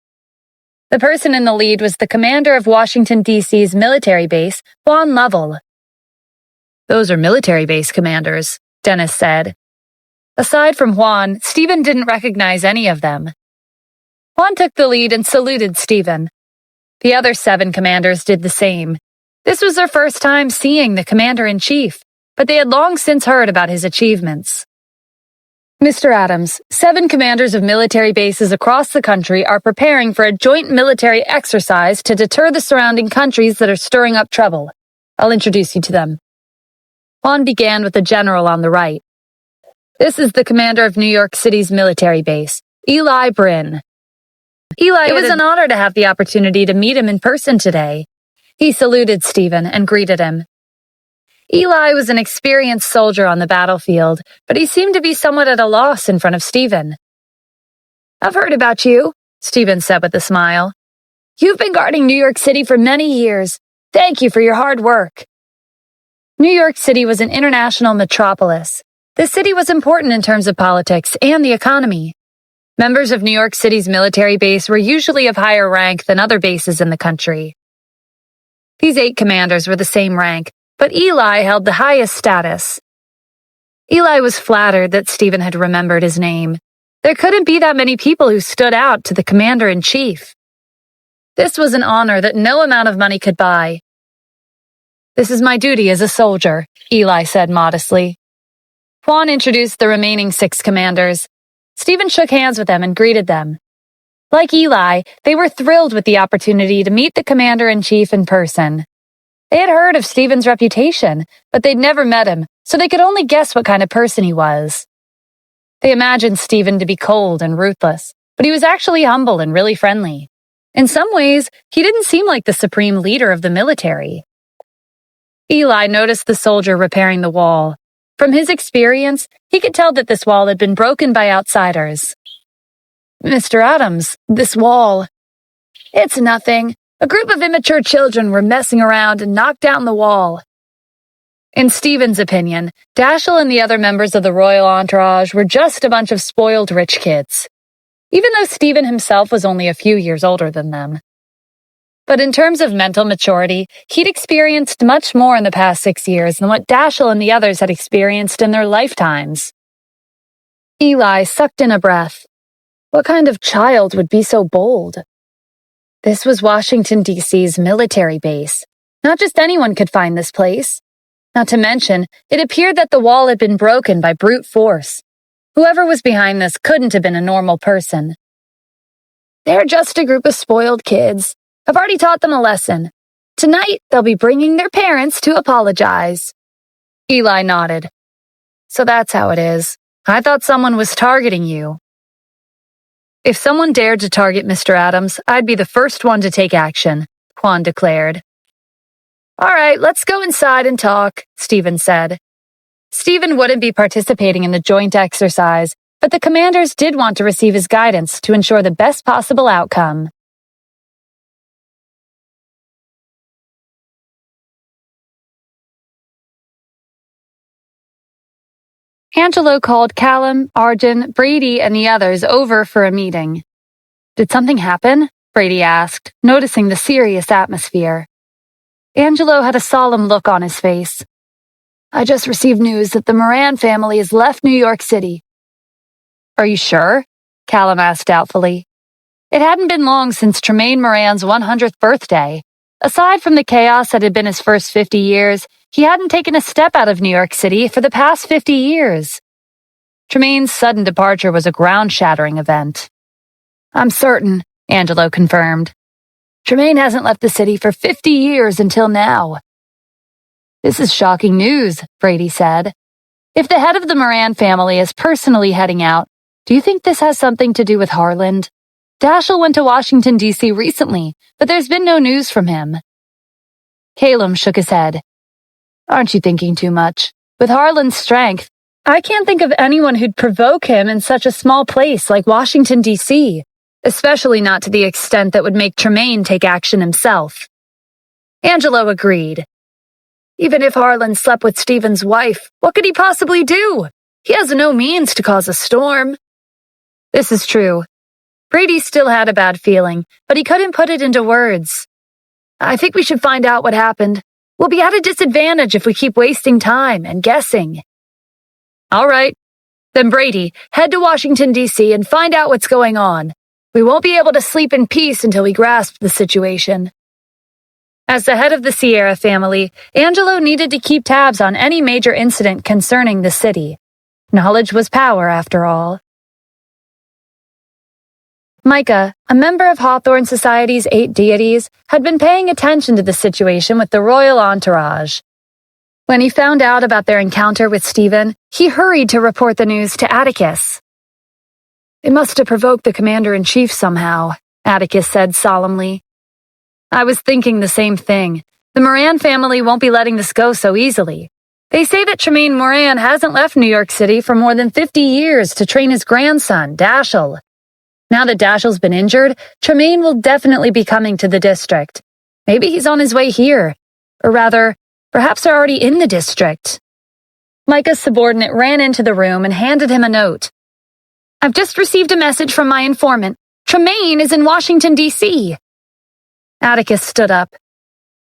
The person in the lead was the commander of Washington, D.C.'s military base, Juan Lovell. Those are military base commanders, Dennis said. Aside from Juan, Stephen didn't recognize any of them. Juan took the lead and saluted Stephen. The other 7 commanders did the same. This was their first time seeing the commander-in-chief, but they had long since heard about his achievements. Mr. Adams, 7 commanders of military bases across the country are preparing for a joint military exercise to deter the surrounding countries that are stirring up trouble. I'll introduce you to them. Juan began with the general on the right. This is the commander of New York City's military base, Eli Bryn. It was an honor to have the opportunity to meet him in person today. He saluted Stephen and greeted him. Eli was an experienced soldier on the battlefield, but he seemed to be somewhat at a loss in front of Stephen. I've heard about you, Stephen said with a smile. You've been guarding New York City for many years. Thank you for your hard work. New York City was an international metropolis. The city was important in terms of politics and the economy. Members of New York City's military base were usually of higher rank than other bases in the country. These 8 commanders were the same rank, but Eli held the highest status. Eli was flattered that Stephen had remembered his name. There couldn't be that many people who stood out to the commander-in-chief. This was an honor that no amount of money could buy. This is my duty as a soldier, Eli said modestly. Juan introduced the remaining 6 commanders. Stephen shook hands with them and greeted them. Like Eli, they were thrilled with the opportunity to meet the commander-in-chief in person. They had heard of Stephen's reputation, but they'd never met him, so they could only guess what kind of person he was. They imagined Stephen to be cold and ruthless, but he was actually humble and really friendly. In some ways, he didn't seem like the supreme leader of the military. Eli noticed the soldier repairing the wall. From his experience, he could tell that this wall had been broken by outsiders. Mr. Adams, this wall. It's nothing. A group of immature children were messing around and knocked down the wall. In Stephen's opinion, Dashiell and the other members of the royal entourage were just a bunch of spoiled rich kids, even though Stephen himself was only a few years older than them. But in terms of mental maturity, he'd experienced much more in the past 6 years than what Dashiell and the others had experienced in their lifetimes. Eli sucked in a breath. What kind of child would be so bold? This was Washington, D.C.'s military base. Not just anyone could find this place. Not to mention, it appeared that the wall had been broken by brute force. Whoever was behind this couldn't have been a normal person. They're just a group of spoiled kids. I've already taught them a lesson. Tonight, they'll be bringing their parents to apologize. Eli nodded. So that's how it is. I thought someone was targeting you. If someone dared to target Mr. Adams, I'd be the first one to take action, Juan declared. All right, let's go inside and talk, Stephen said. Stephen wouldn't be participating in the joint exercise, but the commanders did want to receive his guidance to ensure the best possible outcome. Angelo called Callum, Arjun, Brady, and the others over for a meeting. Did something happen? Brady asked, noticing the serious atmosphere. Angelo had a solemn look on his face. I just received news that the Moran family has left New York City. Are you sure? Callum asked doubtfully. It hadn't been long since Tremaine Moran's 100th birthday. Aside from the chaos that had been his first 50 years, he hadn't taken a step out of New York City for the past 50 years. Tremaine's sudden departure was a ground-shattering event. "I'm certain," Angelo confirmed. "Tremaine hasn't left the city for 50 years until now." "This is shocking news," Brady said. "If the head of the Moran family is personally heading out, do you think this has something to do with Harland? Dashiell went to Washington, D.C. recently, but there's been no news from him." Calum shook his head. "Aren't you thinking too much? With Harland's strength, I can't think of anyone who'd provoke him in such a small place like Washington, D.C., especially not to the extent that would make Tremaine take action himself." Angelo agreed. "Even if Harland slept with Stephen's wife, what could he possibly do? He has no means to cause a storm." This is true. Brady still had a bad feeling, but he couldn't put it into words. "I think we should find out what happened. We'll be at a disadvantage if we keep wasting time and guessing." "All right. Then Brady, head to Washington, D.C. and find out what's going on. We won't be able to sleep in peace until we grasp the situation." As the head of the Sierra family, Angelo needed to keep tabs on any major incident concerning the city. Knowledge was power, after all. Micah, a member of Hawthorne Society's 8 deities, had been paying attention to the situation with the royal entourage. When he found out about their encounter with Stephen, he hurried to report the news to Atticus. "They must have provoked the commander-in-chief somehow," Atticus said solemnly. "I was thinking the same thing. The Moran family won't be letting this go so easily. They say that Tremaine Moran hasn't left New York City for more than 50 years to train his grandson, Dashiell. Now that Dashiell's been injured, Tremaine will definitely be coming to the district. Maybe he's on his way here. Or rather, perhaps they're already in the district." Micah's subordinate ran into the room and handed him a note. "I've just received a message from my informant. Tremaine is in Washington, D.C. Atticus stood up.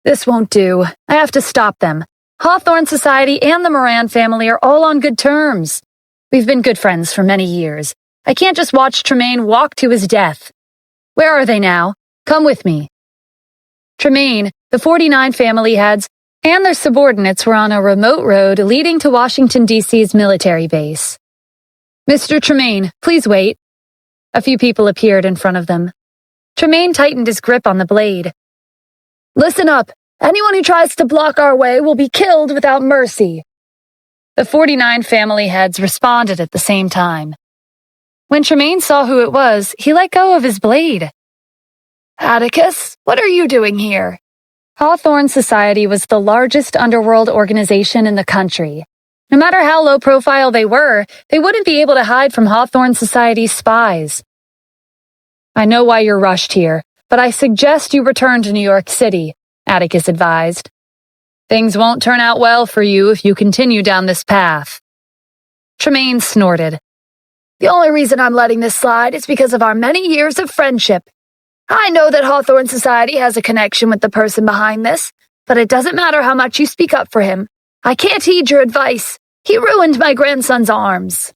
"This won't do. I have to stop them. Hawthorne Society and the Moran family are all on good terms. We've been good friends for many years. I can't just watch Tremaine walk to his death. Where are they now? Come with me." Tremaine, the 49 family heads, and their subordinates were on a remote road leading to Washington, D.C.'s military base. "Mr. Tremaine, please wait." A few people appeared in front of them. Tremaine tightened his grip on the blade. "Listen up. Anyone who tries to block our way will be killed without mercy." The 49 family heads responded at the same time. When Tremaine saw who it was, he let go of his blade. "Atticus, what are you doing here?" Hawthorne Society was the largest underworld organization in the country. No matter how low profile they were, they wouldn't be able to hide from Hawthorne Society's spies. "I know why you're rushed here, but I suggest you return to New York City," Atticus advised. "Things won't turn out well for you if you continue down this path." Tremaine snorted. "The only reason I'm letting this slide is because of our many years of friendship. I know that Hawthorne Society has a connection with the person behind this, but it doesn't matter how much you speak up for him. I can't heed your advice. He ruined my grandson's arms."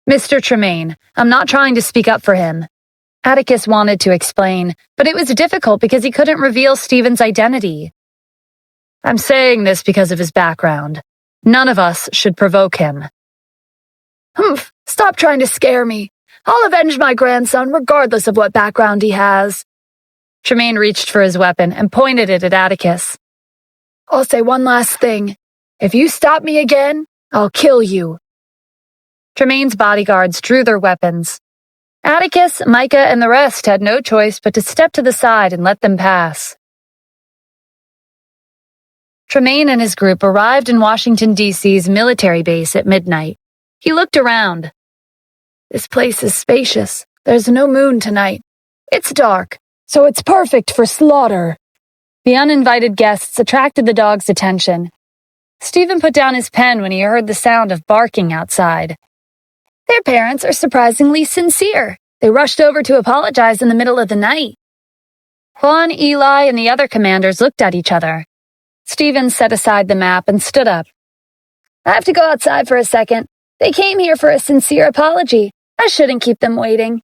"Mr. Tremaine, I'm not trying to speak up for him." Atticus wanted to explain, but it was difficult because he couldn't reveal Stephen's identity. "I'm saying this because of his background. None of us should provoke him." "Humph, stop trying to scare me. I'll avenge my grandson regardless of what background he has." Tremaine reached for his weapon and pointed it at Atticus. "I'll say one last thing. If you stop me again, I'll kill you." Tremaine's bodyguards drew their weapons. Atticus, Micah, and the rest had no choice but to step to the side and let them pass. Tremaine and his group arrived in Washington, D.C.'s military base at midnight. He looked around. "This place is spacious. There's no moon tonight. It's dark, so it's perfect for slaughter." The uninvited guests attracted the dog's attention. Stephen put down his pen when he heard the sound of barking outside. "Their parents are surprisingly sincere. They rushed over to apologize in the middle of the night." Juan, Eli, and the other commanders looked at each other. Stephen set aside the map and stood up. "I have to go outside for a second. They came here for a sincere apology. I shouldn't keep them waiting."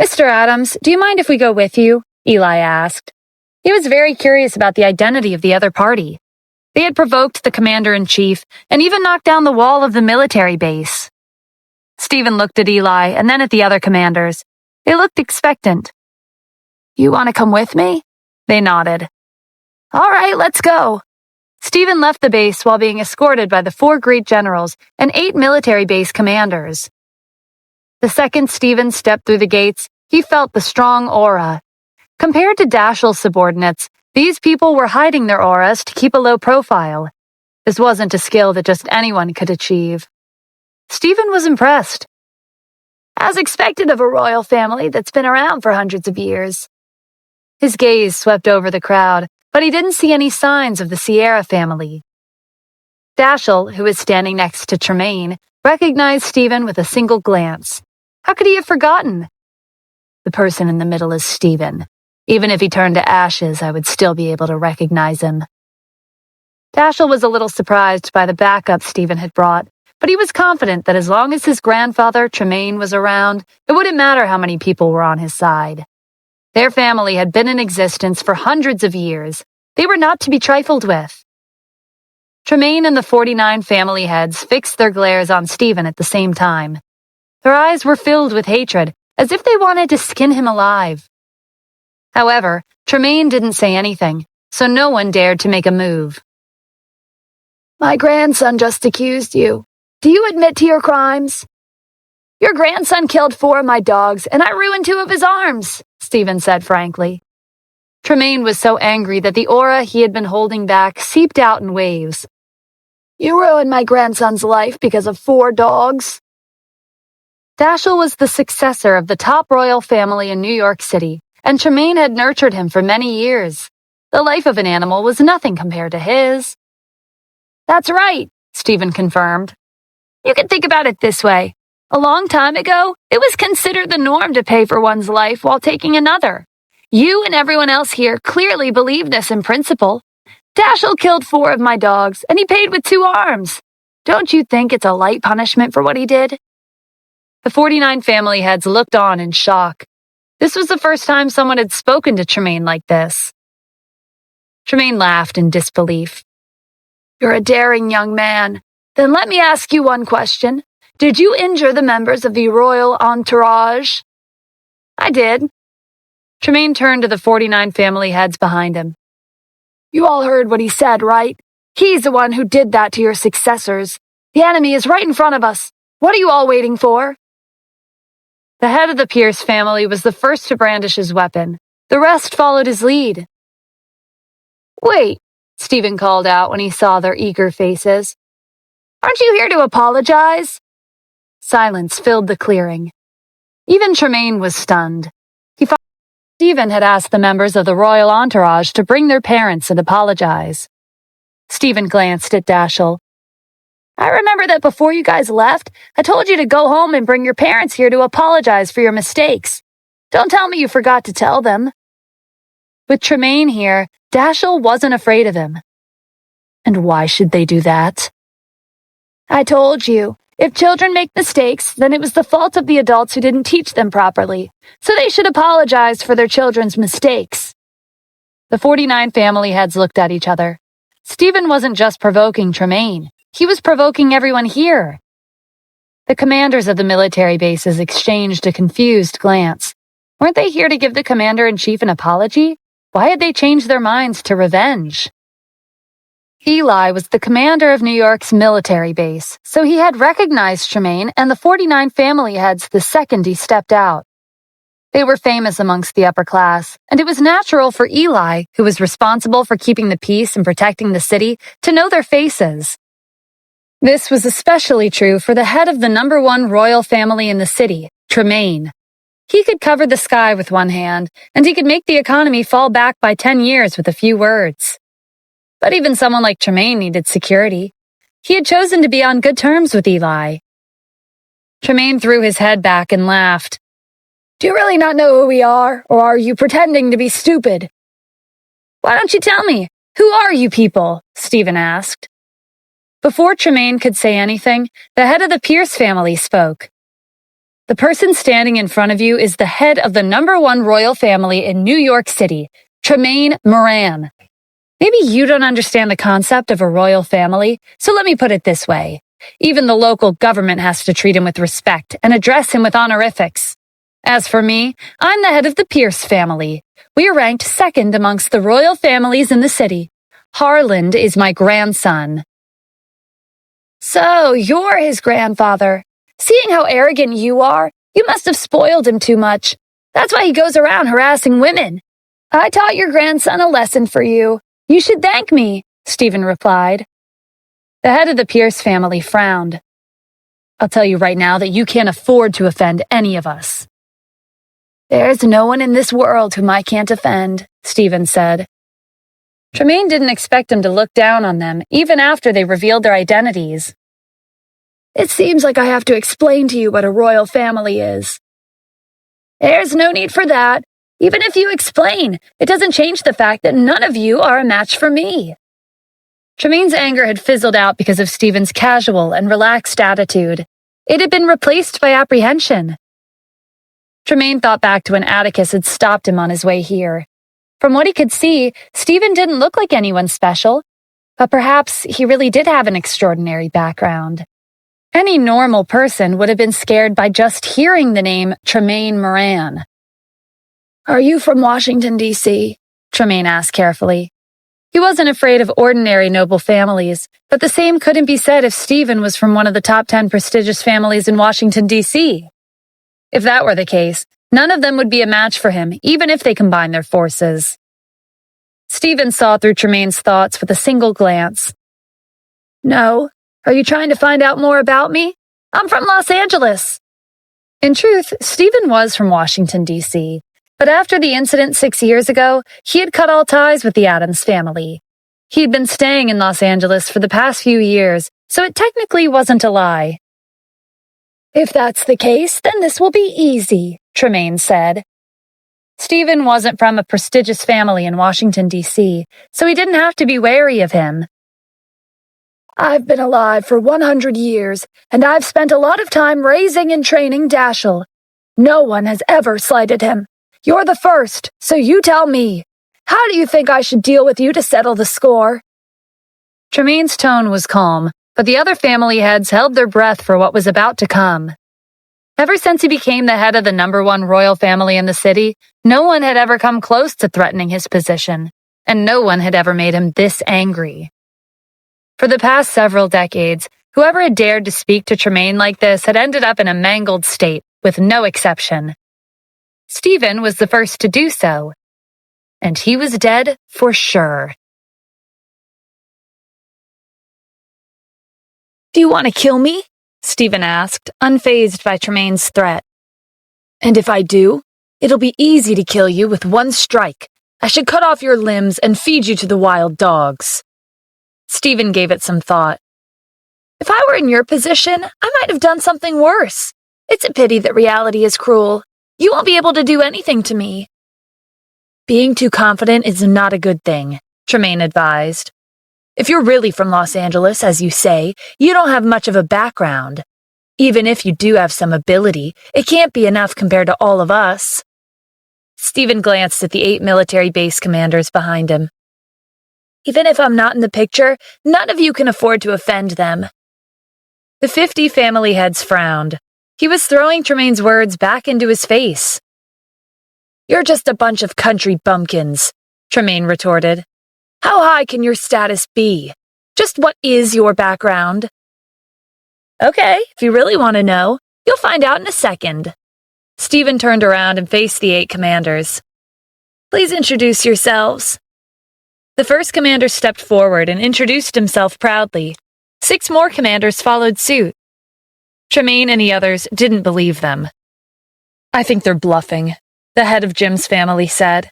Mr. Adams, do you mind if we go with you? Eli asked. He was very curious about the identity of the other party. They had provoked the commander-in-chief and even knocked down the wall of the military base. Stephen looked at Eli and then at the other commanders. They looked expectant. You want to come with me? They nodded. All right, let's go. Stephen left the base while being escorted by the 4 great generals and 8 military base commanders. The second Stephen stepped through the gates, he felt the strong aura. Compared to Dashiell's subordinates, these people were hiding their auras to keep a low profile. This wasn't a skill that just anyone could achieve. Stephen was impressed. As expected of a royal family that's been around for hundreds of years. His gaze swept over the crowd, but he didn't see any signs of the Sierra family. Dashiell, who was standing next to Tremaine, recognized Stephen with a single glance. How could he have forgotten? The person in the middle is Stephen. Even if he turned to ashes, I would still be able to recognize him. Dashiell was a little surprised by the backup Stephen had brought, but he was confident that as long as his grandfather, Tremaine, was around, it wouldn't matter how many people were on his side. Their family had been in existence for hundreds of years. They were not to be trifled with. Tremaine and the 49 family heads fixed their glares on Stephen at the same time. Their eyes were filled with hatred, as if they wanted to skin him alive. However, Tremaine didn't say anything, so no one dared to make a move. My grandson just accused you. Do you admit to your crimes? Your grandson killed 4 of my dogs, and I ruined 2 of his arms, Stephen said frankly. Tremaine was so angry that the aura he had been holding back seeped out in waves. You ruined my grandson's life because of 4 dogs. Dashiell was the successor of the top royal family in New York City, and Tremaine had nurtured him for many years. The life of an animal was nothing compared to his. That's right, Stephen confirmed. You can think about it this way. A long time ago, it was considered the norm to pay for one's life while taking another. You and everyone else here clearly believe this in principle. Dashiell killed 4 of my dogs, and he paid with 2 arms. Don't you think it's a light punishment for what he did? The 49 family heads looked on in shock. This was the first time someone had spoken to Tremaine like this. Tremaine laughed in disbelief. You're a daring young man. Then let me ask you one question. Did you injure the members of the royal entourage? I did. Tremaine turned to the 49 family heads behind him. You all heard what he said, right? He's the one who did that to your successors. The enemy is right in front of us. What are you all waiting for? The head of the Pierce family was the first to brandish his weapon. The rest followed his lead. Wait, Stephen called out when he saw their eager faces. Aren't you here to apologize? Silence filled the clearing. Even Tremaine was stunned. He thought Stephen had asked the members of the royal entourage to bring their parents and apologize. Stephen glanced at Dashiell. I remember that before you guys left, I told you to go home and bring your parents here to apologize for your mistakes. Don't tell me you forgot to tell them. With Tremaine here, Dashiell wasn't afraid of him. And why should they do that? I told you, if children make mistakes, then it was the fault of the adults who didn't teach them properly, so they should apologize for their children's mistakes. The 49 family heads looked at each other. Stephen wasn't just provoking Tremaine. He was provoking everyone here. The commanders of the military bases exchanged a confused glance. Weren't they here to give the commander-in-chief an apology? Why had they changed their minds to revenge? Eli was the commander of New York's military base, so he had recognized Tremaine and the 49 family heads the second he stepped out. They were famous amongst the upper class, and it was natural for Eli, who was responsible for keeping the peace and protecting the city, to know their faces. This was especially true for the head of the #1 royal family in the city, Tremaine. He could cover the sky with one hand, and he could make the economy fall back by 10 years with a few words. But even someone like Tremaine needed security. He had chosen to be on good terms with Eli. Tremaine threw his head back and laughed. Do you really not know who we are, or are you pretending to be stupid? Why don't you tell me? Who are you people? Stephen asked. Before Tremaine could say anything, the head of the Pierce family spoke. The person standing in front of you is the head of the #1 royal family in New York City, Tremaine Moran. Maybe you don't understand the concept of a royal family, so let me put it this way. Even the local government has to treat him with respect and address him with honorifics. As for me, I'm the head of the Pierce family. We are ranked second amongst the royal families in the city. Harland is my grandson. So, you're his grandfather. Seeing how arrogant you are, you must have spoiled him too much. That's why he goes around harassing women. I taught your grandson a lesson for you. You should thank me, Stephen replied. The head of the Pierce family frowned. I'll tell you right now that you can't afford to offend any of us. There's no one in this world whom I can't offend, Stephen said. Tremaine didn't expect him to look down on them, even after they revealed their identities. It seems like I have to explain to you what a royal family is. There's no need for that. Even if you explain, it doesn't change the fact that none of you are a match for me. Tremaine's anger had fizzled out because of Stephen's casual and relaxed attitude. It had been replaced by apprehension. Tremaine thought back to when Atticus had stopped him on his way here. From what he could see, Stephen didn't look like anyone special, but perhaps he really did have an extraordinary background. Any normal person would have been scared by just hearing the name Tremaine Moran. Are you from Washington, D.C.? Tremaine asked carefully. He wasn't afraid of ordinary noble families, but the same couldn't be said if Stephen was from one of the top 10 prestigious families in Washington, D.C. If that were the case, none of them would be a match for him, even if they combined their forces. Stephen saw through Tremaine's thoughts with a single glance. No. Are you trying to find out more about me? I'm from Los Angeles. In truth, Stephen was from Washington, D.C., but after the incident 6 years ago, he had cut all ties with the Addams family. He'd been staying in Los Angeles for the past few years, so it technically wasn't a lie. If that's the case, then this will be easy, Tremaine said. Stephen wasn't from a prestigious family in Washington, D.C., so he didn't have to be wary of him. I've been alive for 100 years, and I've spent a lot of time raising and training Dashiell. No one has ever slighted him. You're the first, so you tell me. How do you think I should deal with you to settle the score? Tremaine's tone was calm, but the other family heads held their breath for what was about to come. Ever since he became the head of the #1 royal family in the city, no one had ever come close to threatening his position, and no one had ever made him this angry. For the past several decades, whoever had dared to speak to Tremaine like this had ended up in a mangled state, with no exception. Stephen was the first to do so, and he was dead for sure. Do you want to kill me? Stephen asked, unfazed by Tremaine's threat. And if I do, it'll be easy to kill you with one strike. I should cut off your limbs and feed you to the wild dogs. Stephen gave it some thought. If I were in your position, I might have done something worse. It's a pity that reality is cruel. You won't be able to do anything to me. Being too confident is not a good thing, Tremaine advised. If you're really from Los Angeles, as you say, you don't have much of a background. Even if you do have some ability, it can't be enough compared to all of us. Stephen glanced at the 8 military base commanders behind him. Even if I'm not in the picture, none of you can afford to offend them. The 50 family heads frowned. He was throwing Tremaine's words back into his face. You're just a bunch of country bumpkins, Tremaine retorted. How high can your status be? Just what is your background? Okay, if you really want to know, you'll find out in a second. Stephen turned around and faced the 8 commanders. Please introduce yourselves. The first commander stepped forward and introduced himself proudly. 6 more commanders followed suit. Tremaine and the others didn't believe them. I think they're bluffing, the head of Jim's family said.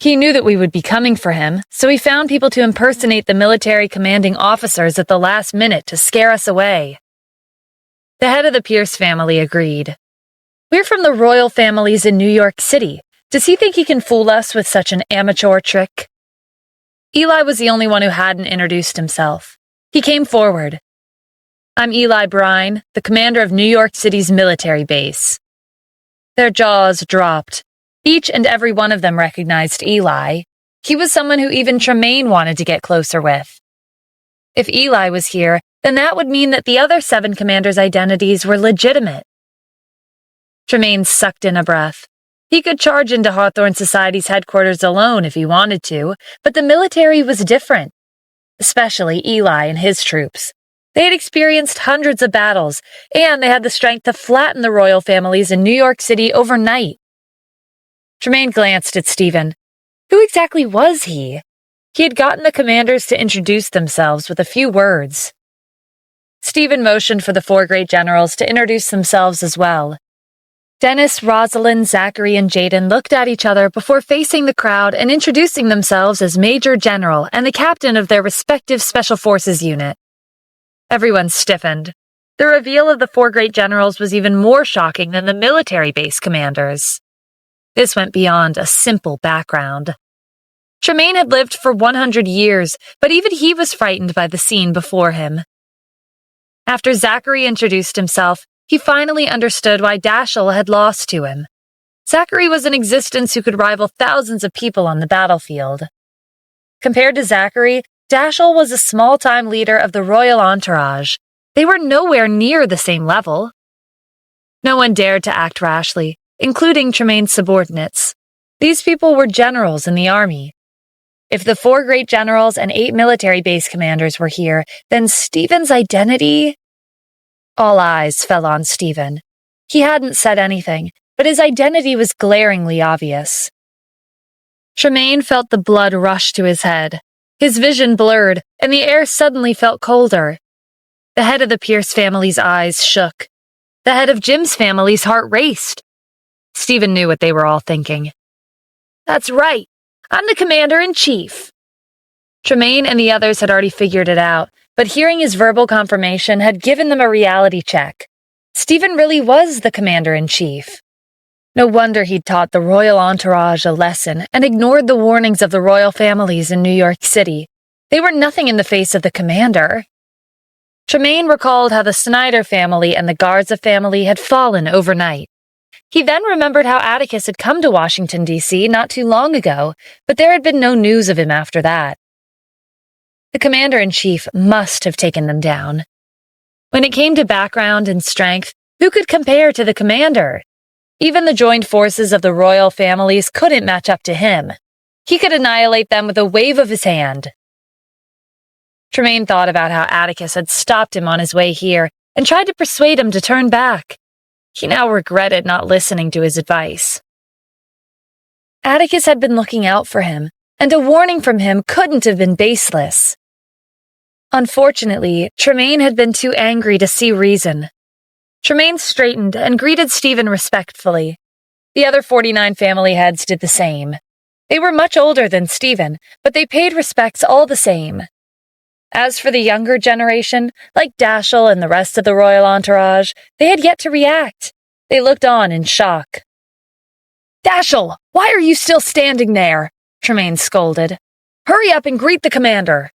He knew that we would be coming for him, so he found people to impersonate the military commanding officers at the last minute to scare us away. The head of the Pierce family agreed. We're from the royal families in New York City. Does he think he can fool us with such an amateur trick? Eli was the only one who hadn't introduced himself. He came forward. I'm Eli Brine, the commander of New York City's military base. Their jaws dropped. Each and every one of them recognized Eli. He was someone who even Tremaine wanted to get closer with. If Eli was here, then that would mean that the other 7 commanders' identities were legitimate. Tremaine sucked in a breath. He could charge into Hawthorne Society's headquarters alone if he wanted to, but the military was different. Especially Eli and his troops. They had experienced hundreds of battles, and they had the strength to flatten the royal families in New York City overnight. Tremaine glanced at Stephen. Who exactly was he? He had gotten the commanders to introduce themselves with a few words. Stephen motioned for the 4 great generals to introduce themselves as well. Dennis, Rosalind, Zachary, and Jaden looked at each other before facing the crowd and introducing themselves as Major General and the captain of their respective Special Forces unit. Everyone stiffened. The reveal of the 4 great generals was even more shocking than the military base commanders. This went beyond a simple background. Tremaine had lived for 100 years, but even he was frightened by the scene before him. After Zachary introduced himself, he finally understood why Dashiell had lost to him. Zachary was an existence who could rival thousands of people on the battlefield. Compared to Zachary, Dashiell was a small-time leader of the royal entourage. They were nowhere near the same level. No one dared to act rashly, including Tremaine's subordinates. These people were generals in the army. If the 4 great generals and 8 military base commanders were here, then Stephen's identity... All eyes fell on Stephen. He hadn't said anything, but his identity was glaringly obvious. Tremaine felt the blood rush to his head. His vision blurred, and the air suddenly felt colder. The head of the Pierce family's eyes shook. The head of Jim's family's heart raced. Stephen knew what they were all thinking. That's right. I'm the commander-in-chief. Tremaine and the others had already figured it out, but hearing his verbal confirmation had given them a reality check. Stephen really was the commander-in-chief. No wonder he'd taught the royal entourage a lesson and ignored the warnings of the royal families in New York City. They were nothing in the face of the commander. Tremaine recalled how the Snyder family and the Garza family had fallen overnight. He then remembered how Atticus had come to Washington, D.C. not too long ago, but there had been no news of him after that. The commander-in-chief must have taken them down. When it came to background and strength, who could compare to the commander? Even the joined forces of the royal families couldn't match up to him. He could annihilate them with a wave of his hand. Tremaine thought about how Atticus had stopped him on his way here and tried to persuade him to turn back. He now regretted not listening to his advice. Atticus had been looking out for him, and a warning from him couldn't have been baseless. Unfortunately, Tremaine had been too angry to see reason. Tremaine straightened and greeted Stephen respectfully. The other 49 family heads did the same. They were much older than Stephen, but they paid respects all the same. As for the younger generation, like Dashiell and the rest of the royal entourage, they had yet to react. They looked on in shock. "Dashiell, why are you still standing there?" Tremaine scolded. "Hurry up and greet the commander."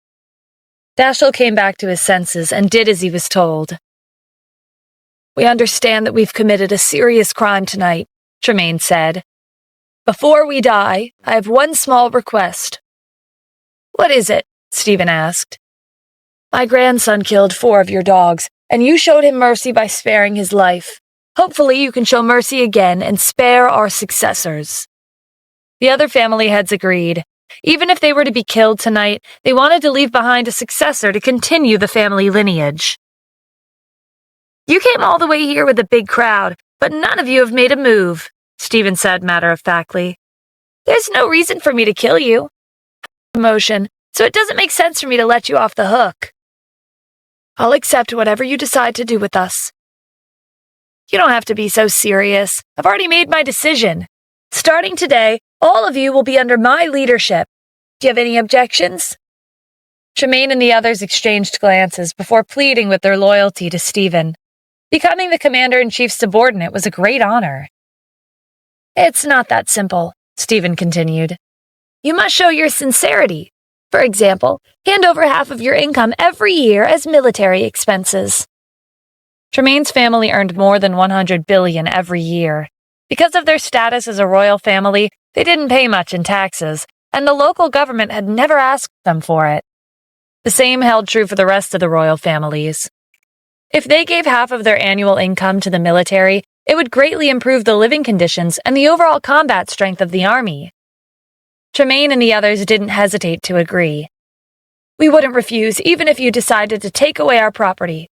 Dashiell came back to his senses and did as he was told. "We understand that we've committed a serious crime tonight," Tremaine said. "Before we die, I have one small request." "What is it?" Stephen asked. "My grandson killed 4 of your dogs, and you showed him mercy by sparing his life. Hopefully you can show mercy again and spare our successors." The other family heads agreed. Even if they were to be killed tonight, they wanted to leave behind a successor to continue the family lineage. "You came all the way here with a big crowd, but none of you have made a move," Stephen said matter-of-factly. "There's no reason for me to kill you. Promotion, so it doesn't make sense for me to let you off the hook. I'll accept whatever you decide to do with us." "You don't have to be so serious. I've already made my decision. Starting today, all of you will be under my leadership. Do you have any objections?" Tremaine and the others exchanged glances before pleading with their loyalty to Stephen. Becoming the commander-in-chief's subordinate was a great honor. "It's not that simple," Stephen continued. "You must show your sincerity. For example, hand over half of your income every year as military expenses." Tremaine's family earned more than $100 billion every year. Because of their status as a royal family, they didn't pay much in taxes, and the local government had never asked them for it. The same held true for the rest of the royal families. If they gave half of their annual income to the military, it would greatly improve the living conditions and the overall combat strength of the army. Tremaine and the others didn't hesitate to agree. "We wouldn't refuse even if you decided to take away our property."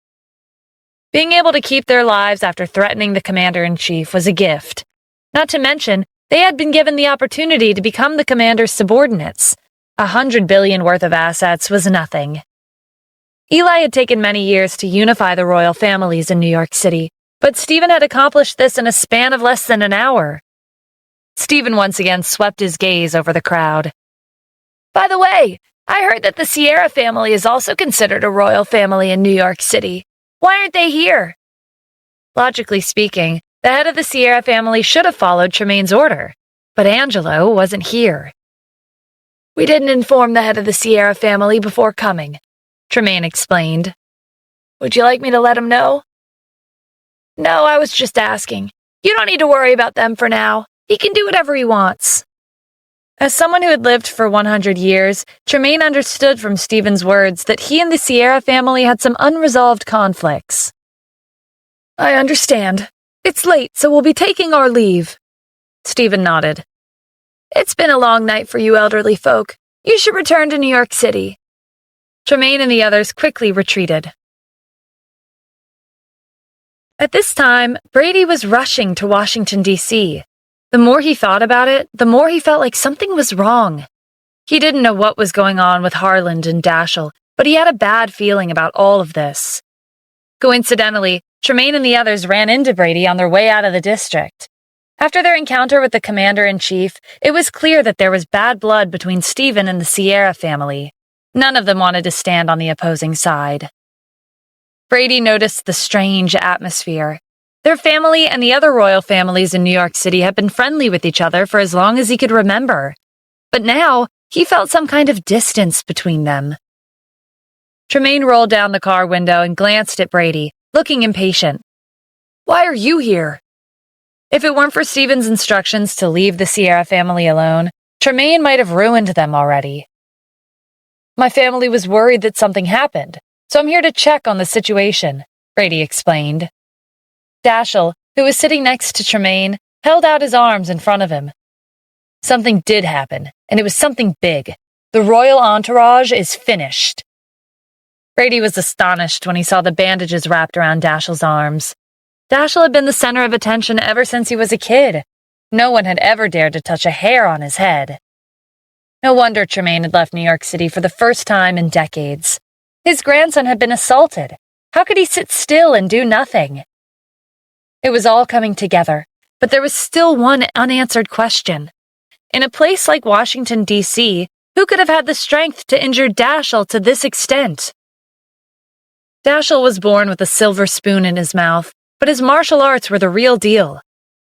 Being able to keep their lives after threatening the commander-in-chief was a gift. Not to mention, they had been given the opportunity to become the commander's subordinates. $100 billion worth of assets was nothing. Eli had taken many years to unify the royal families in New York City, but Stephen had accomplished this in a span of less than an hour. Stephen once again swept his gaze over the crowd. "By the way, I heard that the Sierra family is also considered a royal family in New York City. Why aren't they here?" Logically speaking, the head of the Sierra family should have followed Tremaine's order, but Angelo wasn't here. "We didn't inform the head of the Sierra family before coming," Tremaine explained. "Would you like me to let him know?" "No, I was just asking. You don't need to worry about them for now. He can do whatever he wants." As someone who had lived for 100 years, Tremaine understood from Stephen's words that he and the Sierra family had some unresolved conflicts. "I understand. It's late, so we'll be taking our leave." Stephen nodded. "It's been a long night for you elderly folk. You should return to New York City." Tremaine and the others quickly retreated. At this time, Brady was rushing to Washington, D.C. The more he thought about it, the more he felt like something was wrong. He didn't know what was going on with Harland and Dashiell, but he had a bad feeling about all of this. Coincidentally, Tremaine and the others ran into Brady on their way out of the district. After their encounter with the commander-in-chief, it was clear that there was bad blood between Stephen and the Sierra family. None of them wanted to stand on the opposing side. Brady noticed the strange atmosphere. Their family and the other royal families in New York City had been friendly with each other for as long as he could remember. But now, he felt some kind of distance between them. Tremaine rolled down the car window and glanced at Brady, looking impatient. "Why are you here?" If it weren't for Stephen's instructions to leave the Sierra family alone, Tremaine might have ruined them already. "My family was worried that something happened, so I'm here to check on the situation," Brady explained. Dashiell, who was sitting next to Tremaine, held out his arms in front of him. "Something did happen, and it was something big. The royal entourage is finished." Brady was astonished when he saw the bandages wrapped around Dashiell's arms. Dashiell had been the center of attention ever since he was a kid. No one had ever dared to touch a hair on his head. No wonder Tremaine had left New York City for the first time in decades. His grandson had been assaulted. How could he sit still and do nothing? It was all coming together, but there was still one unanswered question. In a place like Washington, D.C., who could have had the strength to injure Dashiell to this extent? Dashiell was born with a silver spoon in his mouth, but his martial arts were the real deal.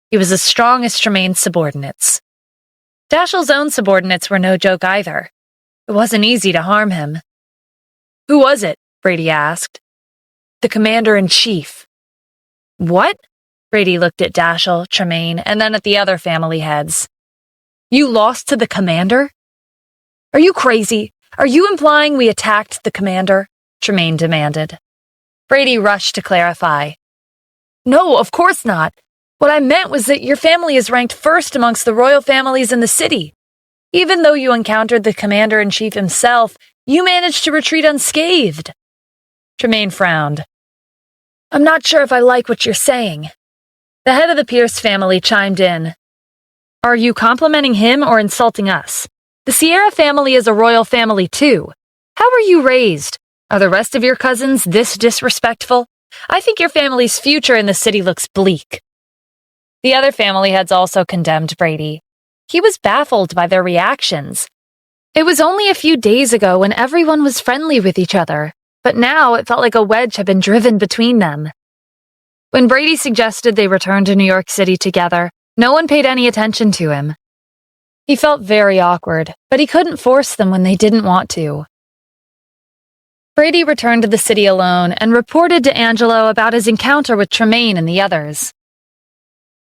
He was as strong as Tremaine's subordinates. Dashiell's own subordinates were no joke either. It wasn't easy to harm him. "Who was it?" Brady asked. "The commander-in-chief." "What?" Brady looked at Dashiell, Tremaine, and then at the other family heads. "You lost to the commander?" "Are you crazy? Are you implying we attacked the commander?" Tremaine demanded. Brady rushed to clarify. "No, of course not. What I meant was that your family is ranked first amongst the royal families in the city. Even though you encountered the commander-in-chief himself, you managed to retreat unscathed." Tremaine frowned. "I'm not sure if I like what you're saying." The head of the Pierce family chimed in. "Are you complimenting him or insulting us? The Sierra family is a royal family too. How were you raised? Are the rest of your cousins this disrespectful? I think your family's future in the city looks bleak." The other family heads also condemned Brady. He was baffled by their reactions. It was only a few days ago when everyone was friendly with each other, but now it felt like a wedge had been driven between them. When Brady suggested they return to New York City together, no one paid any attention to him. He felt very awkward, but he couldn't force them when they didn't want to. Brady returned to the city alone and reported to Angelo about his encounter with Tremaine and the others.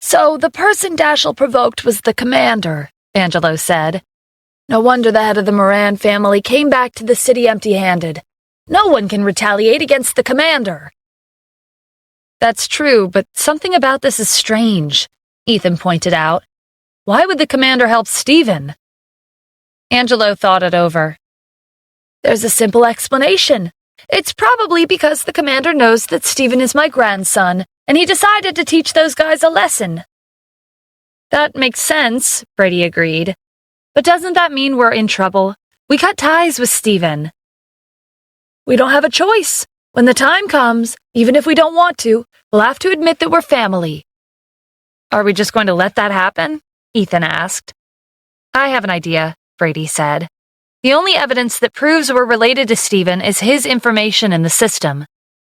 So the person Dashiell provoked was the commander, Angelo said. No wonder the head of the Moran family came back to the city empty-handed. No one can retaliate against the commander. That's true, but something about this is strange, Ethan pointed out. Why would the commander help Stephen? Angelo thought it over. There's a simple explanation. It's probably because the commander knows that Stephen is my grandson, and he decided to teach those guys a lesson. That makes sense, Brady agreed. But doesn't that mean we're in trouble? We cut ties with Stephen. We don't have a choice. When the time comes, even if we don't want to, we'll have to admit that we're family. Are we just going to let that happen? Ethan asked. I have an idea, Brady said. The only evidence that proves we're related to Stephen is his information in the system.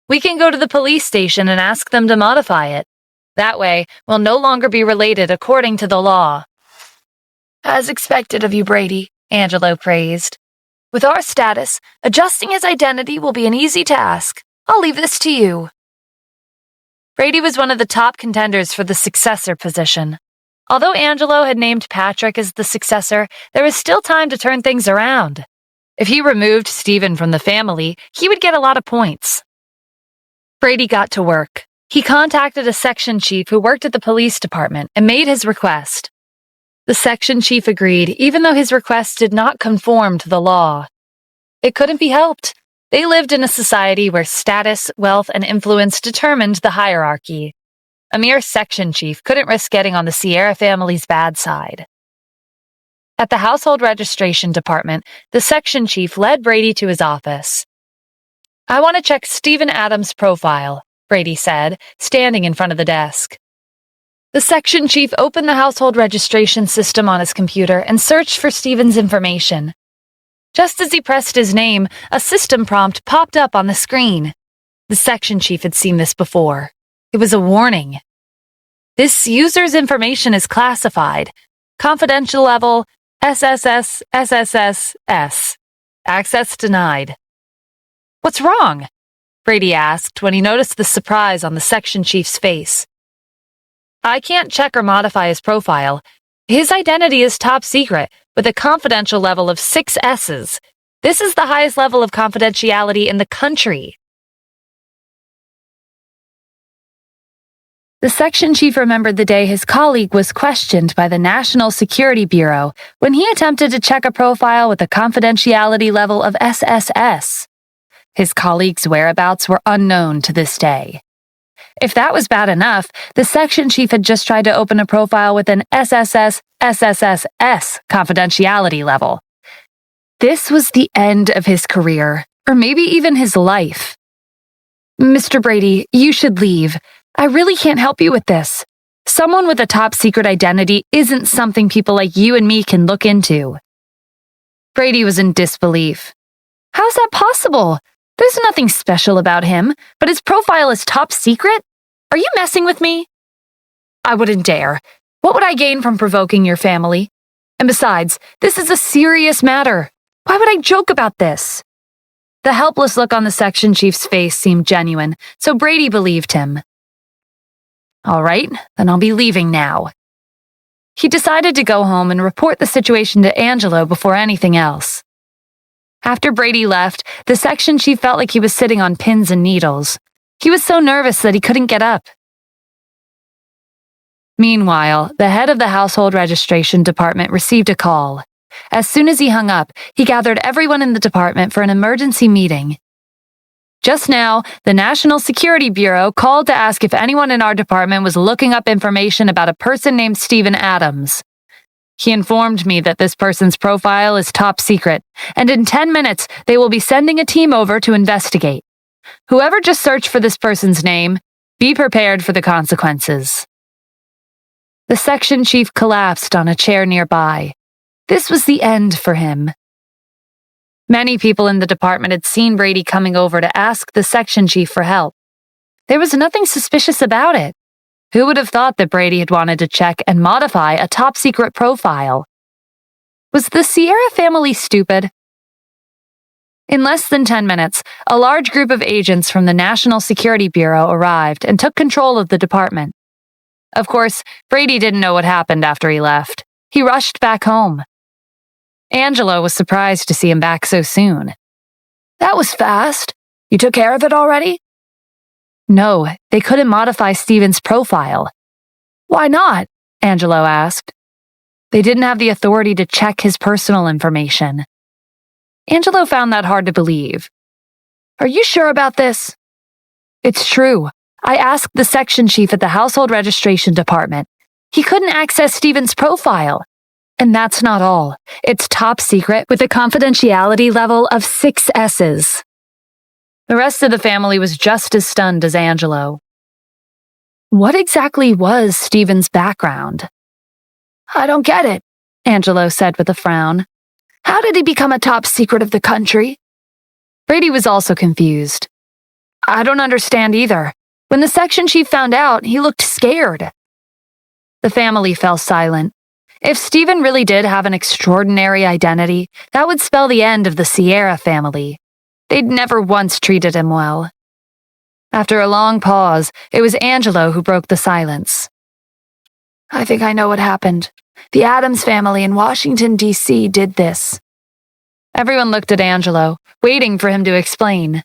We can go to the police station and ask them to modify it. That way, we'll no longer be related according to the law. As expected of you, Brady, Angelo praised. With our status, adjusting his identity will be an easy task. I'll leave this to you. Brady was one of the top contenders for the successor position. Although Angelo had named Patrick as the successor, there was still time to turn things around. If he removed Stephen from the family, he would get a lot of points. Brady got to work. He contacted a section chief who worked at the police department and made his request. The section chief agreed, even though his request did not conform to the law. It couldn't be helped. They lived in a society where status, wealth, and influence determined the hierarchy. A mere section chief couldn't risk getting on the Sierra family's bad side. At the household registration department, the section chief led Brady to his office. I want to check Stephen Adams' profile, Brady said, standing in front of the desk. The section chief opened the household registration system on his computer and searched for Stephen's information. Just as he pressed his name, a system prompt popped up on the screen. The section chief had seen this before. It was a warning. This user's information is classified. Confidential level SSS SSSS. Access denied. What's wrong? Brady asked when he noticed the surprise on the section chief's face. I can't check or modify his profile. His identity is top secret, with a confidential level of 6 S's. This is the highest level of confidentiality in the country. The section chief remembered the day his colleague was questioned by the National Security Bureau when he attempted to check a profile with a confidentiality level of SSS. His colleague's whereabouts were unknown to this day. If that was bad enough, the section chief had just tried to open a profile with an SSS SSSS confidentiality level. This was the end of his career, or maybe even his life. Mr. Brady, you should leave. I really can't help you with this. Someone with a top secret identity isn't something people like you and me can look into. Brady was in disbelief. How's that possible? There's nothing special about him, but his profile is top secret? Are you messing with me? I wouldn't dare. What would I gain from provoking your family? And besides, this is a serious matter. Why would I joke about this? The helpless look on the section chief's face seemed genuine, so Brady believed him. All right, then I'll be leaving now. He decided to go home and report the situation to Angelo before anything else. After Brady left, the section chief felt like he was sitting on pins and needles. He was so nervous that he couldn't get up. Meanwhile, the head of the household registration department received a call. As soon as he hung up, he gathered everyone in the department for an emergency meeting. Just now, the National Security Bureau called to ask if anyone in our department was looking up information about a person named Stephen Adams. He informed me that this person's profile is top secret, and in 10 minutes, they will be sending a team over to investigate. Whoever just searched for this person's name, be prepared for the consequences. The section chief collapsed on a chair nearby. This was the end for him. Many people in the department had seen Brady coming over to ask the section chief for help. There was nothing suspicious about it. Who would have thought that Brady had wanted to check and modify a top-secret profile? Was the Sierra family stupid? In less than 10 minutes, a large group of agents from the National Security Bureau arrived and took control of the department. Of course, Brady didn't know what happened after he left. He rushed back home. Angelo was surprised to see him back so soon. That was fast. You took care of it already? No, they couldn't modify Steven's profile. Why not? Angelo asked. They didn't have the authority to check his personal information. Angelo found that hard to believe. Are you sure about this? It's true. I asked the section chief at the household registration department. He couldn't access Steven's profile. And that's not all. It's top secret with a confidentiality level of 6 S's. The rest of the family was just as stunned as Angelo. What exactly was Steven's background? I don't get it, Angelo said with a frown. How did he become a top secret of the country? Brady was also confused. I don't understand either. When the section chief found out, he looked scared. The family fell silent. If Steven really did have an extraordinary identity, that would spell the end of the Sierra family. They'd never once treated him well. After a long pause, it was Angelo who broke the silence. I think I know what happened. The Addams family in Washington, D.C. did this. Everyone looked at Angelo, waiting for him to explain.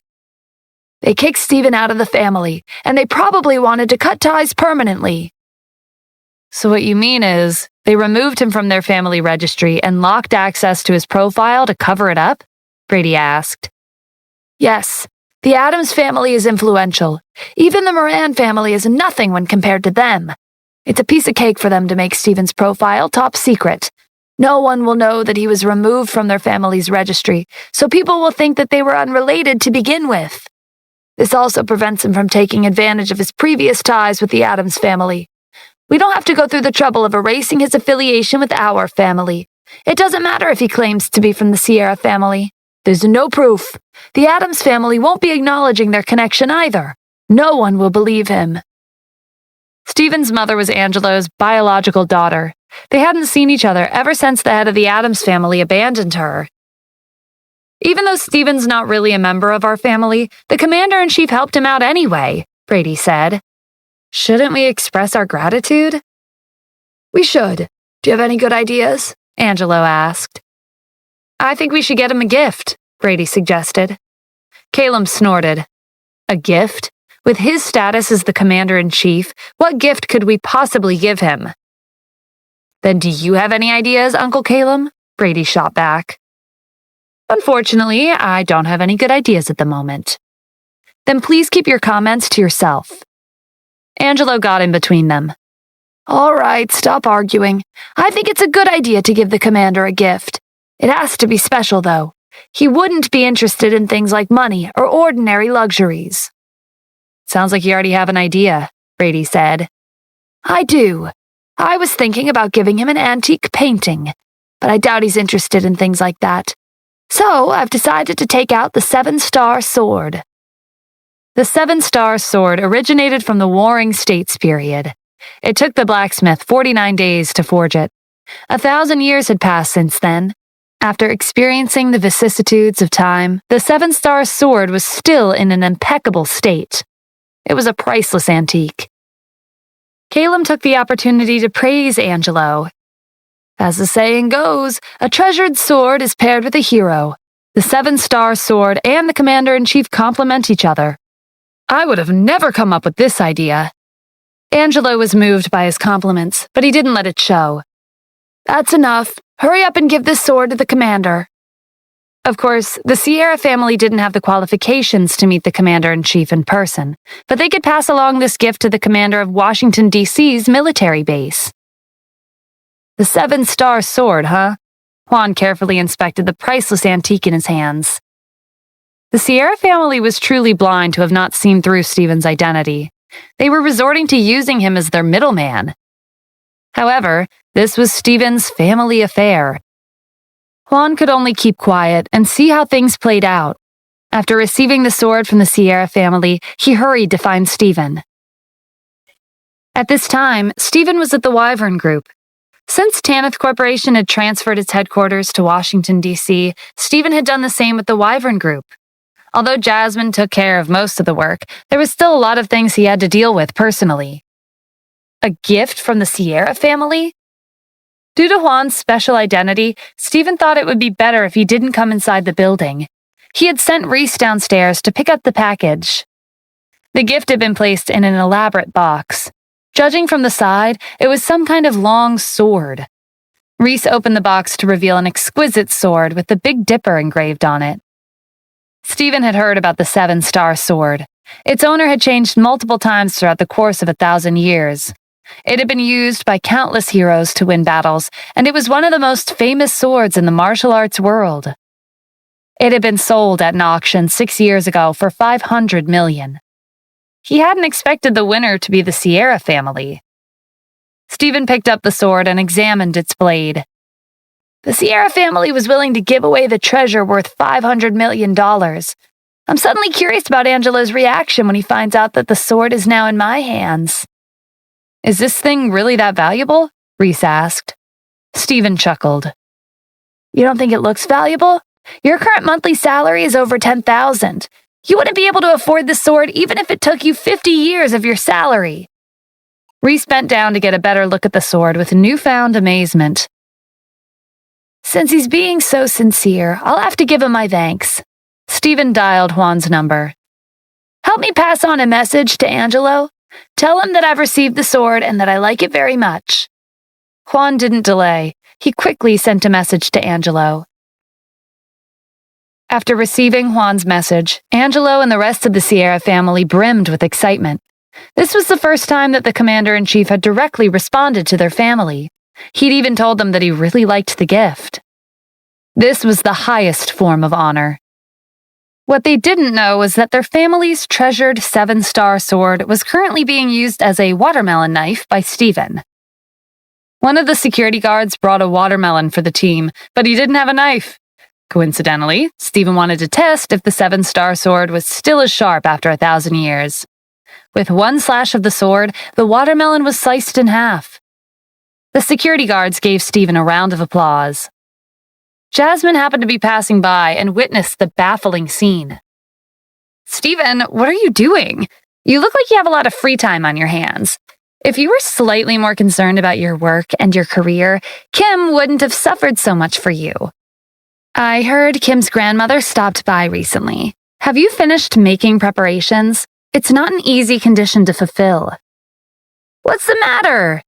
They kicked Steven out of the family, and they probably wanted to cut ties permanently. So what you mean is, they removed him from their family registry and locked access to his profile to cover it up? Brady asked. Yes, the Addams family is influential. Even the Moran family is nothing when compared to them. It's a piece of cake for them to make Steven's profile top secret. No one will know that he was removed from their family's registry, so people will think that they were unrelated to begin with. This also prevents him from taking advantage of his previous ties with the Addams family. We don't have to go through the trouble of erasing his affiliation with our family. It doesn't matter if he claims to be from the Sierra family. There's no proof. The Addams family won't be acknowledging their connection either. No one will believe him. Steven's mother was Angelo's biological daughter. They hadn't seen each other ever since the head of the Addams family abandoned her. Even though Steven's not really a member of our family, the commander-in-chief helped him out anyway, Brady said. Shouldn't we express our gratitude? We should. Do you have any good ideas? Angelo asked. I think we should get him a gift, Brady suggested. Caleb snorted. A gift? With his status as the commander-in-chief, what gift could we possibly give him? Then do you have any ideas, Uncle Caleb? Brady shot back. Unfortunately, I don't have any good ideas at the moment. Then please keep your comments to yourself. Angelo got in between them. All right, stop arguing. I think it's a good idea to give the commander a gift. It has to be special, though. He wouldn't be interested in things like money or ordinary luxuries. Sounds like you already have an idea, Brady said. I do. I was thinking about giving him an antique painting, but I doubt he's interested in things like that. So I've decided to take out the 7-star sword. The 7-star sword originated from the Warring States period. It took the blacksmith 49 days to forge it. 1,000 years had passed since then. After experiencing the vicissitudes of time, the 7-star sword was still in an impeccable state. It was a priceless antique. Caleb took the opportunity to praise Angelo. As the saying goes, a treasured sword is paired with a hero. The 7-star sword and the commander-in-chief complement each other. I would have never come up with this idea. Angelo was moved by his compliments, but he didn't let it show. That's enough. Hurry up and give this sword to the commander. Of course, the Sierra family didn't have the qualifications to meet the commander-in-chief in person, but they could pass along this gift to the commander of Washington, D.C.'s military base. The 7-star sword, huh? Juan carefully inspected the priceless antique in his hands. The Sierra family was truly blind to have not seen through Steven's identity. They were resorting to using him as their middleman. However, this was Steven's family affair. Juan could only keep quiet and see how things played out. After receiving the sword from the Sierra family, he hurried to find Steven. At this time, Steven was at the Wyvern Group. Since Tanith Corporation had transferred its headquarters to Washington, D.C., Steven had done the same with the Wyvern Group. Although Jasmine took care of most of the work, there was still a lot of things he had to deal with personally. A gift from the Sierra family? Due to Juan's special identity, Stephen thought it would be better if he didn't come inside the building. He had sent Reese downstairs to pick up the package. The gift had been placed in an elaborate box. Judging from the side, it was some kind of long sword. Reese opened the box to reveal an exquisite sword with the Big Dipper engraved on it. Stephen had heard about the 7-star sword. Its owner had changed multiple times throughout the course of 1,000 years. It had been used by countless heroes to win battles, and it was one of the most famous swords in the martial arts world. It had been sold at an auction 6 years ago for $500 million. He hadn't expected the winner to be the Sierra family. Stephen picked up the sword and examined its blade. The Sierra family was willing to give away the treasure worth $500 million. I'm suddenly curious about Angelo's reaction when he finds out that the sword is now in my hands. Is this thing really that valuable? Reese asked. Stephen chuckled. You don't think it looks valuable? Your current monthly salary is over $10,000. You wouldn't be able to afford this sword even if it took you 50 years of your salary. Reese bent down to get a better look at the sword with newfound amazement. Since he's being so sincere, I'll have to give him my thanks. Stephen dialed Juan's number. Help me pass on a message to Angelo. Tell him that I've received the sword and that I like it very much. Juan didn't delay. He quickly sent a message to Angelo. After receiving Juan's message, Angelo and the rest of the Sierra family brimmed with excitement. This was the first time that the commander-in-chief had directly responded to their family. He'd even told them that he really liked the gift. This was the highest form of honor. What they didn't know was that their family's treasured 7-star sword was currently being used as a watermelon knife by Stephen. One of the security guards brought a watermelon for the team, but he didn't have a knife. Coincidentally, Stephen wanted to test if the 7-star sword was still as sharp after 1,000 years. With one slash of the sword, the watermelon was sliced in half. The security guards gave Stephen a round of applause. Jasmine happened to be passing by and witnessed the baffling scene. Stephen, what are you doing? You look like you have a lot of free time on your hands. If you were slightly more concerned about your work and your career, Kim wouldn't have suffered so much for you. I heard Kim's grandmother stopped by recently. Have you finished making preparations? It's not an easy condition to fulfill. What's the matter?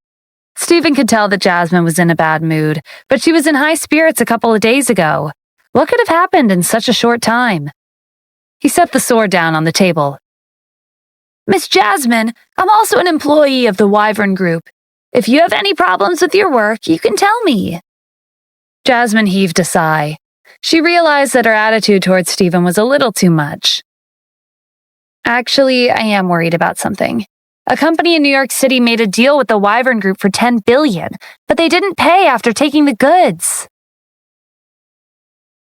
Stephen could tell that Jasmine was in a bad mood, but she was in high spirits a couple of days ago. What could have happened in such a short time? He set the sword down on the table. Miss Jasmine, I'm also an employee of the Wyvern Group. If you have any problems with your work, you can tell me. Jasmine heaved a sigh. She realized that her attitude towards Stephen was a little too much. Actually, I am worried about something. A company in New York City made a deal with the Wyvern Group for $10 billion, but they didn't pay after taking the goods.